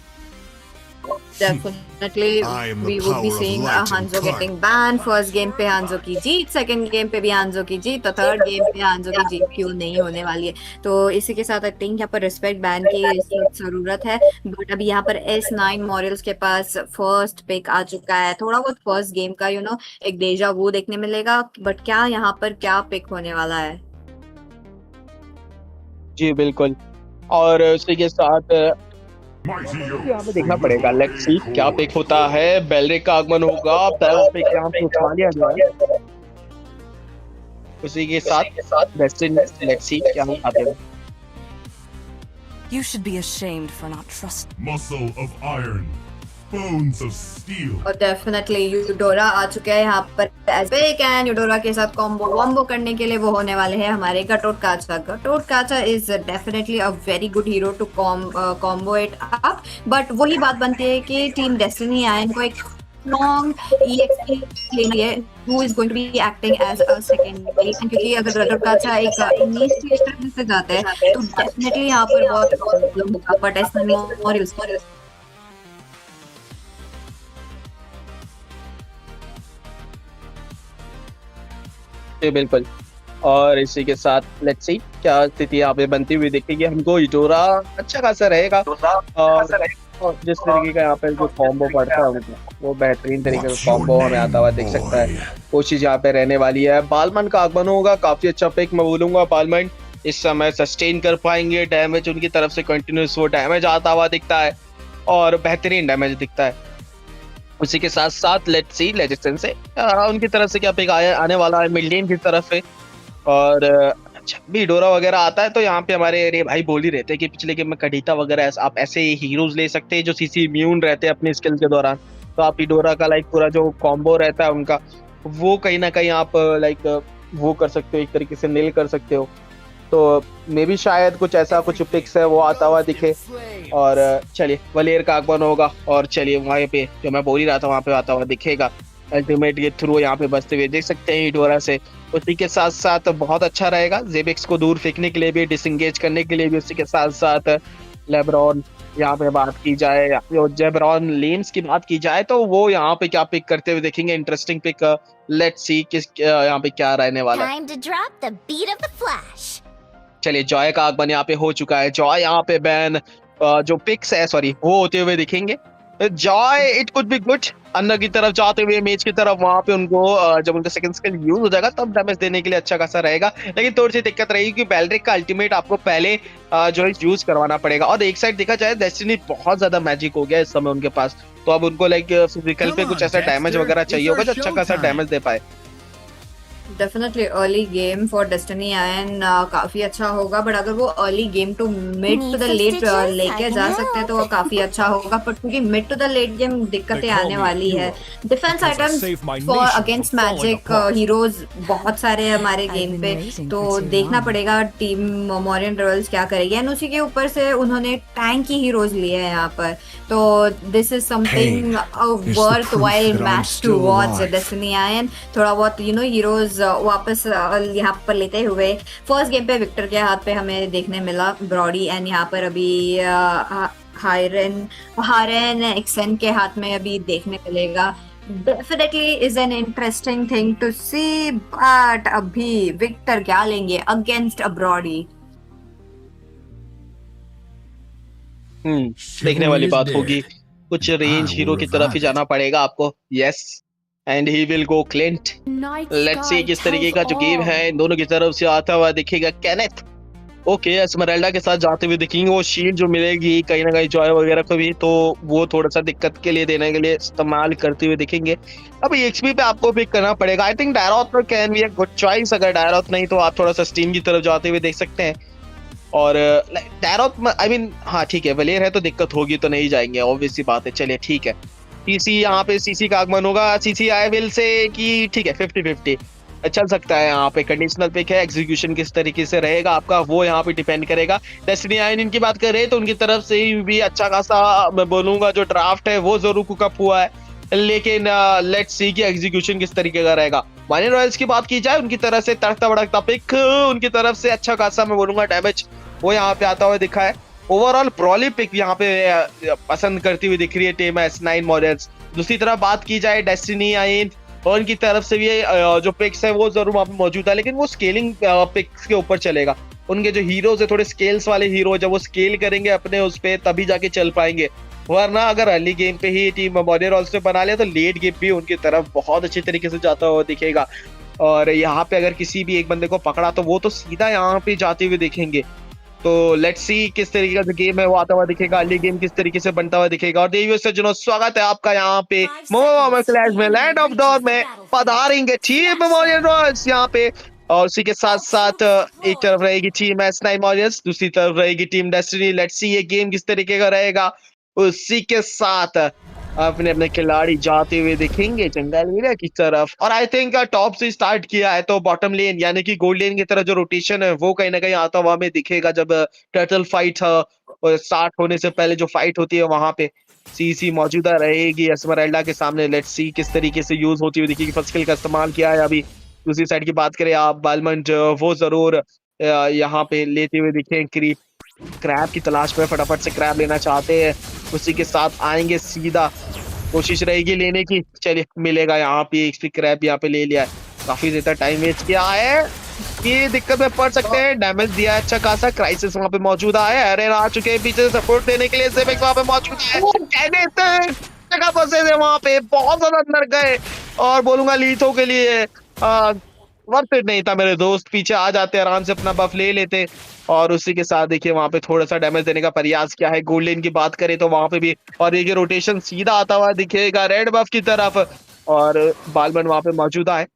definitely I am the we would be power of seeing light and Hanzo dark. getting banned. First game पे Hanzo की जीत, second game पे भी Hanzo की जीत, तो third game पे Hanzo की जीत क्यों नहीं होने वाली है। तो इसी के साथ आई थिंक यहाँ पर रिस्पेक्ट बैन की जरूरत है। बट अभी यहाँ पर S9 मॉरियल्स के पास फर्स्ट पिक आ चुका है। थोड़ा बहुत फर्स्ट गेम का एक डेजा वो देखने मिलेगा, बट क्या यहाँ पर क्या पिक होने वाला है। जी बिल्कुल। और उसी के साथ यहाँ पे देखना पड़ेगा, लेट्स सी क्या पिक होता है। बेलरिक का आगमन होगा, पहला पिक यहाँ पे उठा लिया जाए। उसी के साथ डेस्टिनी, लेट्स सी क्या होता है। You should be ashamed for not trusting. Muscle of iron, bones of steel. और डेफिनेटली यूडोरा आ चुका है यहाँ पर एज पिक, एंड यूडोरा के साथ कॉम्बो वॉम्बो करने के लिए वो होने वाले हैं हमारे गटोट काचा। Gatotkaca is definitely a very good hero to combo it up. But वही बात बनती है कि टीम डेस्टिनी है, इनको एक स्ट्रॉन्ग EXP लेनी है who is going to be acting as a second base, क्योंकि अगर गटोट काचा एक नीच स्टेज से जाता है तो डेफिनेटली यहाँ पर बहुत प्रॉब्लम होगा। बट एस बिल्कुल। और इसी के साथ लेट्स सी क्या स्थिति यहाँ पे बनती हुई दिखेगी। हमको यूडोरा अच्छा खासा रहेगा, और जिस तरीके का यहाँ पे जो कॉम्बो पड़ता है उनको, वो बेहतरीन तरीके का कॉम्बो हमें आता हुआ दिख सकता है। कोशिश यहाँ पे रहने वाली है। बालमन का आगमन होगा, काफी अच्छा पिक मैं बोलूंगा। बालमन इस समय सस्टेन कर पाएंगे डैमेज, उनकी तरफ से कंटिन्यूस वो डैमेज आता हुआ दिखता है और बेहतरीन डैमेज दिखता है। उसी के साथ साथ लेट्स सी लेजेंड से उनकी तरफ से क्या पिक आने वाला है मिलियन की तरफ से। और जब भी डोरा वगैरह आता है तो यहाँ पे हमारे अरे भाई बोल ही रहते हैं कि पिछले गेम में कडीता वगैरह आप ऐसे हीरोज ले सकते हैं जो सीसी इम्यून रहते हैं अपनी स्किल के दौरान। तो आप डोरा का लाइक पूरा जो कॉम्बो रहता है उनका, वो कहीं ना कहीं आप लाइक वो कर सकते हो, एक तरीके से नील कर सकते हो। तो मे भी शायद कुछ ऐसा कुछ पिक्स है वो आता हुआ दिखे। और चलिए वलेर का आगमन होगा, और चलिए वहाँ पे जो मैं बोल ही रहा था वहाँ पे आता हुआ दिखेगा। अल्टीमेट के थ्रू यहाँ पे बचते हुए देख सकते हैं डोरा से। उसी के साथ साथ बहुत अच्छा रहेगा जेबिक्स को दूर फेंकने के लिए भी, डिसंगेज करने के लिए भी। उसी के साथ साथ लेब्रॉन यहाँ पे बात की जाए, जेब्रॉन लेम्स की बात की जाए तो वो यहाँ पे क्या पिक करते हुए देखेंगे। इंटरेस्टिंग पिक, लेट्स सी किस यहाँ पे क्या रहने वाला है। Time to drop the beat of the flash. चलिए जॉय का आगमन यहाँ पे हो चुका है। जॉय यहाँ पे बैन जो पिक्स है सॉरी वो होते हुए दिखेंगे। Joy it could be good अंदर की तरफ जाते हुए मैच की तरफ, वहां पे उनको जब उनका सेकंड स्किल यूज हो जाएगा तब डैमेज देने के लिए अच्छा खासा रहेगा। लेकिन थोड़ी सी दिक्कत रहेगी कि बेलरिक का अल्टीमेट आपको पहले जो है यूज करवाना पड़ेगा। और एक साइड देखा जाए डेस्टिनी बहुत ज्यादा मैजिक हो गया इस समय उनके पास, तो अब उनको लाइक फिजिकल पे कुछ ऐसा डैमेज वगैरह चाहिए होगा जो अच्छा खासा डैमेज दे पाए। Definitely early game for Destiny Ion काफी अच्छा होगा, बट अगर वो early game to mid to the late लेके जा सकते हैं तो वो काफी अच्छा होगा, बट क्योंकि mid to the late game दिक्कतें आने वाली है। Defence items for against magic heroes बहुत सारे हैं हमारे गेम पे, तो देखना पड़ेगा टीम मॉरियन रॉयल्स क्या करेगी। एंड उसी के ऊपर से उन्होंने टैंक की हीरोज लिए हैं यहाँ पर, तो this is something worthwhile match to watch. Destiny Ion थोड़ा बहुत हीरोज वापस यहाँ पर लेते हुए फर्स्ट गेम पे विक्टर के हाथ पे हमें देखने मिला ब्रॉडी, एंड यहाँ पर अभी हारेन एक्सन के हाथ में अभी देखने मिलेगा। Definitely is an interesting thing to see, but अभी विक्टर क्या लेंगे अगेंस्ट अ ब्रॉडी? देखने वाली बात होगी। कुछ रेंज हीरो की तरफ ही जाना पड़ेगा आपको। Yes, and he will go Clint. Let's see किस तरीके का जो गेम है इन दोनों की तरफ से आता हुआ दिखेगा। केनेथ ओके एस्मराल्डा के साथ जाते हुए दिखेंगे। वो शील्ड जो मिलेगी कहीं ना कहीं जॉय वगैरह को भी, तो वो थोड़ा सा दिक्कत के लिए देने के लिए इस्तेमाल करते हुए दिखेंगे। अभी एक्सपी पे आपको पिक करना पड़ेगा। I think Dyrroth can be a good choice. अगर डायरॉथ नहीं तो आप थोड़ा सा स्टीम की तरफ जाते हुए देख सकते हैं। और डायरॉथ आई मीन हाँ ठीक है, वलेर है तो दिक्कत होगी तो नहीं जाएंगे, ऑब्वियस सी बात है। चलिए ठीक है, सीसी यहाँ पे सीसी का आगमन होगा। सीसी आई विल से कि ठीक है 50-50 चल सकता है। यहाँ पे कंडीशनल पिक है, एग्जीक्यूशन किस तरीके से रहेगा आपका वो यहाँ पे डिपेंड करेगा। डेस्टिनी आयन इनकी बात करें तो उनकी तरफ से भी अच्छा खासा मैं बोलूंगा जो ड्राफ्ट है वो जरूर कुकअप हुआ है, लेकिन लेट्स सी कि एग्जीक्यूशन किस तरीके का रहेगा। मॉरियन रॉयल्स की बात की जाए उनकी तरफ से तड़कता भड़कता पिक, उनकी तरफ से अच्छा खासा मैं बोलूंगा डैमेज वो यहाँ पे आता हुआ दिखा है। ओवरऑल ब्रॉली पिक यहाँ पे पसंद करती हुई दिख रही है टीम S9 मॉरियंस। दूसरी तरफ बात की जाए डेस्टिनी आयन और उनकी तरफ से भी जो पिक्स है वो जरूर वहाँ पे मौजूद है, लेकिन वो स्केलिंग पिक्स के ऊपर चलेगा। उनके जो हीरोज है थोड़े स्केल्स वाले हीरो, जब वो स्केल करेंगे अपने उस पे तभी जाके चल पाएंगे, वरना अगर अर्ली गेम पे ही टीम मॉरियन रॉयल्स ने बना लिया तो लेट गेम भी उनकी तरफ बहुत अच्छे तरीके से जाता हुआ दिखेगा। और यहाँ पे अगर किसी भी एक बंदे को पकड़ा तो वो तो सीधा यहाँ पे जाते हुए देखेंगे। तो लेट्स सी किस तरीके का जो गेम है वो आता हुआ दिखेगा, अर्ली गेम किस तरीके से बनता हुआ दिखेगा। और देवियों सज्जनों स्वागत है आपका यहाँ पे मोबा क्लैश में लैंड ऑफ डॉर में पधारेंगे टीम मॉरियन रॉयल्स यहाँ पे। और उसी के साथ साथ एक तरफ रहेगी टीम S9 मॉरियंस, दूसरी तरफ रहेगी टीम डेस्टिनी। लेट्स सी ये गेम किस तरीके का रहेगा। उसी के साथ अपने अपने खिलाड़ी जाते हुए दिखेंगे जंगल एरिया की तरफ। और आई थिंक टॉप से स्टार्ट किया है तो बॉटम लेन यानी कि गोल्ड लेन की तरफ जो रोटेशन है वो कहीं ना कहीं आता हुआ हमें दिखेगा। जब टर्टल फाइट स्टार्ट होने से पहले जो फाइट होती है वहां पे सीसी मौजूदा रहेगी एस्मराल्डा के सामने। लेट्स सी किस तरीके से यूज होती हुई दिखेगी। फर्स्ट किल का इस्तेमाल किया है अभी। दूसरी साइड की बात करें आप बालमंड वो जरूर यहाँ पे लेते हुए दिखे। क्रैब की तलाश में फटाफट से क्रैब लेना चाहते हैं, उसी के साथ आएंगे सीधा, कोशिश रहेगी लेने की। चलिए मिलेगा यहाँ पे एक्सपी, क्रैब यहाँ पे ले लिया है। काफी ज्यादा टाइम वेस्ट किया है, ये दिक्कत में पड़ सकते हैं। डैमेज दिया अच्छा खासा। क्राइसिस वहाँ पे मौजूद है, एरर आ चुके हैं पीछे से सपोर्ट देने के लिए। जेबेक्स वहाँ पे मौजूद है, जगह फंसे थे वहाँ पे, बहुत ज्यादा अंदर गए। और बोलूंगा लीथो के लिए वर्थ इट नहीं था मेरे दोस्त, पीछे आ जाते आराम से अपना बफ ले लेते। और उसी के साथ देखिए वहां पे थोड़ा सा डैमेज देने का प्रयास किया है। गोल्ड लेन की बात करें तो वहां पे भी, और ये रोटेशन सीधा आता हुआ दिखेगा रेड बफ की तरफ। और बालमन वहां पे मौजूदा है,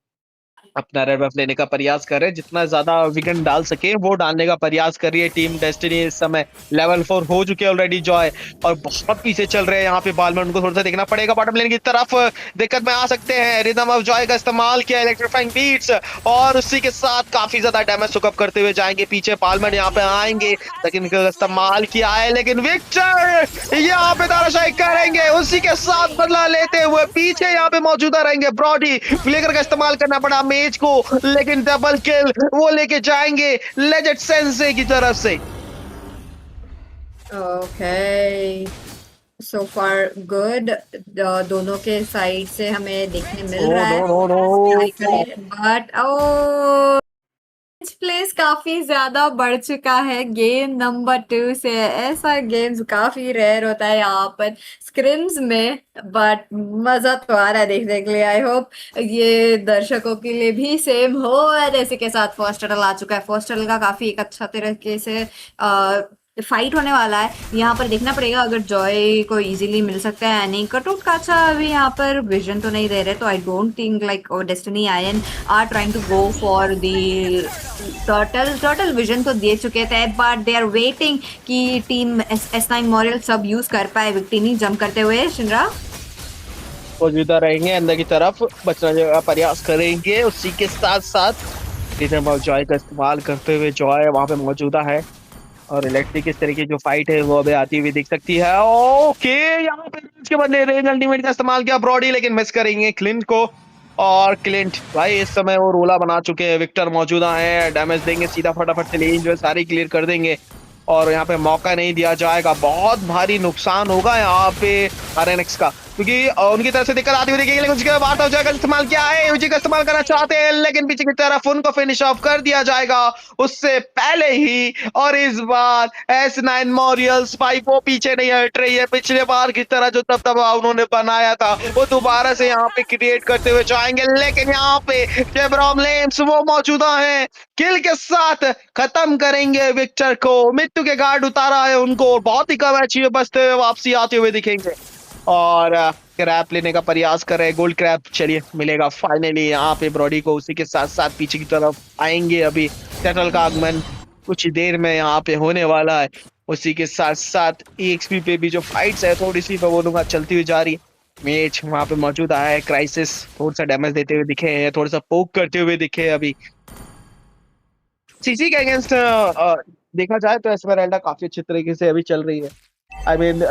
अपना रेड बफ लेने का प्रयास कर रहे हैं। जितना ज्यादा विकेट डाल सके वो डालने का प्रयास कर रही है टीम डेस्टिनी। इस समय लेवल 4 हो चुके हैं ऑलरेडी जॉय, और बहुत पीछे चल रहे हैं यहाँ पे बालमन। उनको थोड़ा सा देखना पड़ेगा बॉटम लेन की तरफ, दिक्कत में आ सकते हैं। रिदम ऑफ जॉय का इस्तेमाल किया, इलेक्ट्रीफाइंग बीट्स, और उसी के साथ काफी ज्यादा डैमेज सुकअप करते हुए जाएंगे पीछे। बालमन यहाँ पे आएंगे, लेकिन इनका इस्तेमाल किया है, लेकिन विक्टर यहाँ पे ताराशाही करेंगे। उसी के साथ बदला लेते हुए पीछे यहाँ पे मौजूदा रहेंगे ब्रॉडी। फ्लेकर का इस्तेमाल करना पड़ा मेज को, लेकिन डबल किल वो लेके जाएंगे लेजेंड सेंसे की तरफ से। ओके, सो फार गुड। दोनों के साइड से हमें देखने मिल रहा है, बट ओ प्लेस काफी ज्यादा बढ़ चुका है गेम नंबर 2 से। ऐसा गेम्स काफी रेयर होता है यहाँ पर स्क्रिम्स में, बट मजा तो आ रहा है देखने के लिए। आई होप ये दर्शकों के लिए भी सेम हो। और इसी के साथ फर्स्ट टर्टल आ चुका है। फर्स्ट टर्टल का काफी एक अच्छा तरीके से फाइट होने वाला है। यहाँ पर देखना पड़ेगा अगर जॉय को इजीली मिल सकता है या नहीं। कटआउट का अच्छा अभी यहाँ पर विजन तो नहीं दे रहे, तो I don't think like Destiny Ion are trying to go for the turtle vision तो दे चुके थे, बट दे आर वेटिंग कि टीम S9 मॉरियल सब यूज कर पाए विक्टिनी जंप करते हुए। शिनरा मौजूदा रहेंगे, अंदर की तरफ बचने का प्रयास करेंगे। उसी के साथ साथ जॉय का इस्तेमाल करते हुए जॉय वहां पे मौजूदा है, और इलेक्ट्रिक इस तरह की जो फाइट है वो अभी आती हुई दिख सकती है। ओके, यहाँ पे रेंज के बदले रेंज अल्टीमेट का इस्तेमाल किया ब्रॉडी, लेकिन मिस करेंगे क्लिंट को। और क्लिंट भाई इस समय वो रोला बना चुके हैं, विक्टर मौजूदा है, डैमेज देंगे सीधा, फटाफट से लेन जो है सारी क्लियर कर देंगे, और यहाँ पे मौका नहीं दिया जाएगा। बहुत भारी नुकसान होगा यहाँ पे RNX का, क्योंकि उनकी तरफ से दिक्कत आती हुई दिखेगी, लेकिन उसके बाद जॉय का इस्तेमाल किया है, यूजी का इस्तेमाल करना चाहते हैं, लेकिन पीछे की तरफ उनको फिनिश ऑफ कर दिया जाएगा उससे पहले ही। और इस बार S9 मॉरियल्स भाई वो पीछे नहीं हट रही है, पिछले बार की तरह जो दबदबा उन्होंने बनाया था वो दोबारा से यहाँ पे क्रिएट करते हुए जाएंगे, लेकिन यहाँ पे जेब्रॉम लेम्स वो मौजूदा है, किल के साथ खत्म करेंगे विक्टर को। मृत्यु के गार्ड उतारा है उनको, बहुत ही कम एचपी में बचते हुए वापसी आते हुए दिखेंगे, और क्रैप लेने का प्रयास कर रहे हैं, गोल्ड क्रैप चलिए मिलेगा फाइनली यहाँ पे ब्रॉडी को। उसी के साथ साथ पीछे की तरफ आएंगे, अभी टर्टल का आगमन कुछ देर में यहाँ पे होने वाला है। उसी के साथ साथ EXP पे भी जो फाइट्स है थोड़ी सी मैं बोलूंगा चलती हुई जा रही है। मेज वहाँ पे मौजूद है, क्राइसिस थोड़ा सा डैमेज देते हुए दिखे हैं, थोड़ा सा पोक करते हुए दिखे अभी। सीसी के अगेंस्ट देखा जाए तो एस्मेराल्डा काफी अच्छी तरीके से अभी चल रही है। आई मीन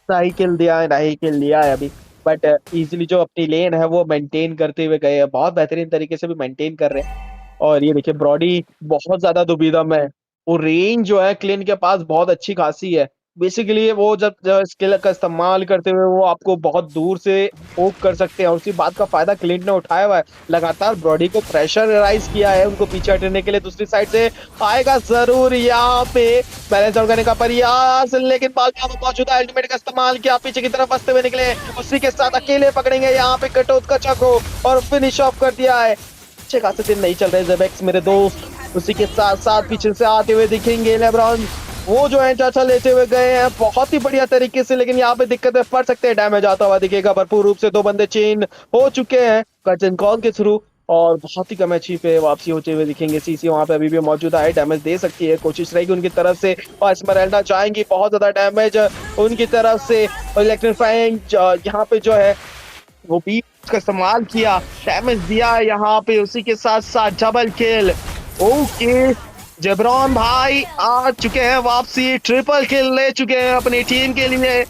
नहीं किल दिया है, नहीं किल लिया है अभी, बट इजीली जो अपनी लेन है वो मेंटेन करते हुए गए हैं, बहुत बेहतरीन तरीके से भी मेंटेन कर रहे हैं। और ये देखिए ब्रॉडी बहुत ज्यादा दुविधा में है, वो रेंज जो है क्लिन के पास बहुत अच्छी खासी है। बेसिकली वो जब स्किल का इस्तेमाल करते हुए वो आपको बहुत दूर से ओक कर सकते हैं, और उसी बात का फायदा क्लिंट ने उठाया हुआ है, लगातार ब्रॉडी को प्रेशराइज किया है उनको पीछे हटने के लिए। दूसरी साइड से आएगा जरूर यहाँ पे बैलेंस आउट करने का प्रयास, लेकिन मौजूदा अल्टीमेट का इस्तेमाल किया, पीछे की तरफ बसते हुए निकले, उसी के साथ अकेले पकड़ेंगे यहाँ पे कटोत का चक्रो और फिनिश ऑफ कर दिया है। अच्छे खासे दिन नहीं चल रहे जेबेक्स मेरे दोस्त। उसी के साथ साथ पीछे से आते हुए दिखेंगे लेब्रॉन, वो जो है चाचा लेते हुए गए हैं बहुत ही बढ़िया तरीके से, लेकिन यहाँ पे दिक्कतें पड़ सकते हैं, डैमेज आता हुआ दिखेगा भरपूर रूप से। 2 बंदे चेन हो चुके हैं कर्जन कॉल के थ्रू, और बहुत ही कम एचपी पे वापसी होते हुए दिखेंगे। सीसी वहाँ पे अभी भी मौजूद है, डैमेज दे सकती है, कोशिश रहेगी उनकी तरफ से, और एस्मेराल्डा जाएंगी, बहुत ज्यादा डैमेज उनकी तरफ से। इलेक्ट्रीफाइंग यहाँ पे जो है वो भी का इस्तेमाल किया, डैमेज दिया यहाँ पे, उसी के साथ साथ डबल किल। ओके, जेब्रॉन भाई आ चुके हैं वापसी, ट्रिपल किल ले चुके हैं अपनी टीम के लिए,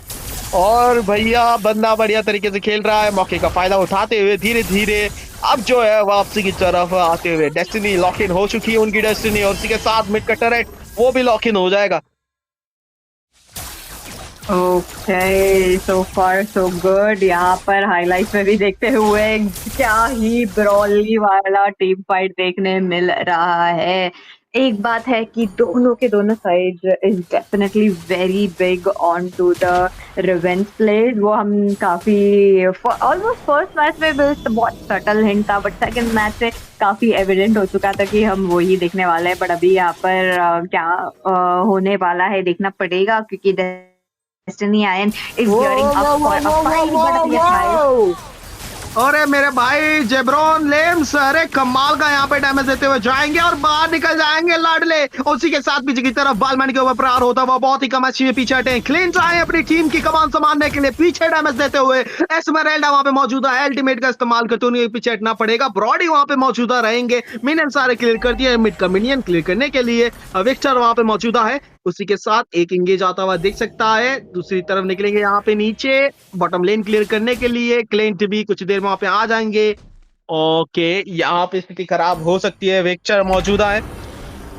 और भैया बंदा बढ़िया तरीके से खेल रहा है, मौके का फायदा उठाते हुए धीरे धीरे अब जो है वापसी की तरफ आते हुए। डेस्टिनी लॉक इन हो चुकी है उनकी डेस्टिनी, और उसी के साथ मिड का टरेट वो भी लॉक इन हो जाएगा। ओके, सो फार सो गुड। यहाँ पर हाईलाइट में भी देखते हुए क्या ही ब्रॉली वाला टीम फाइट देखने मिल रहा है। एक बात है कि दोनों के दोनों side is definitely very big on to the revenge plays. वो हम काफी ऑलमोस्ट फर्स्ट मैच में बहुत सटल हिंट था, बट सेकंड मैच से काफी एविडेंट हो चुका था कि हम वही देखने वाले हैं। बट अभी यहाँ पर क्या होने वाला है देखना पड़ेगा, क्योंकि Destiny Iron is gearing up for a fight, but अभी ये अरे मेरे भाई जेब्रॉन लेम्स, अरे कमाल का यहाँ पे डैमेज देते हुए जाएंगे और बाहर निकल जाएंगे लाडले। उसी के साथ पीछे की तरफ बालमैन के ऊपर प्रहार होता हुआ बहुत ही कम एचपी में पीछे हटे। क्लिंट आए अपनी टीम की कमान संभालने के लिए, पीछे डैमेज देते हुए। एस्मेराल्डा वहां पे मौजूदा है, अल्टीमेट का इस्तेमाल करते हुए पीछे हटना पड़ेगा। ब्रॉडी वहां पे मौजूदा रहेंगे, मिनियन सारे क्लियर कर दिए, मिड का मिनियन क्लियर करने के लिए विक्टर वहां पे मौजूदा है। उसी के साथ एक इंगेज आता हुआ दिख सकता है, दूसरी तरफ निकलेंगे यहाँ पे नीचे बॉटम लेन क्लियर करने के लिए। क्लिंट भी कुछ देर में वहां पे आ जाएंगे। ओके, यहाँ पे स्थिति खराब हो सकती है, विक्टर मौजूदा है,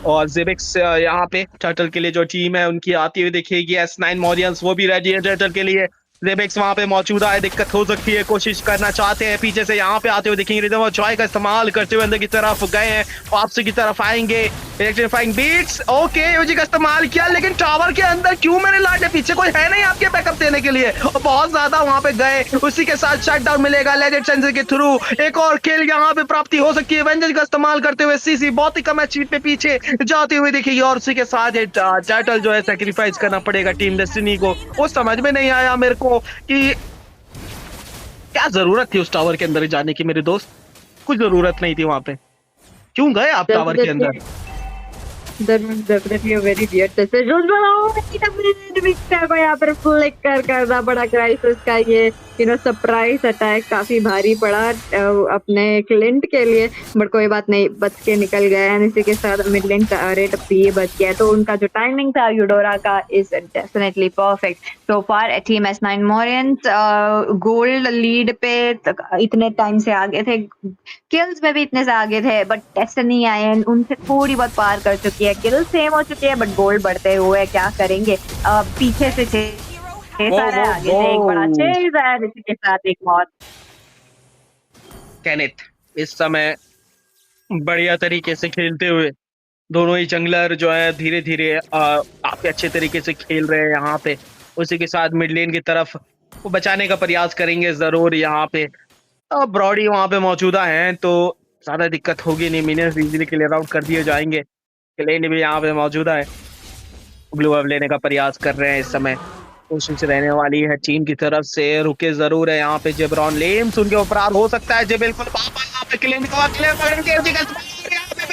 और जेबिक्स यहाँ पे टर्टल के लिए जो टीम है उनकी आती हुई दिखेगी। S9 मॉरियंस वो भी रेडी है टर्टल के लिए। जेबिक्स वहां पे मौजूदा है, दिक्कत हो सकती है, कोशिश करना चाहते हैं, पीछे से यहाँ पे आते हुए दिखेंगे। रिदम और जॉय का इस्तेमाल करते हुए अंदर की तरफ गए हैं, वापसी की तरफ आएंगे। इलेक्ट्रीफाइंग बीट्स, ओके यूजी का इस्तेमाल किया, लेकिन टावर के अंदर क्यों मेरे लाडे, पीछे कोई है नहीं आपके बैकअप देने के लिए, और बहुत ज्यादा वहां पे गए। उसी के साथ शटडाउन मिलेगा लेजेंड सेंसर के थ्रू, एक और किल यहाँ पे प्राप्ति हो सकती है वेंजेंस का इस्तेमाल करते हुए। सीसी बहुत ही कम एचपी पे पीछे जाती हुई दिखेगी, और उसी के साथ ये टाइटल जो है सैक्रिफाइस करना पड़ेगा टीम डेस्टिनी को। वो समझ में नहीं आया मेरे को कि क्या जरूरत थी उस टावर के अंदर जाने की मेरे दोस्त, कुछ जरूरत नहीं थी वहां पे, क्यों गए आप टावर के अंदर? That was definitely a very weird decision. यहाँ पर फ्लिक करना पड़ा क्राइसिस का ये सरप्राइज अटैक काफी भारी पड़ा अपने क्लिंट के लिए, बट कोई बात नहीं, बच के निकल गए हैं। इसी के साथ मिड लेन टर्रेट भी बच गया, तो उनका जो टाइमिंग था यूडोरा का is definitely perfect. So far team S9 मॉरियंस गोल्ड लीड पे इतने टाइम से आगे थे, किल्स में भी इतने से आगे थे, बट डेस्टिनी आए उनसे थोड़ी बहुत पार कर चुकी है, किल्स सेम हो चुकी है, बट गोल्ड बढ़ते हुए क्या करेंगे, पीछे से सारा आगे से एक बड़ा चेज है, इसी के साथ एक मौत। केनेथ इस समय बढ़िया तरीके से खेलते हुए, दोनों ही जंगलर जो है धीरे धीरे काफी अच्छे तरीके से खेल रहे हैं यहाँ पे। उसी के साथ मिड लेन की तरफ वो बचाने का प्रयास करेंगे जरूर। यहाँ पे ब्रॉडी वहां पे मौजूदा हैं, तो ज्यादा दिक्कत होगी नहीं, मिनियंस इजीली क्लियर आउट कर दिए जाएंगे। क्लेन भी यहाँ पे मौजूदा है, ब्लू वेव लेने का प्रयास कर रहे हैं इस समय, कोशिश रहने वाली है टीम की तरफ से। रुके जरूर है यहाँ पे जेब्रॉन लेम्स, उनके ऊपर हो सकता है जे बिल्कुल पापा यहाँ पे क्लीन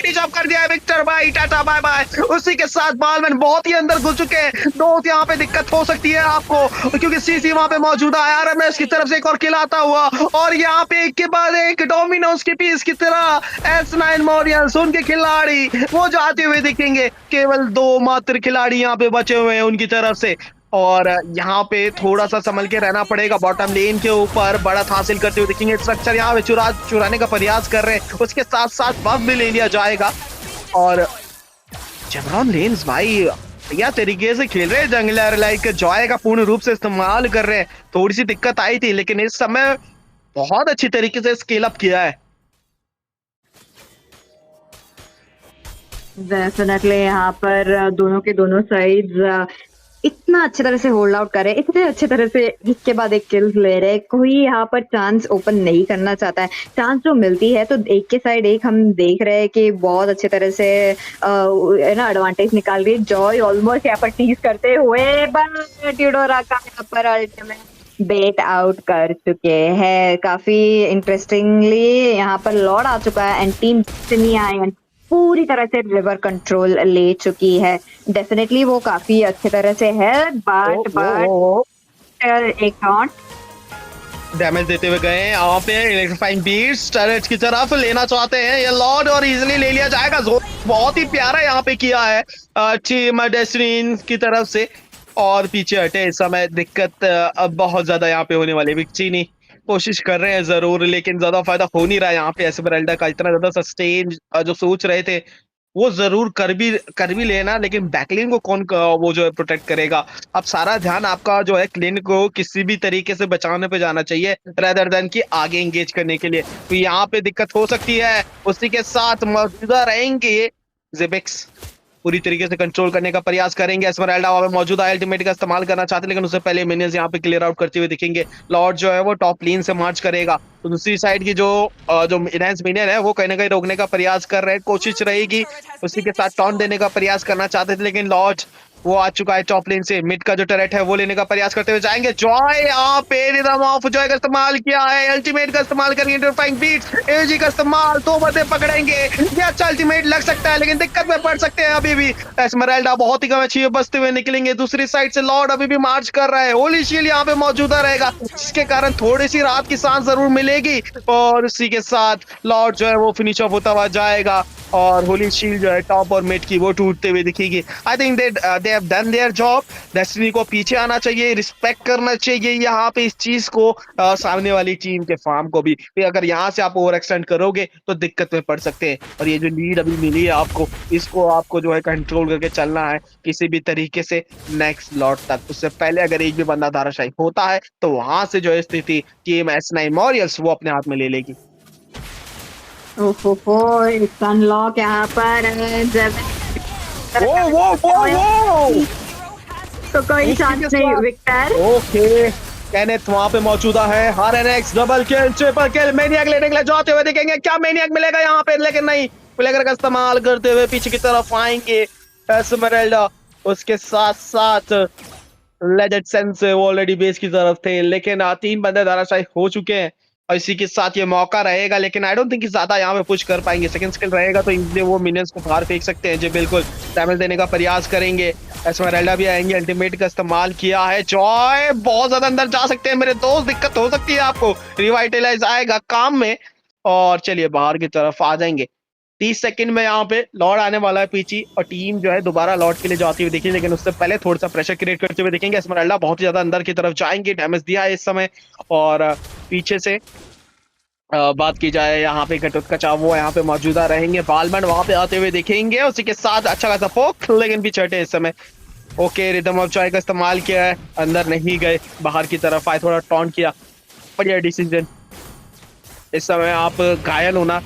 जॉब कर दिया है विक्टर भाई, टाटा बाय बाय। उसी के साथ बालमैन बहुत ही अंदर घुस चुके हैं, दोस्त यहाँ पे दिक्कत हो सकती है आपको, क्योंकि सीसी वहाँ पे मौजूदा है। आरएमएस की तरफ से एक और किल आता हुआ, और यहाँ पे एक के बाद एक डोमिनोज की पीस की तरह S9 मॉरियंस, उनके खिलाड़ी वो जाते हुए दिखेंगे। केवल 2 मात्र खिलाड़ी यहाँ पे बचे हुए हैं उनकी तरफ से, और यहाँ पे थोड़ा सा संभल के रहना पड़ेगा। बॉटम लेन के ऊपर बढ़त हासिल करते हुए दिखेंगे, स्ट्रक्चर यहाँ पे चुराने का प्रयास कर रहे हैं, उसके साथ साथ बफ भी ले लिया जाएगा। और जेब्रॉन लेन्स भाई बढ़िया तरीके से खेल रहे हैं, जंगलर लाइक जॉय का पूर्ण रूप से इस्तेमाल कर रहे हैं। थोड़ी सी दिक्कत आई थी, लेकिन इस समय बहुत अच्छी तरीके से स्केल अप किया है। डेफिनेटली यहाँ पर दोनों के दोनों साइड्स इतना अच्छे तरह से होल्ड आउट करे, इतने अच्छे तरह से एक के बाद एक किल्स ले रहे, कोई यहाँ पर चांस ओपन नहीं करना चाहता है। चांस जो मिलती है तो एक के साइड एक हम देख रहे हैं कि बहुत अच्छे तरह से ना एडवांटेज निकाल रही है जॉय, ऑलमोस्ट यहाँ पर टीज करते हुए, बट यूडोरा का यहाँ पर अल्टीमेट बेट आउट कर चुके हैं। काफी इंटरेस्टिंगली यहाँ पर लॉर्ड आ चुका है एंड टीम आयन पूरी तरह से रिवर कंट्रोल ले चुकी है। डेफिनेटली वो काफी अच्छी तरह से है, बट एक नॉट डैमेज देते हुए गए यहाँ पे। इलेक्ट्रीफाइंग बीट्स टर्रेट की तरफ लेना चाहते हैं ये लॉर्ड, और इजीली ले लिया जाएगा। जोन बहुत ही प्यारा यहाँ पे किया है टीम डेस्टिनी की तरफ से, और पीछे हटे। इस समय दिक्कत अब बहुत ज्यादा यहाँ पे होने वाली। विक्चीनी कोशिश कर रहे हैं जरूर, लेकिन ज्यादा फायदा हो नहीं रहा है यहाँ पे एस्मेराल्डा का। इतना ज्यादा सस्टेन जो सोच रहे थे वो जरूर कर भी लेना, लेकिन बैकलाइन को कौन वो जो है प्रोटेक्ट करेगा। अब सारा ध्यान आपका जो है क्लीन को किसी भी तरीके से बचाने पे जाना चाहिए, रेदर देन कि आगे एंगेज करने के लिए। तो यहाँ पे दिक्कत हो सकती है। उसी के साथ मौजूदा रहेंगे जेबिक्स, पूरी तरीके से कंट्रोल करने का प्रयास करेंगे। एस्मेराल्डा वहां पे मौजूदा अल्टीमेट का इस्तेमाल करना चाहते हैं, लेकिन उससे पहले मिनियंस यहाँ पे क्लियर आउट करते हुए दिखेंगे। लॉर्ड जो है वो टॉप लेन से मार्च करेगा, तो दूसरी साइड की जो इनहेंस मिनियन है वो कहीं ना कहीं रोकने का प्रयास कर रहे हैं। कोशिश रहेगी उसी के साथ टॉन्ट देने का प्रयास करना चाहते थे, लेकिन लॉर्ड वो आ चुका है टॉप लेन से। मिड का जो टरेट है वो लेने का प्रयास करते हुए जाएंगे। जॉय यहाँ पे रिदम ऑफ जॉय का इस्तेमाल किया है, अल्टीमेट का इस्तेमाल करेंगे। इंटरफाइंग बीट्स एजी का इस्तेमाल, 2 बंदे पकड़ेंगे, ये अच्छा अल्टीमेट लग सकता है, लेकिन दिक्कत में पड़ सकते हैं अभी भी। एस्मेराल्डा बहुत ही कम अच्छी बचते हुए निकलेंगे। दूसरी साइड से लॉर्ड अभी भी मार्च कर रहा है, होली शील्ड यहाँ पे मौजूदा रहेगा, जिसके कारण थोड़ी सी राहत की सांस जरूर मिलेगी। और उसी के साथ लॉर्ड जो है वो फिनिश ऑफ होता हुआ जाएगा, और होली शील्ड जो है टॉप और मिड की वो टूटते हुए दिखेगी। I think they have done their job. Destiny को पीछे आना चाहिए, रिस्पेक्ट करना चाहिए यहाँ पे इस चीज को, सामने वाली टीम के फार्म को भी। अगर यहाँ से आप ओवर एक्सटेंड करोगे तो दिक्कत में पड़ सकते हैं। और ये जो लीड अभी मिली है आपको, इसको आपको जो है कंट्रोल करके चलना है किसी भी तरीके से नेक्स्ट लॉट तक। उससे पहले अगर एक भी बंदा धाराशायी होता है तो वहां से जो है स्थिति टीम S9 मॉरियल्स वो अपने हाथ में ले लेगी। ओहो, अनलॉक यहाँ पर वो तो कोई चांस नहीं विक्टर। ओके केनेथ वहां पे मौजूदा है। RNX डबल किल ट्रिपल किल, मैनियक लेने के लिए जाते हुए दिखेंगे, क्या मैनियक मिलेगा यहाँ पे, लेकिन नहीं, प्लेगर का इस्तेमाल करते हुए पीछे की तरफ आएंगे एस्मेराल्डा। उसके साथ साथ लेजेंड सेंस वो ऑलरेडी बेस की तरफ थे, लेकिन 3 बंदे धराशायी हो चुके हैं और इसी के साथ ये मौका रहेगा, लेकिन आई डोंट थिंक कि ज्यादा यहाँ पे पुश कर पाएंगे। सेकंड स्किल रहेगा तो इजीली वो मिनियंस को बाहर फेंक सकते हैं जी, बिल्कुल डैमेज देने का प्रयास करेंगे। एस्मेराल्डा भी आएंगे, अल्टीमेट का इस्तेमाल किया है, जॉय बहुत ज्यादा अंदर जा सकते हैं मेरे दोस्त, दिक्कत हो सकती है आपको, रिवाइटलाइज आएगा काम में और चलिए बाहर की तरफ आ जाएंगे। 30 सेकंड में यहाँ पे लॉर्ड आने वाला है पीछे और टीम जो है दोबारा लॉर्ड के लिए जाती हुई दिखी, लेकिन उससे पहले थोड़ा सा प्रेशर क्रिएट करते हुए दिखेंगे। एस्मेराल्डा बहुत ही ज्यादा अंदर की तरफ जाएंगे, डैमेज दिया है इस समय और पीछे से बात की जाए यहाँ पे घटोत का चावो यहाँ पे मौजूदा रहेंगे, बालमैन वहां पे आते हुए दिखेंगे, उसी के साथ अच्छा खासा फोक लेकिन पीछे हटे इस समय। ओके रिदम ऑफ जॉय का इस्तेमाल किया है, अंदर नहीं गए, बाहर की तरफ आए, थोड़ा टॉन्ट किया, बढ़िया डिसीजन। इस समय आप घायल होना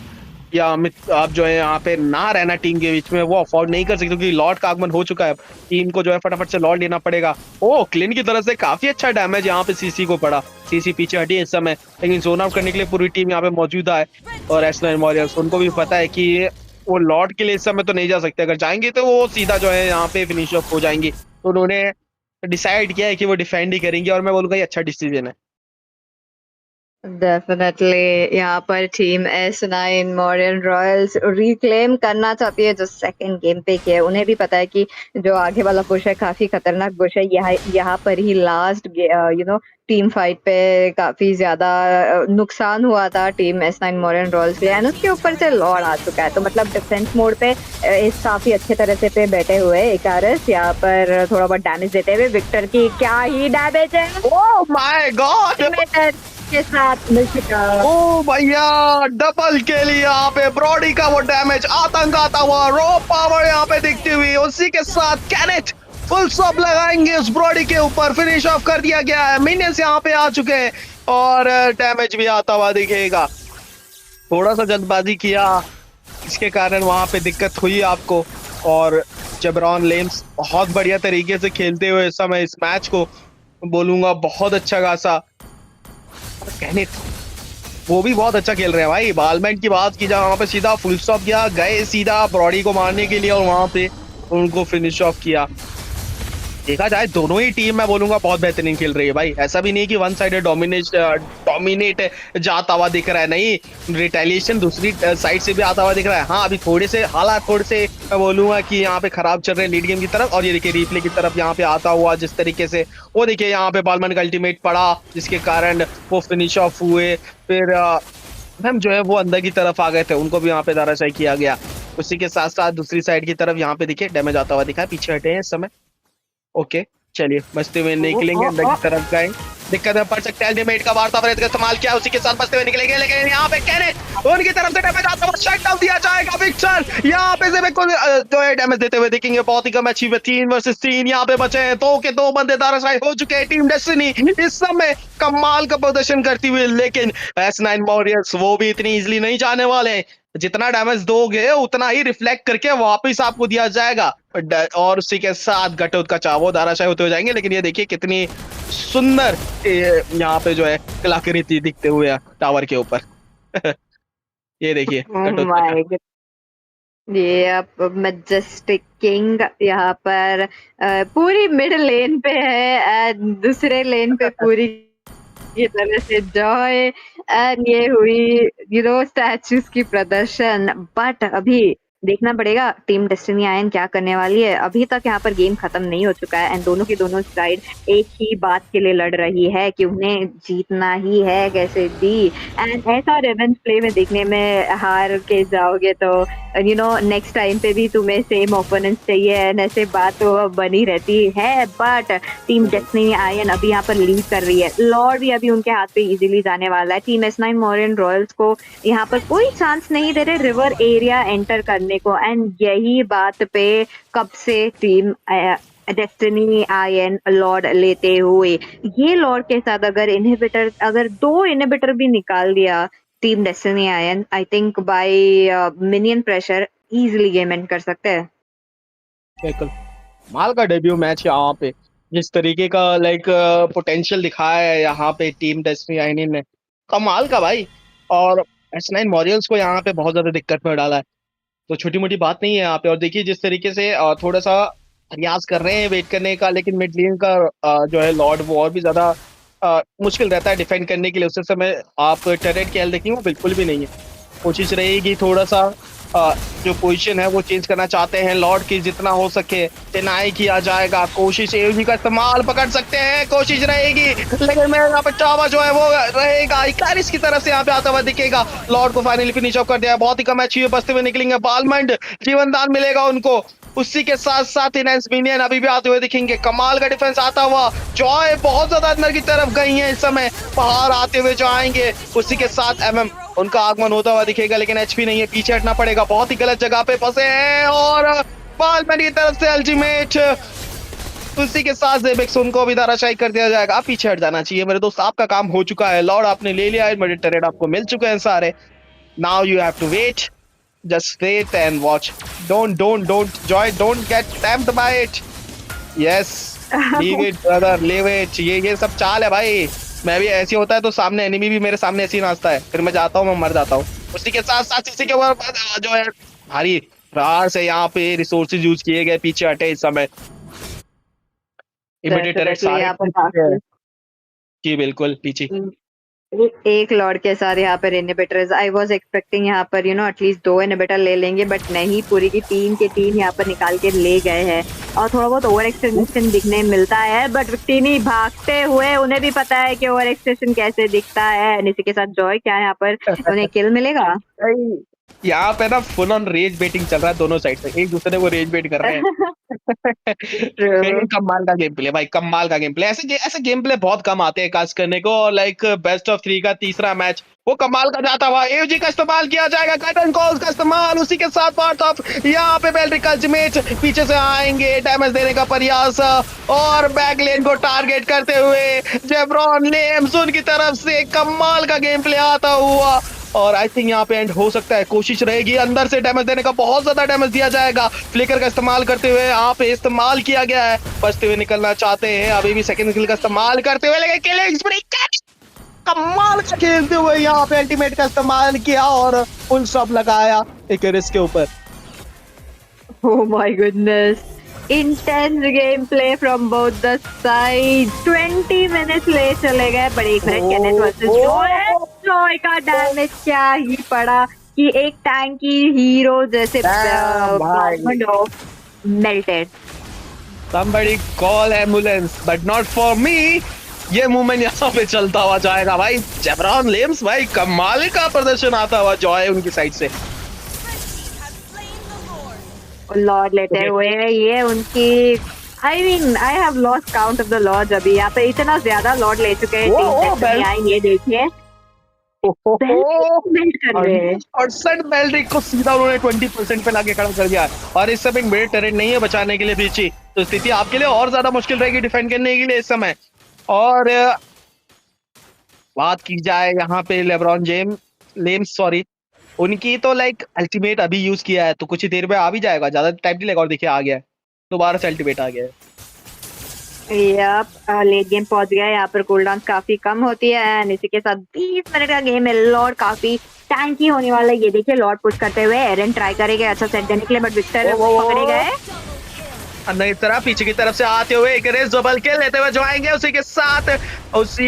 या आप जो है यहाँ पे ना रहना टीम के बीच में वो अफोर्ड नहीं कर सकते, क्योंकि लॉर्ड का आगमन हो चुका है, टीम को जो है फटाफट से लॉर्ड लेना पड़ेगा। ओ क्लिन की तरफ से काफी अच्छा डैमेज यहाँ पे सीसी को पड़ा, सीसी पीछे हटी है इस समय, लेकिन जोन आउट करने के लिए पूरी टीम यहाँ पे मौजूदा है और S9 मॉरियंस उनको भी पता है कि वो लॉर्ड के लिए इस समय तो नहीं जा सकते, अगर जाएंगे तो वो सीधा जो है यहाँ पे फिनिश ऑफ हो जाएंगे, तो उन्होंने डिसाइड किया है कि वो डिफेंड ही करेंगे और मैं बोलूंगा ये अच्छा डिसीजन है। डेफिनेटली यहाँ पर team S9 Mauryan Royals reclaim करना चाहती है जो सेकंड गेम पे किया है। उन्हें भी पता है कि जो आगे वाला पुश है काफी खतरनाक पुश है, यहाँ पर ही लास्ट टीम फाइट पे काफी ज्यादा नुकसान हुआ था टीम S9 मॉरियन रॉयल्स के लिए, एंड उसके ऊपर से लॉर्ड आ चुका है, तो मतलब डिफेंस मोड पे इस काफी अच्छे तरह से पे बैठे हुए इकारस यहाँ पर थोड़ा बहुत डैमेज देते हुए। विक्टर की क्या ही डैमेज है, ओह माय गॉड के साथ ओ भैया डबल के लिए यहाँ पे ब्रॉडी का वो डैमेज आतंक आता हुआ, रो पावर यहाँ पे दिखती हुई, उसी के साथ कैनेथ फुल स्टॉप लगाएंगे उस ब्रॉडी के ऊपर, फिनिश ऑफ कर दिया गया है, मिनियंस यहाँ पे आ चुके हैं और डैमेज भी आता हुआ दिखेगा। थोड़ा सा जल्दबाजी किया इसके कारण वहां पे दिक्कत हुई आपको, और जेब्रॉन लेम्स बहुत बढ़िया तरीके से खेलते हुए इस समय इस मैच को बोलूंगा बहुत अच्छा खासा, कैनेथ वो भी बहुत अच्छा खेल रहे हैं भाई। बालमैन की बात की जाए वहां पे सीधा फुल स्टॉप किया, गए सीधा ब्रॉडी को मारने के लिए और वहां पे उनको फिनिश ऑफ किया। देखा जाए दोनों ही टीम मैं बोलूंगा बहुत बेहतरीन खेल रही है भाई, ऐसा भी नहीं कि वन साइडेड डोमिनेट जाता हुआ दिख रहा है, नहीं रिटेलिएशन दूसरी साइड से भी आता हुआ दिख रहा है। हाँ अभी थोड़े से हालात थोड़े से मैं बोलूंगा कि यहाँ पे खराब चल रहे हैं लीड गेम की तरफ, और ये देखिए रिप्ले की तरफ यहाँ पे आता हुआ जिस तरीके से वो देखिए यहाँ पे बालमैन का अल्टीमेट पड़ा जिसके कारण वो फिनिश ऑफ हुए, फिर हम जो है वो अंदर की तरफ आ गए थे, उनको भी यहाँ पे धराशायी किया गया। उसी के साथ साथ दूसरी साइड की तरफ यहाँ पे देखिए डैमेज आता हुआ दिखा, पीछे हटे हैं इस समय। ओके चलिए बचते हुए निकलेंगे, अंदर की तरफ गए, दिक्कत में पड़ सकते हैं, अल्टीमेट का वार्ता का इस्तेमाल किया, उसी के साथ बचते हुए निकलेंगे, लेकिन यहाँ पे कैनेथ उनकी तरफ से डैमेज आता हुआ शट डाउन दिया जाएगा। विक्टर यहाँ पे जो है डैमेज देते हुए दिखेंगे, बहुत ही कम अचीव है, 3 वर्सेस 3 यहाँ पे बचे हैं, 2 के 2 बंदे धराशायी हो चुके हैं। टीम डेस्टिनी इस समय कमाल का प्रदर्शन करती हुई, लेकिन S9 मॉरियर्स वो भी इतनी इजिली नहीं जाने वाले, जितना डैमेज दोगे उतना ही रिफ्लेक्ट करके वापस आपको दिया जाएगा, और उसी के साथ घटोत का चावो धाराशायी होते हो जाएंगे। लेकिन ये देखिए कितनी सुंदर यहाँ पे जो है कलाकृति दिखते हुए टावर के ऊपर ये देखिए ये अब मैजेस्टिक किंग यहाँ पर पूरी मिड लेन पे है, दूसरे लेन पे पूरी ये तरह से जॉय एंड ये हुई स्टैचूज की प्रदर्शन। बट अभी देखना पड़ेगा टीम डेस्टिनी आयन क्या करने वाली है। अभी तक यहाँ पर गेम खत्म नहीं हो चुका है एंड दोनों की दोनों साइड एक ही बात के लिए लड़ रही है कि उन्हें जीतना ही है कैसे भी, एंड ऐसा रिवेंज प्ले में देखने में हार के जाओगे तो नेक्स्ट टाइम पे भी तुम्हें सेम ओपोनेंट्स चाहिए एंड ऐसे बात तो बनी रहती है। बट टीम डेस्टिनी आयन अभी यहाँ पर लीड कर रही है, लॉर्ड भी अभी उनके हाथ पे इजीली जाने वाला है। टीम S9 मॉरियन रॉयल्स को यहाँ पर कोई चांस नहीं दे रहे रिवर एरिया एंटर करने को, एंड यही बात पे कब से टीम डेस्टिनी आयन लॉर्ड लेते हुए, ये लॉर्ड के साथ अगर 2 इनहिबिटर भी निकाल दिया team destiny ion, I think by minion pressure easily game and कर सकते हैं। बिल्कुल माल का डेब्यू मैच यहाँ पे, जिस तरीके का लाइक पोटेंशियल दिखाया है यहाँ पे टीम डेस्टिनी आईनी ने, कमाल का भाई। और S9 मॉरियल्स को यहाँ पे बहुत ज्यादा दिक्कत में डाला है, तो छोटी मोटी बात नहीं है यहाँ पे। और देखिए जिस तरीके से थोड़ा सा प्रयास कर रहे हैं वेट करने का, लेकिन मिड लेन का जो है लॉर्ड वो और भी ज्यादा मुश्किल रहता है डिफेंड करने के लिए। उस समय आप टरेट कैल देखेंगे वो बिल्कुल भी नहीं है। कोशिश रहेगी थोड़ा सा जो पोजीशन है वो चेंज करना चाहते हैं लॉर्ड की, जितना हो सके डिनाई किया जाएगा। कोशिश एजी का इस्तेमाल पकड़ सकते हैं, कोशिश रहेगी, लेकिन मैं यहाँ पे चावा जो है वो रहेगा इकारिस की तरफ से यहाँ पे आता हुआ दिखेगा। लॉर्ड को फाइनली फिनिश ऑफ कर दिया, बहुत ही कम एचपी बचते हुए निकलेंगे। बालमंड जीवन दान मिलेगा उनको, उसी के साथ साथ इनहेंस मिनियन अभी भी आते हुए दिखेंगे। कमाल का डिफेंस आता हुआ, जॉय बहुत ज्यादा अंदर की तरफ गई है इस समय, बाहर आते हुए जाएंगे। उसी के साथ एमएम उनका आगमन होता हुआ दिखेगा, लेकिन एचपी नहीं है, पीछे हटना पड़ेगा, बहुत ही गलत जगह पे फंसे हैं। और बालमैन की तरफ से अल्टीमेट, उसी के साथ जेबिक्स उनको भी धाराशायी कर दिया जाएगा। आप पीछे हट जाना चाहिए मेरे दोस्त, आपका काम हो चुका है, लॉर्ड आपने ले लिया है, मेरे टरेट आपको मिल चुके हैं सारे। Now you have to wait, just wait and watch. Don't Joy, don't get tempted by it. Yes, leave it brother, leave it. ये सब चाल है भाई, मैं भी ऐसी होता है तो सामने एनिमी भी मेरे सामने ऐसे ही नाचता है, फिर मैं जाता हूँ, मैं मर जाता हूँ। उसी के साथ साथ इसी के ऊपर जो है भारी प्रहार से यहाँ पे रिसोर्सेज यूज किए गए, पीछे हटे इस समय इमीडिएट टरेट सारे जी बिल्कुल पीछे। एक लॉर्ड के साथ यहाँ पर इनहिबिटर्स, आई वाज एक्सपेक्टिंग यहाँ पर एटलीस्ट 2 इनहिबिटर ले लेंगे, बट नहीं, पूरी की 3 के 3 यहाँ पर निकाल के ले गए हैं। और थोड़ा बहुत ओवर एक्सटेंशन दिखने मिलता है, बट विक्टिनी भागते हुए उन्हें भी पता है कि ओवर एक्सटेंशन कैसे दिखता है। इसी के साथ जॉय क्या यहाँ पर उन्हें किल मिलेगा। यहाँ पे ना फुल ऑन रेज बेटिंग चल रहा है दोनों साइड से, एक दूसरे को रेज बेट कर रहे हैं। कमाल का गेम प्ले भाई, कमाल का गेम प्ले। ऐसे गेम प्ले बहुत कम आते हैं कास्ट करने को, और लाइक बेस्ट ऑफ 3 का तीसरा मैच वो कमाल का जाता हुआ। एजी का इस्तेमाल किया जाएगा, कर्टन कॉल्स का इस्तेमाल, उसी के साथ पार्ट ऑफ यहाँ पे बेल्ट्रिक अल्टीमेट पीछे से आएंगे, डैमेज देने का प्रयास, और बैक लेन को टारगेट करते हुए जेब्रॉन लेम्स उनकी तरफ से कमाल का गेम प्ले आता हुआ। और आई थिंक यहाँ पे एंड हो सकता है, कोशिश रहेगी अंदर से डैमेज देने का, बहुत ज्यादा डैमेज दिया जाएगा। फ्लिकर का इस्तेमाल करते हुए यहाँ पे इस्तेमाल किया गया है, बचते हुए निकलना चाहते हैं अभी भी सेकंड स्किल का इस्तेमाल करते हुए, लेकिन किलिंग स्प्री कमाल का खेलते हुए यहाँ पे अल्टीमेट का इस्तेमाल किया और फुल स्टॉप लगाया इकारिस के ऊपर। Oh my goodness. Intense gameplay from both the sides. 20 minutes ले चले गए, बट एक मिनट केनेथ वर्सेस जॉय का डैमेज क्या ही पड़ा कि एक टैंकी हीरो जैसे melted. Somebody call ambulance, but not for me. ये मूवमेंट यहाँ पे चलता हुआ जाएगा भाई। जेब्रॉन लेम्स भाई कमाल का प्रदर्शन आता हुआ जॉय उनकी साइड से। लॉर्ड लेते हुए ये उनकी, I mean I have lost count of the lords. अभी यहाँ पे इतना ज्यादा लॉर्ड ले चुके हैं, ये देखिए बेल्ट्रिक को सीधा उन्होंने 20% पे लाके खड़ा कर दिया, और इस समय मेरे टरेट नहीं है बचाने के लिए पीछे, तो स्थिति आपके लिए और ज्यादा मुश्किल रहेगी डिफेंड करने के लिए इस समय। और बात की जाए यहाँ पे लेब्रॉन लेम्स उनकी तो लाइक अल्टीमेट अभी यूज किया है, तो कुछ ही देर में आ भी जाएगा, ज्यादा टाइम नहीं लगेगा। और देखिए आ गया है, दोबारा से अल्टीमेट आ गया है। लेट गेम पहुंच गया है, यहाँ पर कूलडाउन काफी कम होती है, एंड इसी के साथ 20 मिनट का गेम है। लॉर्ड काफी टैंकी होने वाला है, ये देखिए लॉर्ड पुश करते हुए एरन ट्राई करेंगे अच्छा सेट देने के लिए, बट विक्टर पकड़े गए अंदर की तरफ, पीछे की तरफ से आते हुए एक रेस डबल किल लेते हुए जाएंगे। उसी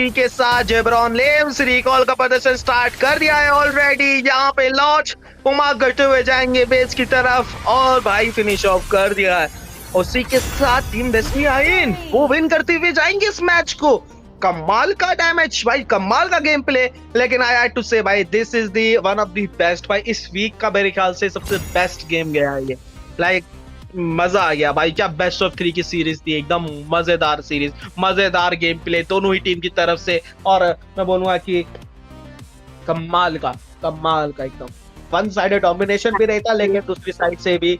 के साथ जेब्रॉन लेम्स रिकॉल का प्रदर्शन स्टार्ट कर दिया है ऑलरेडी। यहाँ पे लॉन्च उमाक करते हुए जाएंगे बेस की तरफ, और भाई फिनिश ऑफ कर दिया है। उसी के साथ टीम डेस्टिनी आइन वो विन करते हुए जाएंगे इस मैच को। कमाल का डैमेज भाई, कमाल का गेम प्ले, लेकिन आई हैड टू से भाई this is the one of the best भाई, इस वीक का मेरे ख्याल से सबसे बेस्ट गेम गया है ये। लाइक मजा आ गया भाई, क्या बेस्ट ऑफ 3 की सीरीज थी, एकदम मजेदार सीरीज, मजेदार गेम प्ले दोनों ही टीम की तरफ से, और मैं बोलूंगा कि कमाल का एकदम वन साइडेड डोमिनेशन भी रहता, लेकिन दूसरी साइड से भी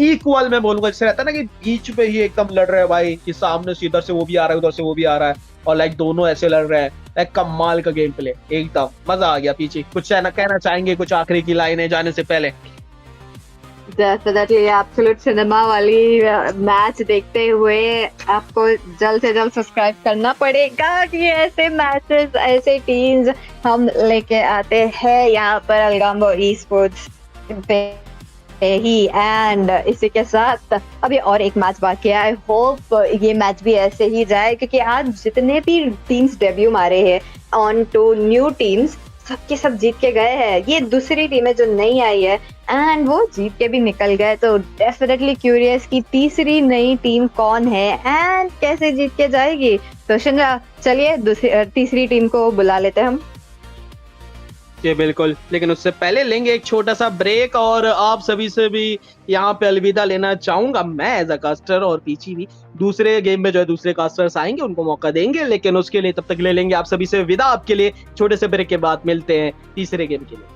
इक्वल मैं बोलूंगा, जैसे रहता है ना कि बीच पे ही एकदम लड़ रहे हैं भाई, कि सामने से इधर से वो भी आ रहा है, उधर से वो भी आ रहा है, और लाइक दोनों ऐसे लड़ रहे हैं। लाइक कमाल का गेम प्ले, एकदम मजा आ गया। पीछे कुछ कहना चाहेंगे, कुछ आखिरी की लाइनें जाने से पहले? डेफिनेटली एब्सोल्यूट सिनेमा वाली मैच देखते हुए आपको जल्द से जल्द सब्सक्राइब करना पड़ेगा कि ऐसे मैचेस ऐसे टीम्स हम लेके आते हैं यहाँ पर अलगाम्बो ई स्पोर्ट्स पे ही। एंड इसी के साथ अभी और एक मैच बाकी है। आई होप ये मैच भी ऐसे ही जाए, क्योंकि आज जितने भी टीम्स डेब्यू मारे हैं ऑन टू न्यू टीम्स, सबके सब जीत के गए हैं। ये दूसरी टीम है जो नहीं आई है एंड वो जीत के भी निकल गए। तो डेफिनेटली क्यूरियस कि तीसरी नई टीम कौन है एंड कैसे जीत के जाएगी। तो शिंजा, चलिए तीसरी टीम को बुला लेते हैं हम। जी बिल्कुल, लेकिन उससे पहले लेंगे एक छोटा सा ब्रेक और आप सभी से भी यहाँ पे अलविदा लेना चाहूंगा मैं एज अ कास्टर, और पीछे भी दूसरे गेम में जो है दूसरे कास्टर्स आएंगे, उनको मौका देंगे, लेकिन उसके लिए तब तक ले लेंगे आप सभी से विदा। आपके लिए छोटे से ब्रेक के बाद मिलते हैं तीसरे गेम के लिए।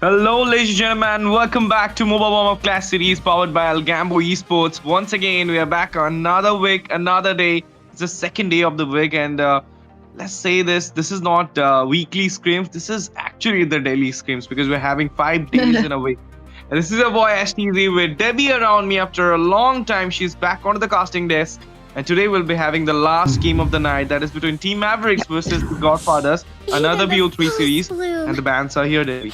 Hello, ladies and gentlemen. Welcome back to MOBA Warmup Class Series powered by Algambo Esports. Once again, we are back on another week, another day. It's the second day of the week, and let's say this is not weekly scrims. This is actually the daily scrims because we're having 5 days in a week. And this is your boy STZ with Debbie around me after a long time. She's back onto the casting desk. And today we'll be having the last game of the night, that is between Team Mavericks versus the Godfathers, another BO3 series, and the bans are here, Debbie.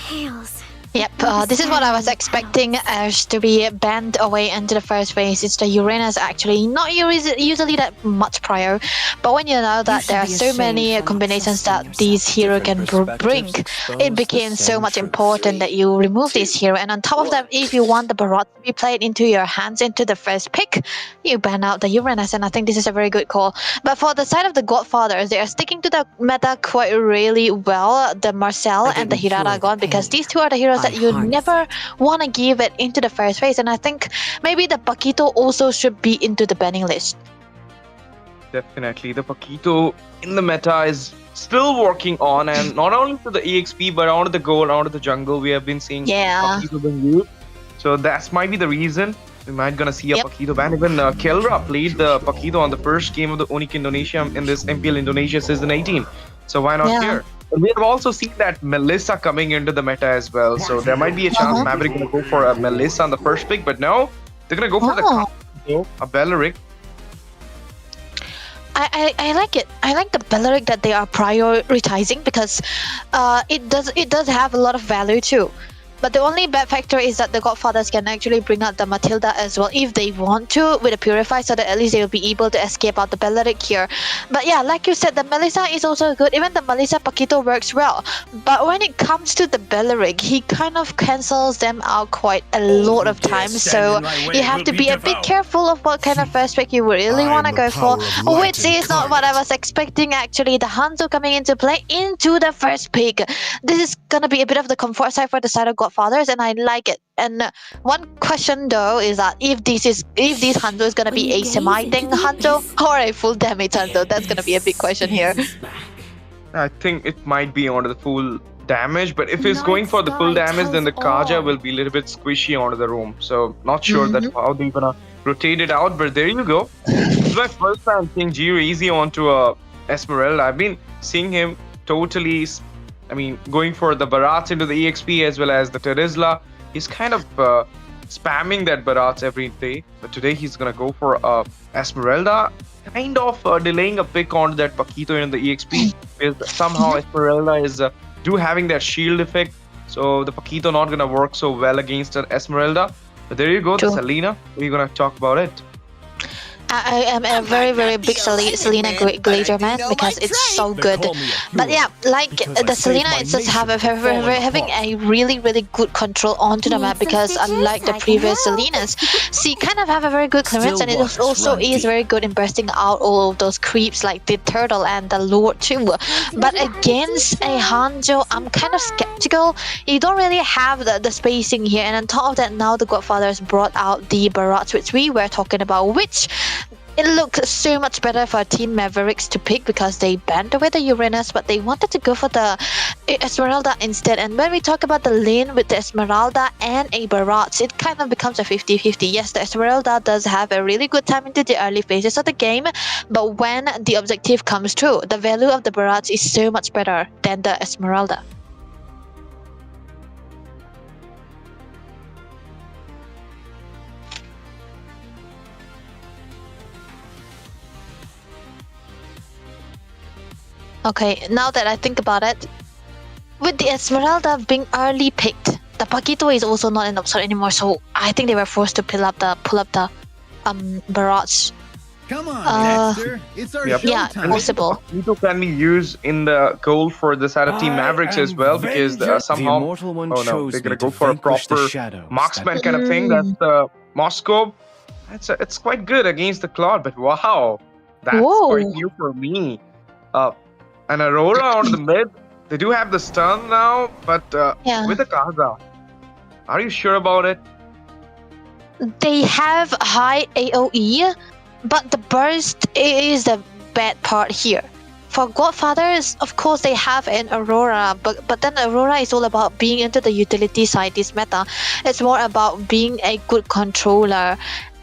Yep, this is what I was expecting as to be banned away into the first phase. It's the Uranus actually, not usually that much prior, but when you know that there are so many combinations that this hero can bring, it became so much important that you remove this hero. And on top of that, if you want the Barot to be played into your hands into the first pick, you ban out the Uranus, and I think this is a very good call. But for the side of the Godfathers, they are sticking to the meta quite really well, the Marcel and the Hiraragon, because these two are the heroes that you never want to give it into the first phase, and I think maybe the Paquito also should be into the banning list. Definitely, the Paquito in the meta is still working on, and not only to the EXP but onto the gold, onto the jungle. We have been seeing Paquito being used, so that might be the reason we might gonna see a Paquito ban. Even Kelra played the Paquito on the first game of the Onyx Indonesia in this MPL Indonesia season 18, so why not here? But we have also seen that Melissa coming into the meta as well, so there might be a chance Maverick gonna go for a Melissa on the first pick, but no, they're gonna go for a Belleric. I like it. I like the Belleric that they are prioritizing because it does have a lot of value too. But the only bad factor is that the Godfathers can actually bring out the Matilda as well if they want to with a Purify, so that at least they will be able to escape out the Belleric here. But yeah, like you said, the Melissa is also good. Even the Melissa Paquito works well. But when it comes to the Belleric, he kind of cancels them out quite a lot of times. So you have to be a bit careful of what kind of first pick you really want to go for, which is not what I was expecting actually. The Hanzo coming into play into the first pick. This is going to be a bit of the comfort side for the side of Godfathers, and I like it. And one question though is that if this Hanzo is gonna be a semi-tank Hanzo or a full damage Hanzo, that's gonna be a big question here. I think it might be onto the full damage, but if it's going for the full damage, then the Kaja will be a little bit squishy onto the room. So not sure that's how they're gonna rotate it out, but there you go. This is my first time seeing Gio easy onto a Esmeralda. I've been seeing him totally, going for the Barats into the EXP as well as the Terizla. He's kind of spamming that Barats every day, but today he's gonna go for Esmeralda, kind of delaying a pick on that Paquito in the EXP because somehow Esmeralda is having that shield effect, so the Paquito not gonna work so well against an Esmeralda. But there you go, the Selena. We're gonna talk about it. I am a very, very big Selena Glazer man because it's so good. But yeah, like the Selena, it's just having a really, really good control onto the map because unlike the previous Selenas, she kind of have a very good clearance, and it also is very good in bursting out all of those creeps like the Turtle and the Lord too. But against a Hanzo, I'm kind of skeptical. You don't really have the spacing here, and on top of that, now the Godfathers brought out the Barats, which we were talking about, which it looks so much better for Team Mavericks to pick because they banned away the Uranus, but they wanted to go for the Esmeralda instead. And when we talk about the lane with the Esmeralda and a Barats, it kind of becomes a 50-50. Yes, the Esmeralda does have a really good time into the early phases of the game, but when the objective comes through, the value of the Barats is so much better than the Esmeralda. Okay, now that I think about it, with the Esmeralda being early picked, the Paquito is also not an option anymore, so I think they were forced to pull up the Barats. Come on, Dexter. It's our showtime. Possible. Paquito can be used in the goal for the side of Team Mavericks as well because somehow they're gonna go for a proper marksman kind of thing. That's the Moscow. It's quite good against the Claude, but wow, that's quite new for me. And Aurora on the mid, they do have the stun now, but with the Kaza, are you sure about it? They have high AoE, but the burst is the bad part here. for Godfathers, of course, they have an Aurora, but then Aurora is all about being into the utility side this meta. It's more about being a good controller.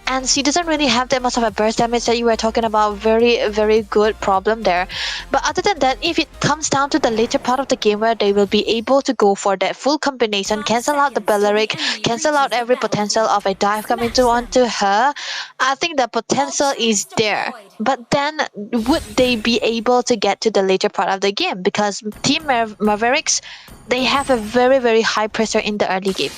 And she doesn't really have that much of a burst damage that you were talking about. Very, very good problem there. But other than that, if it comes down to the later part of the game where they will be able to go for that full combination, cancel out the Belleric, cancel out every potential of a dive coming to onto her, I think the potential is there. But then, would they be able to get to the later part of the game? Because Team Mavericks, they have a very, very high pressure in the early game.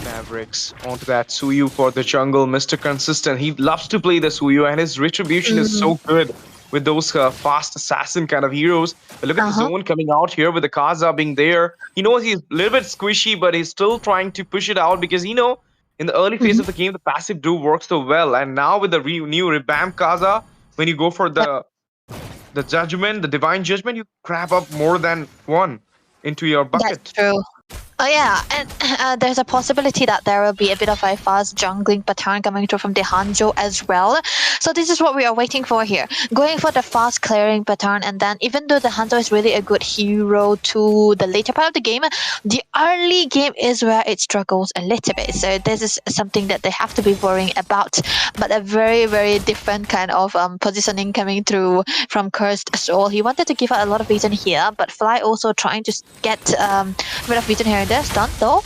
Mavericks onto that Suyu for the jungle. Mr. Consistent. He loves to play the Suyu, and his retribution is so good with those fast assassin kind of heroes. But look at the zone coming out here with the Kaza being there. He knows he's a little bit squishy, but he's still trying to push it out because, you know, in the early phase of the game, the passive do work so well. And now with the new revamped Kaza, when you go for the judgment, the divine judgment, you grab up more than one into your bucket. That's true. Oh yeah, and there's a possibility that there will be a bit of a fast jungling pattern coming through from the Hanzo as well. So this is what we are waiting for here. Going for the fast clearing pattern, and then even though the Hanzo is really a good hero to the later part of the game, the early game is where it struggles a little bit. So this is something that they have to be worrying about. But a very, very different kind of positioning coming through from Cursed Soul. He wanted to give out a lot of vision here, but Fly also trying to get a bit of vision here. They're stunned though.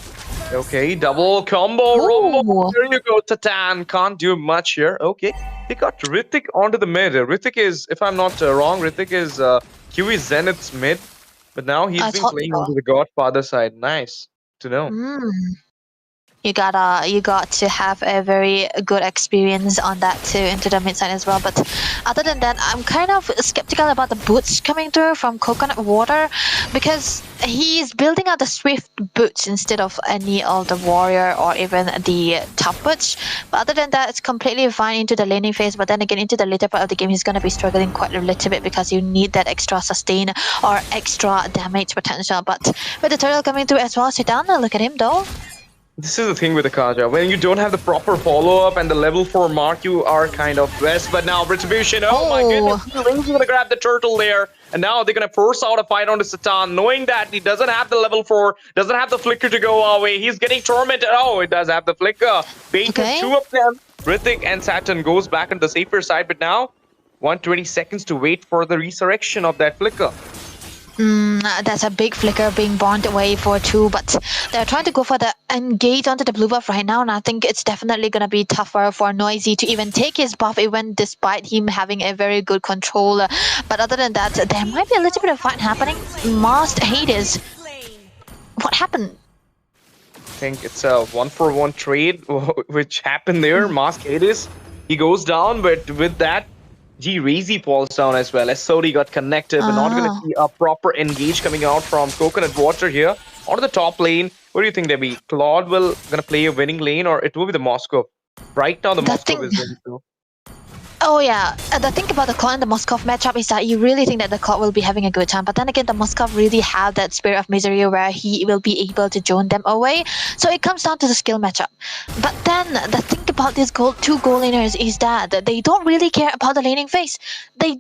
Okay, double combo. Rumble. There you go, Tatan. Can't do much here. Okay, he got Rithik onto the mid. Rithik is, if I'm not wrong, Rithik is QE Zenith's mid. But now he's been playing onto the Godfather side. Nice to know. You got to have a very good experience on that too into the mid side as well. But other than that, I'm kind of skeptical about the boots coming through from Coconut Water, because he's building out the Swift boots instead of any of the Warrior or even the top boots. But other than that, it's completely fine into the laning phase. But then again, into the later part of the game, he's going to be struggling quite a little bit because you need that extra sustain or extra damage potential. But with the turtle coming through as well, sit down and look at him though. This is the thing with the Kaja. When you don't have the proper follow-up and the level 4 mark, you are kind of west. But now Retribution, oh my goodness, Rings gonna grab the turtle there. And now they're gonna force out a fight onto Satan, knowing that he doesn't have the level 4, doesn't have the flicker to go away. He's getting tormented. Oh, it does have the flicker. Baited two of them. Rithik and Saturn goes back on the safer side, but now 120 seconds to wait for the resurrection of that flicker. That's a big flicker being burned away for 2, but they're trying to go for the engage onto the blue buff right now, and I think it's definitely going to be tougher for Noisy to even take his buff, even despite him having a very good control. But other than that, there might be a little bit of fight happening. Masked Hades. What happened? I think it's a 1-for-1 trade which happened there. Masked Hades, he goes down, but with that, G-Razy falls down as well. SOD got connected, but not going to see a proper engage coming out from Coconut Water here. On the top lane, what do you think, Debbie? Claude will going to play a winning lane, or it will be the Moskov? Right now, the Moskov is winning too. Oh yeah, the thing about the Claude and the Moskov matchup is that you really think that the Claude will be having a good time, but then again, the Moskov really have that spirit of misery where he will be able to drone them away. So it comes down to the skill matchup. But then the thing about these two gold laners is that they don't really care about the laning phase. They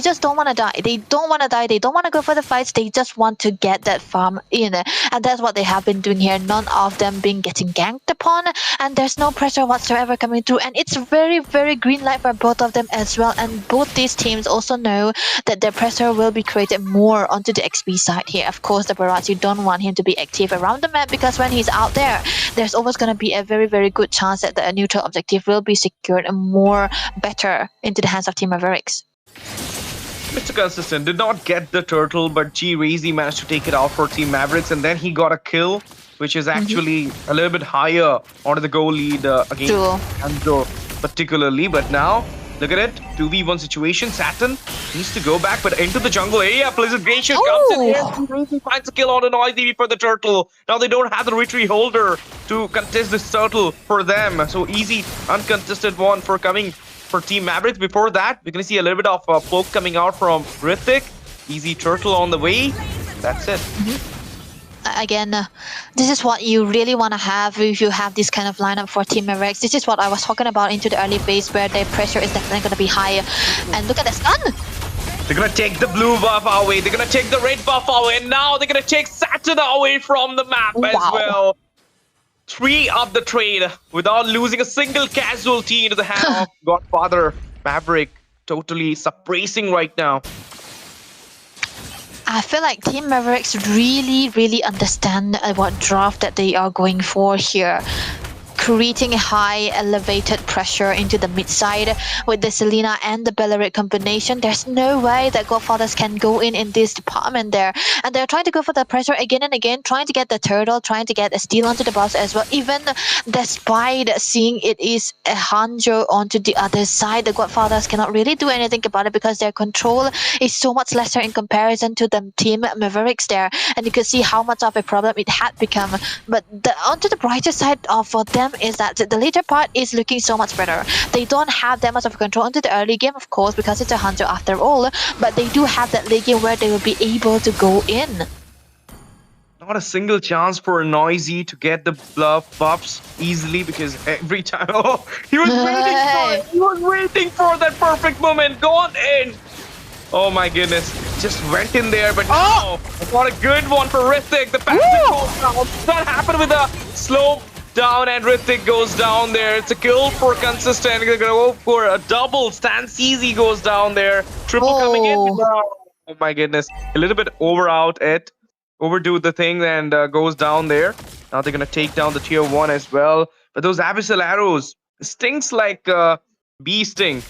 just don't want to die. They don't want to die. They don't want to go for the fights. They just want to get that farm in, and that's what they have been doing here. None of them being getting ganked upon, and there's no pressure whatsoever coming through. And it's very, very green light for both of them as well. And both these teams also know that the pressure will be created more onto the XP side here. Of course, the Barats, you don't want him to be active around the map, because when he's out there, there's always going to be a very, very good chance that the neutral objective will be secured and more better into the hands of Team Mavericks. Mr. Consistent did not get the turtle, but G-Razy managed to take it out for Team Mavericks, and then he got a kill, which is actually a little bit higher onto the goal lead against Anzo particularly. But now, look at it, 2v1 situation. Saturn needs to go back, but into the jungle area. Blizzard Glacier comes in here. G-Razy finds a kill on the Noisy for the turtle. Now they don't have the retreat holder to contest this turtle for them. So easy, uncontested one for coming for Team Mavericks. Before that, we're going to see a little bit of poke coming out from Rithik. Easy turtle on the way. That's it. Again, this is what you really want to have if you have this kind of lineup for Team Mavericks. This is what I was talking about into the early phase, where the pressure is definitely going to be higher. And look at the stun! They're gonna take the blue buff away. They're gonna take the red buff away. And now they're gonna take Saturn away from the map as well. 3 up the trade without losing a single casualty into the hand of Godfather. Maverick totally suppressing right now. I feel like Team Mavericks really understand what draft that they are going for here. Creating a high elevated pressure into the mid side with the Selena and the Bellerit combination. There's no way that Godfathers can go in this department there, and they're trying to go for the pressure again and again, trying to get the turtle, trying to get a steal onto the boss as well. Even despite seeing it is a Hanjo onto the other side, the Godfathers cannot really do anything about it because their control is so much lesser in comparison to the Team Mavericks there, and you can see how much of a problem it had become. But onto the brighter side for them is that the later part is looking so much better. They don't have that much of control into the early game, of course, because it's a hunter after all, but they do have that late game where they will be able to go in. Not a single chance for Noisy to get the buffs easily, because every time he was waiting for it. He was waiting for that perfect moment. Go on in. Oh my goodness. Just went in there, but no. What a good one for Rithik. The passive goes down. That happened with a slow down, and Rithik goes down there. It's a kill for Consistent. They're gonna go for a double. Stance Easy goes down there. Triple coming in. Oh my goodness. A little bit overdo the thing and goes down there. Now they're gonna take down the tier 1 as well. But those abyssal arrows stings like bee sting.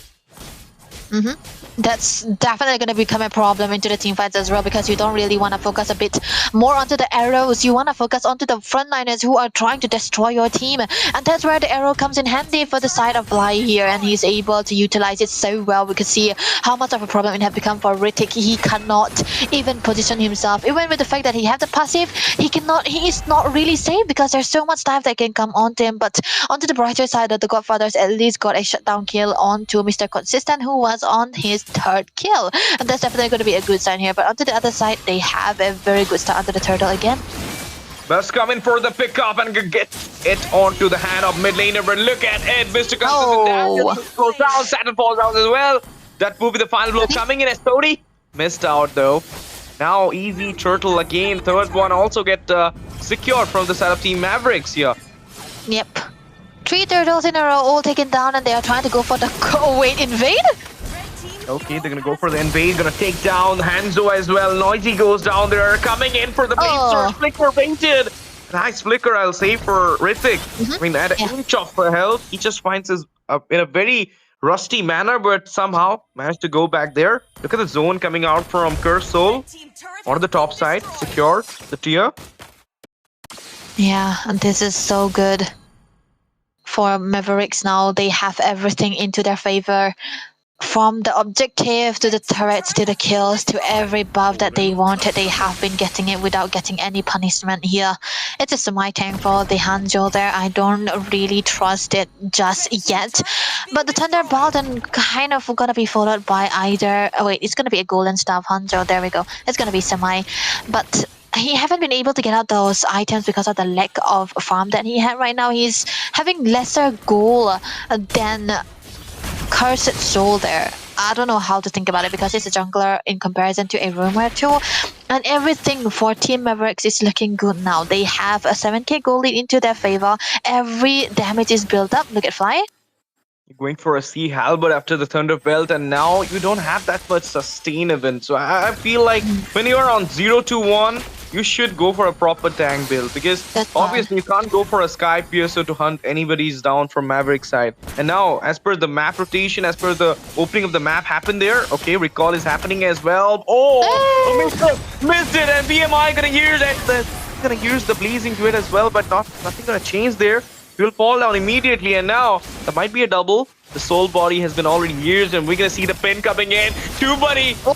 That's definitely going to become a problem into the team fights as well, because you don't really want to focus a bit more onto the arrows. You want to focus onto the frontliners who are trying to destroy your team, and that's where the arrow comes in handy for the side of Bly here, and he's able to utilize it so well. We can see how much of a problem it has become for Rithik. He cannot even position himself, even with the fact that he has the passive. He is not really safe because there's so much dive that can come onto him. But onto the brighter side, the Godfathers at least got a shutdown kill onto Mr. Consistent, who was on his 3rd kill, and that's definitely going to be a good sign here. But onto the other side, they have a very good start onto the turtle again. Best coming for the pickup and get it onto the hand of mid laner. But look at it, Mr. Consistent goes down, Saturn falls down as well. That will be the final blow coming in as Tony missed out though. Now easy turtle again. 3rd one also get secured from the side of Team Mavericks here. Yep. 3 turtles in a row all taken down, and they are trying to go for the invade. Okay, they're gonna go for the invade, gonna take down Hanzo as well. Noisy goes down there, coming in for the blade surge. Flicker fainted. Nice flicker, I'll say, for Rithik. I mean, at an inch of health, he just finds his in a very rusty manner, but somehow managed to go back there. Look at the zone coming out from Cursed Soul on the top side, secured the tier. Yeah, and this is so good for Mavericks now. They have everything into their favor. From the objective to the turrets to the kills to every buff that they wanted, they have been getting it without getting any punishment here. It's a semi-tank for the Hanjo there. I don't really trust it just yet. But the Thunderbolt and kind of gonna be followed by either... Oh wait, it's gonna be a Golden Staff Hanjo. There we go. It's gonna be semi. But he haven't been able to get out those items because of the lack of farm that he had right now. He's having lesser goal than Cursed Soul there. I don't know how to think about it because it's a jungler in comparison to a Rumor too. And everything for Team Mavericks is looking good now. They have a 7k goal lead into their favor. Every damage is built up. Look at Fly. You're going for a Sea Halberd after the Thunder Belt, and now you don't have that much sustain event. So I feel like when you're on 0-1, you should go for a proper tank build, because obviously you can't go for a Sky Piercer to hunt anybody's down from Maverick side. And now, as per the map rotation, as per the opening of the map happened there, okay, recall is happening as well. Missed it, and BMI gonna use it. Gonna use the blazing to it as well, but nothing gonna change there. He will fall down immediately, and now there might be a double. The soul body has been already used, and we're gonna see the pin coming in. Buddy. Pin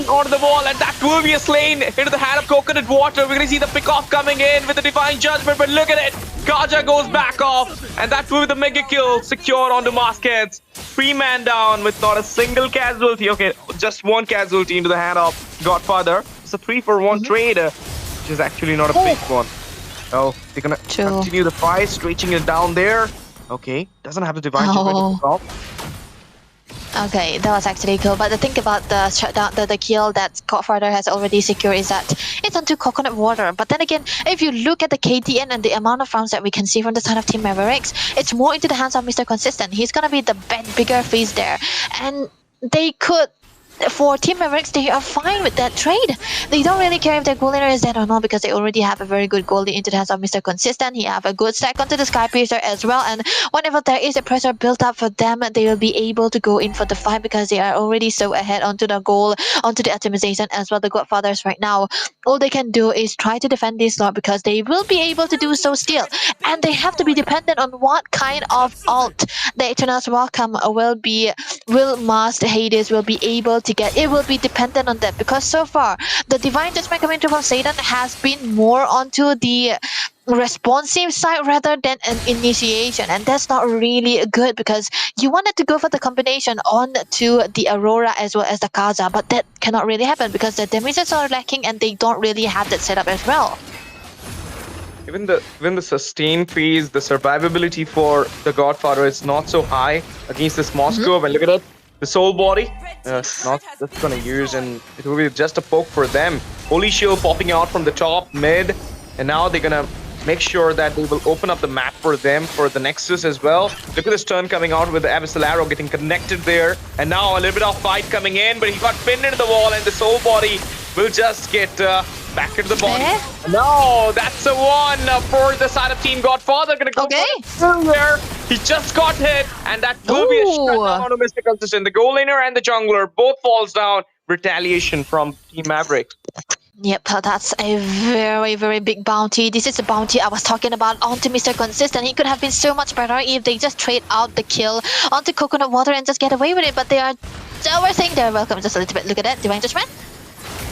on the wall, and that will be a slain into the hand of Coconut Water. We're gonna see the pick off coming in with the Divine Judgment, but look at it. Kaja goes back off, and that will be the mega kill secured onto Maskheads. 3-man down with not a single casualty. Okay, just 1 casualty into the hand of Godfather. It's a 3-for-1 trade, which is actually not a big one. Oh, they're gonna continue the fight, stretching it down there. Okay, doesn't have the Divine Judgment. Okay, that was actually cool. But the thing about the shutdown, the kill that Godfather has already secured is that it's onto coconut water. But then again, if you look at the KTN and the amount of rounds that we can see from the side of Team Mavericks, it's more into the hands of Mr. Consistent. He's gonna be the bigger face there, and they could. For Team Mavericks, they are fine with that trade. They don't really care if their goal leader is dead or not because they already have a very good goalie into the hands of Mr. Consistent. He have a good stack onto the Sky Piercer as well, and whenever there is a pressure built up for them, they will be able to go in for the fight because they are already so ahead onto the goal, onto the optimization as well. The Godfathers right now, all they can do is try to defend this slot because they will be able to do so still, and they have to be dependent on what kind of ult the Eternal's Welcome will must Hades will be able to get. It will be dependent on that because so far the Divine Judgment coming from Satan has been more onto the responsive side rather than an initiation, and that's not really good because you wanted to go for the combination on to the Aurora as well as the Kaza, but that cannot really happen because the damages are lacking and they don't really have that setup as well. Even the sustain phase, the survivability for the Godfather is not so high against this Moscow. And look at it, the soul body, not just gonna use, and it will be just a poke for them. Holy Shield popping out from the top, mid, and now they're gonna make sure that they will open up the map for them for the Nexus as well. Look at this turn coming out with the Abyssal Arrow getting connected there, and now a little bit of fight coming in, but he got pinned into the wall, and the soul body will just get back into the body. No, that's a one for the side of Team Godfather. Gonna go for there. He just got hit, and that will be a shutdown to Mr. Consistent. The goal laner and the jungler both falls down. Retaliation from Team Mavericks. Yep, that's a very, very big bounty. This is a bounty I was talking about onto Mr. Consistent. He could have been so much better if they just trade out the kill onto Coconut Water and just get away with it, but they are overthinking their welcome just a little bit. Look at that, Divine Judgment.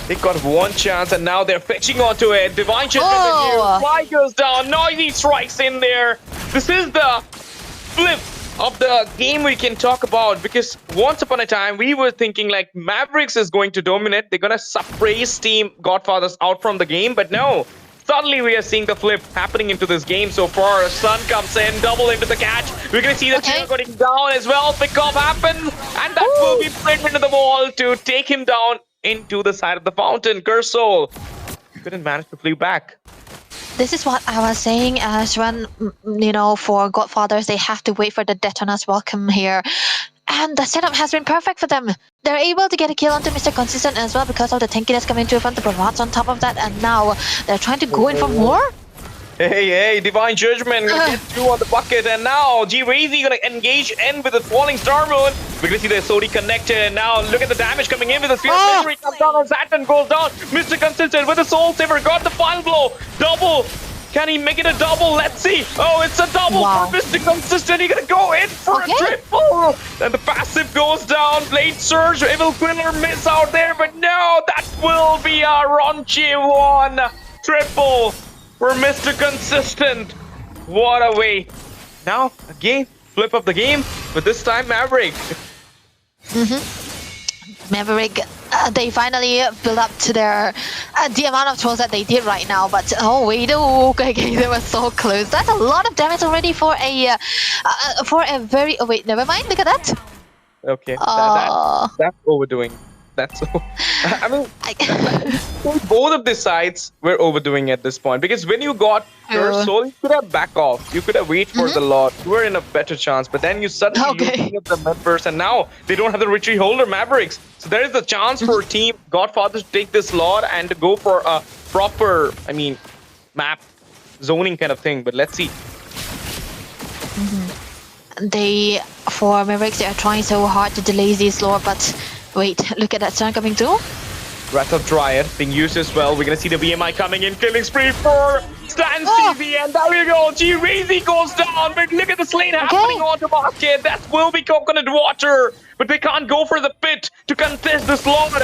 They got one chance and now they're fetching onto it. Divine Judgment fly goes down, Noisy strikes in there. This is the flip of the game we can talk about, because once upon a time we were thinking like Mavericks is going to dominate, they're gonna suppress Team Godfathers out from the game, but no, suddenly we are seeing the flip happening into this game so far. Sun comes in, double into the catch, we're gonna see the chair going down as well. Pick off happens, and that will be pinned into the wall to take him down into the side of the fountain. Curse Soul couldn't manage to flee back. This is what I was saying, as when, you know, for Godfathers, they have to wait for the Detona's welcome here. And the setup has been perfect for them. They're able to get a kill onto Mr. Consistent as well because of the tankiness coming through from the Bravats on top of that. And now they're trying to go in for more. Hey, Divine Judgment gonna get through on the bucket, and now G-Razy gonna engage in with the falling Star Moon. We're gonna see the SOD connected, and now look at the damage coming in with the Sphere of Misery comes down on Saturn, goes down. Mr. Consistent with the Soul Saver got the final blow. Double. Can he make it a double? Let's see. Oh, it's a double for Mr. Consistent. He's gonna go in for a triple. And the passive goes down. Blade Surge, Evil Quiller miss out there, but no, that will be a raunchy one. Triple for Mr. Consistent. What a way. Now, again, flip of the game, but this time Maverick. Maverick, they finally build up to their the amount of trolls that they did right now, but oh wait, okay, they were so close. That's a lot of damage already for a very wait, never mind, look at that. Okay, that's overdoing. That's I mean, both of the sides were overdoing at this point, because when you got Curse Soul, you could have back off, you could have wait for the Lord, you were in a better chance, but then you suddenly looking at the members, and now they don't have the retreat holder Mavericks, so there is a chance for Team Godfathers to take this Lord and to go for a proper, I mean, map zoning kind of thing, but let's see. For Mavericks, they are trying so hard to delay this Lord, but wait, look at that stun coming through. Wrath of Dryad being used as well. We're gonna see the VMI coming in, killing spree for Stan CV, and there we go. G-Razy goes down, but look at the lane happening on the market. That will be coconut water, but they can't go for the pit to contest this Lord.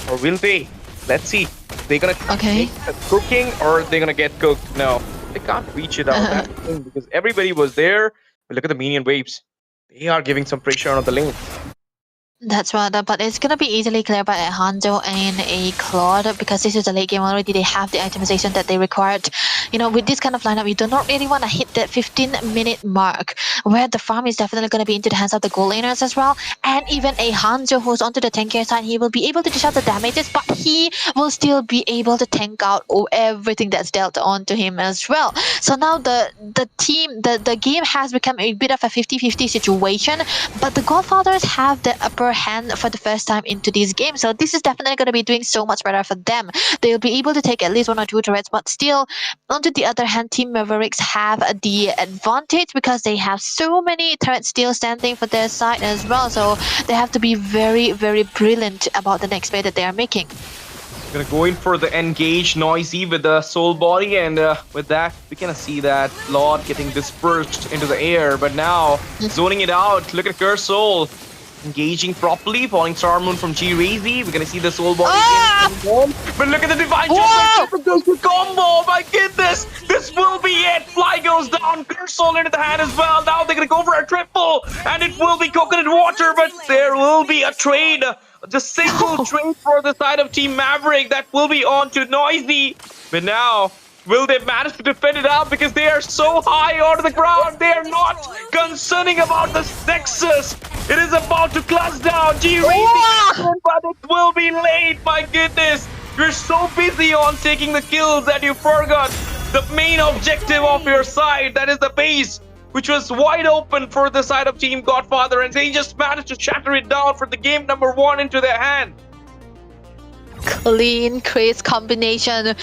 Or will they? Let's see. They're gonna take the cooking, or they're gonna get cooked. No, they can't reach it out that thing because everybody was there. But look at the minion waves. They are giving some pressure on the lane. That's right, but it's gonna be easily cleared by a Hanzo and a Claude because this is a late game already. They have the itemization that they required. with this kind of lineup, you do not really want to hit that 15-minute mark where the farm is definitely going to be into the hands of the goal laners as well. And even a Hanzo who's onto the tank side, he will be able to dish out the damages, but he will still be able to tank out everything that's dealt onto him as well. So now the game has become a bit of a 50-50 situation, but the Godfathers have the upper hand for the first time into this game. So this is definitely going to be doing so much better for them. They'll be able to take at least 1 or 2 turrets, but still, on the other hand, Team Mavericks have the advantage because they have so many turrets still standing for their side as well. So they have to be very, very brilliant about the next play that they are making. Gonna go in for the engage Noisy with the soul body, and with that we can see that Lord getting dispersed into the air, but now zoning it out. Look at Curse Soul engaging properly, falling Star Moon from G-Razy. We're gonna see the soul body again, but look at the divine combo. My goodness, this will be it. Fly goes down, Curse Soul into the hand as well. Now they're gonna go for a triple, and it will be coconut water, but there will be a trade. The single trade for the side of Team Maverick that will be on to Noisy. But now, will they manage to defend it out? Because they are so high onto the ground. They are not concerning about the Nexus. It is about to clutch down. But it will be late. My goodness. You're so busy on taking the kills that you forgot the main objective of your side. That is the base, which was wide open for the side of Team Godfather, and they just managed to shatter it down for the game number 1 into their hand. Clean, crisp combination.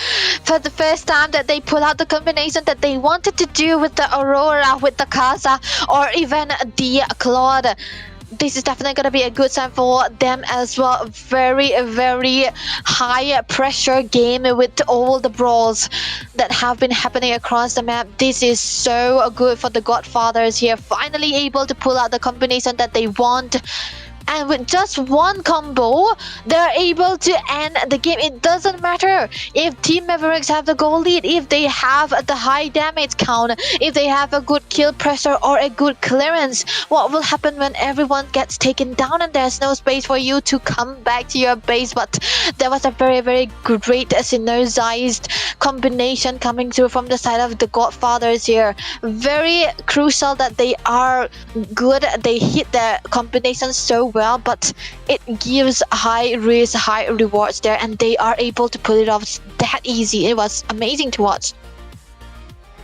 For the first time that they pull out the combination that they wanted to do with the Aurora, with the Casa, or even the Claude. This is definitely going to be a good sign for them as well. Very, very high pressure game with all the brawls that have been happening across the map. This is so good for the Godfathers here. Finally able to pull out the combination that they want. And with just one combo, they're able to end the game. It doesn't matter if Team Mavericks have the goal lead, if they have the high damage count, if they have a good kill pressure or a good clearance. What will happen when everyone gets taken down and there's no space for you to come back to your base? But there was a very, very great synergized combination coming through from the side of the Godfathers here. Very crucial that they are good. They hit their combination so well, but it gives high risk, high rewards there, and they are able to pull it off that easy. It was amazing to watch.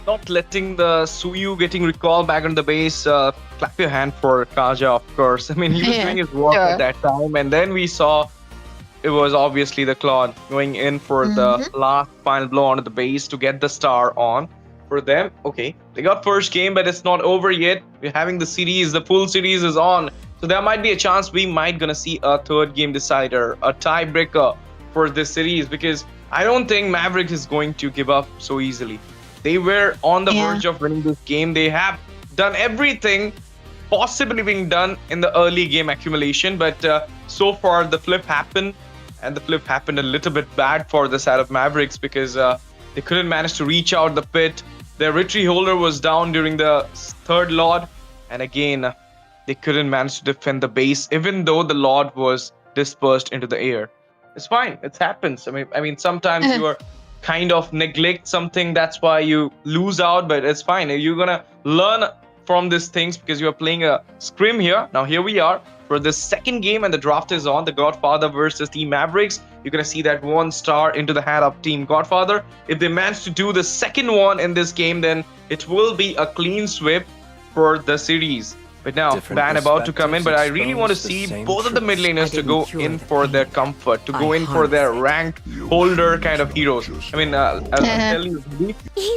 Not letting the Suyu getting recalled back on the base. Clap your hand for Kaja, of course. I mean, he was doing his work at that time, and then we saw it was obviously the Claude going in for the last final blow onto the base to get the star on for them. Okay, they got first game, but it's not over yet. We're having the series, the full series is on. So there might be a chance we might gonna see a third game decider, a tiebreaker for this series, because I don't think Maverick is going to give up so easily. They were on the verge of winning this game. They have done everything possibly being done in the early game accumulation, but so far the flip happened, and the flip happened a little bit bad for the side of Mavericks because they couldn't manage to reach out the pit. Their retreat holder was down during the third Lord, and again, they couldn't manage to defend the base, even though the Lord was dispersed into the air. It's fine. It happens. I mean, sometimes you are kind of neglect something. That's why you lose out, but it's fine. You're going to learn from these things because you are playing a scrim here. Now, here we are for the second game, and the draft is on. The Godfather versus Team Mavericks. You're going to see that 1 star into the hand of Team Godfather. If they manage to do the second one in this game, then it will be a clean sweep for the series. But now, ban about to come in, but I really want to see both of the mid laners to go in for their comfort, to go in for their rank holder kind of heroes. I mean, I'll tell you,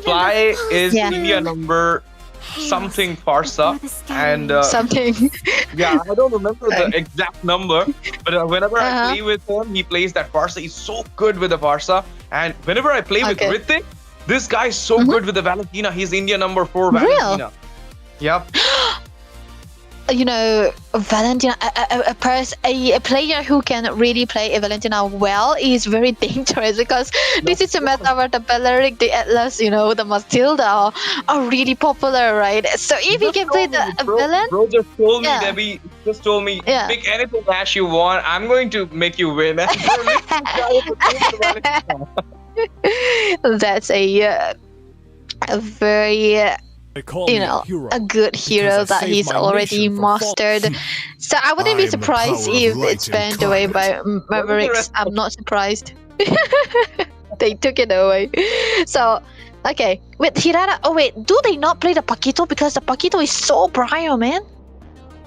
Fly is India number something Farsa, and something. Yeah, I don't remember the exact number, but whenever I play with him, he plays that Farsa. He's so good with the Farsa, and whenever I play with Ritik, this guy is so good with the Valentina. He's India number 4 Valentina. Yep. You know, Valentina, a player who can really play a Valentina well is very dangerous, because this is a meta where the Balearic, the Atlas, the Matilda are really popular, right? So if he can play the villain... Bro just told me, Debbie, pick anything Ash you want, I'm going to make you win. That's a... a very a good hero that he's already mastered. So I wouldn't be surprised if it's banned away by Mavericks. I'm not surprised. They took it away. So okay, with Hirara, oh wait, do they not play the Paquito? Because the Paquito is so brio, man.